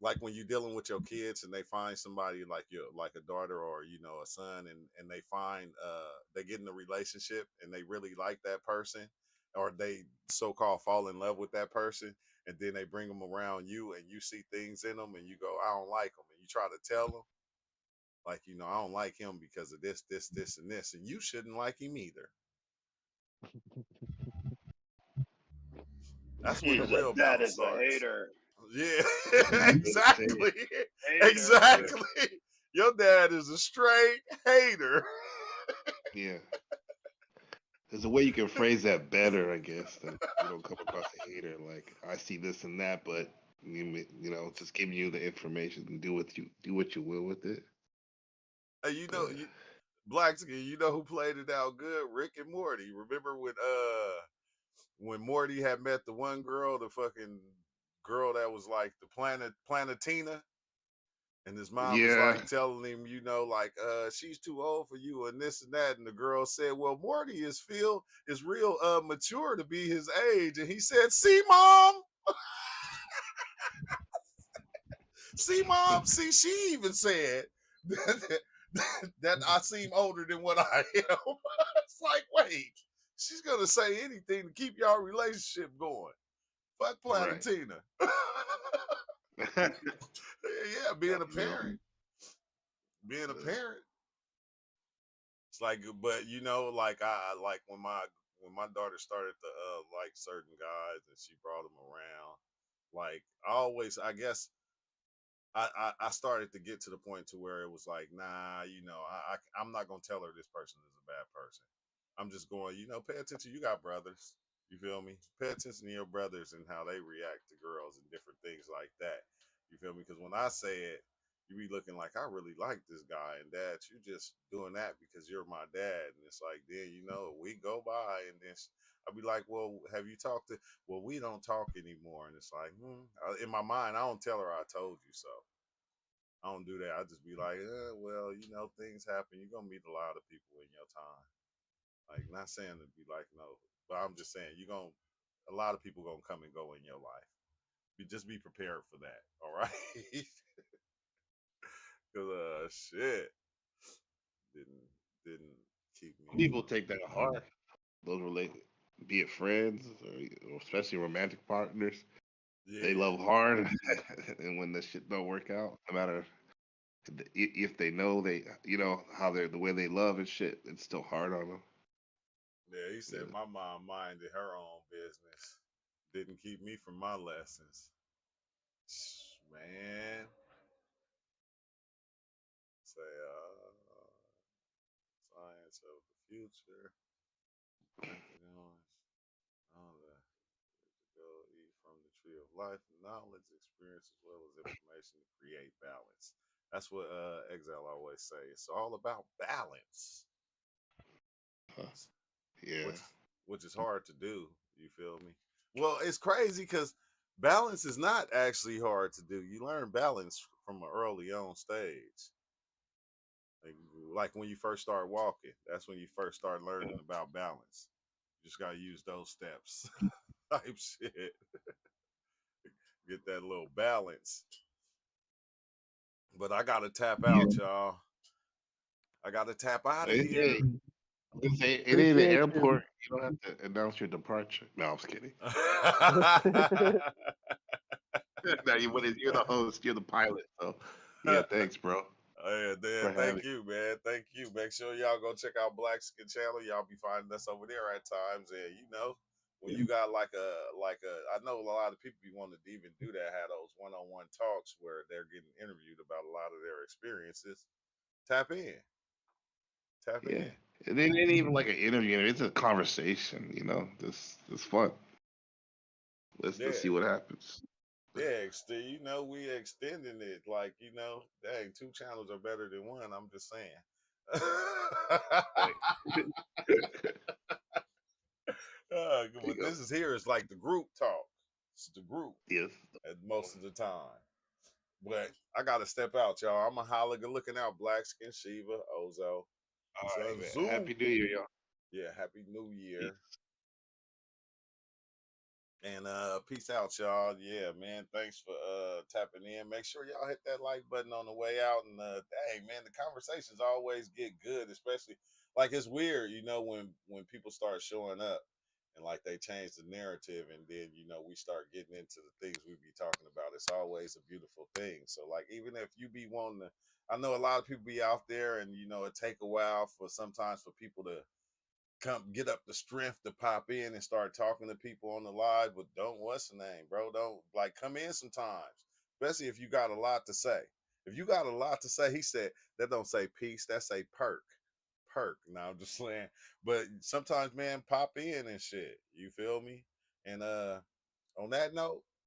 like when you're dealing with your kids and they find somebody like like a daughter or a son, and they find they get in a relationship and they really like that person, or they so-called fall in love with that person, and then they bring them around you and you see things in them and you go, I don't like them, and you try to tell them like, I don't like him because of this, and this, and you shouldn't like him either. That's when the real battle starts. Yeah, exactly. Exactly. Your dad is a straight hater. Yeah. There's a way you can phrase that better, I guess, than you don't come across a hater. Like, I see this and that, but just giving you the information and do what you will with it. Hey, But Blackskin, you know who played it out good? Rick and Morty. Remember when Morty had met the one girl, the fucking girl that was like the Planetina? And his mom was yeah, like telling him, like, she's too old for you and this and that. And the girl said, well, Morty is real mature to be his age. And he said, see, mom? See, mom? See, she even said that I seem older than what I am. It's like, wait, she's going to say anything to keep y'all relationship going. Fuck right. Planetina. Yeah, being a parent. Being a parent. It's like, but like I like when my daughter started to like certain guys and she brought them around. Like I guess I started to get to the point to where it was like, nah, I'm not gonna tell her this person is a bad person. I'm just going, pay attention. You got brothers. You feel me? Pay attention to your brothers and how they react to girls and different things like that. You feel me? Because when I say it, you be looking like I really like this guy, and dad, you just doing that because you're my dad. And it's like, then a week go by, and then I'll be like, well, have you talked to? Well, we don't talk anymore, and it's like, in my mind, I don't tell her I told you so. I don't do that. I just be like, well, things happen. You're gonna meet a lot of people in your time. Like, not saying to be like no, but I'm just saying a lot of people gonna come and go in your life. Just be prepared for that. All right. Cause shit didn't keep me People from. take that hard. Those related, be it friends or especially romantic partners, they Yeah. love hard, and when the shit don't work out, no matter if they know how they're the way they love and shit, it's still hard on them. Yeah, he said Yeah. my mom minded her own business. Didn't keep me from my lessons. Man. Say science of the future. All that. Go eat from the tree of life, knowledge, experience, as well as information to create balance. That's what Exile always say. It's all about balance, Huh. Yeah. which which is hard to do. You feel me? Well, it's crazy because balance is not actually hard to do. You learn balance from an early on stage. Like when you first start walking, that's when you first start learning about balance. You just gotta use those steps. Type shit. Get that little balance. But I gotta tap Yeah. out, y'all. I gotta tap out of here. Hey, I'm gonna say it ain't the Appreciate you. airport. You don't have to announce your departure. No, I'm just kidding. No, you're the host. You're the pilot. So, yeah, thanks, bro, Yeah, for having. thank you, man. Thank you. Make sure y'all go check out Black Skin Channel. Y'all be finding us over there at times. And when you got I know a lot of people be wanting to even do that, have those one-on-one talks where they're getting interviewed about a lot of their experiences. Tap in. Tap Yeah. in. It ain't even like an interview. It's a conversation. You know, it's fun. Let's Yeah. see what happens. Yeah, you know, we extending it. Like, you know, dang, 2 channels are better than one. I'm just saying. Right. There you But go. this is here is like the group talk. It's the group Yes. at most of the time. But I gotta step out, y'all. I'm a holler. Good looking out, Black Skin Shiva, Ozo, All right, Son man. Zoom. Happy New Year, y'all. Yeah, happy New Peace. Year. And peace out, y'all. Yeah, man. Thanks for tapping in. Make sure y'all hit that like button on the way out. And dang, man, the conversations always get good, especially like it's weird, you know, when people start showing up and like they change the narrative, and then you know we start getting into the things we be talking about. It's always a beautiful thing. So like even if you be wanting to, I know a lot of people be out there, and you know it take a while for sometimes for people to come get up the strength to pop in and start talking to people on the live, but don't, what's the name, bro? Don't like come in sometimes, especially if you got a lot to say. If you got a lot to say, he said that don't say peace, that say perk. Perk. Now I'm just saying. But sometimes, man, pop in and shit. You feel me? And on that note,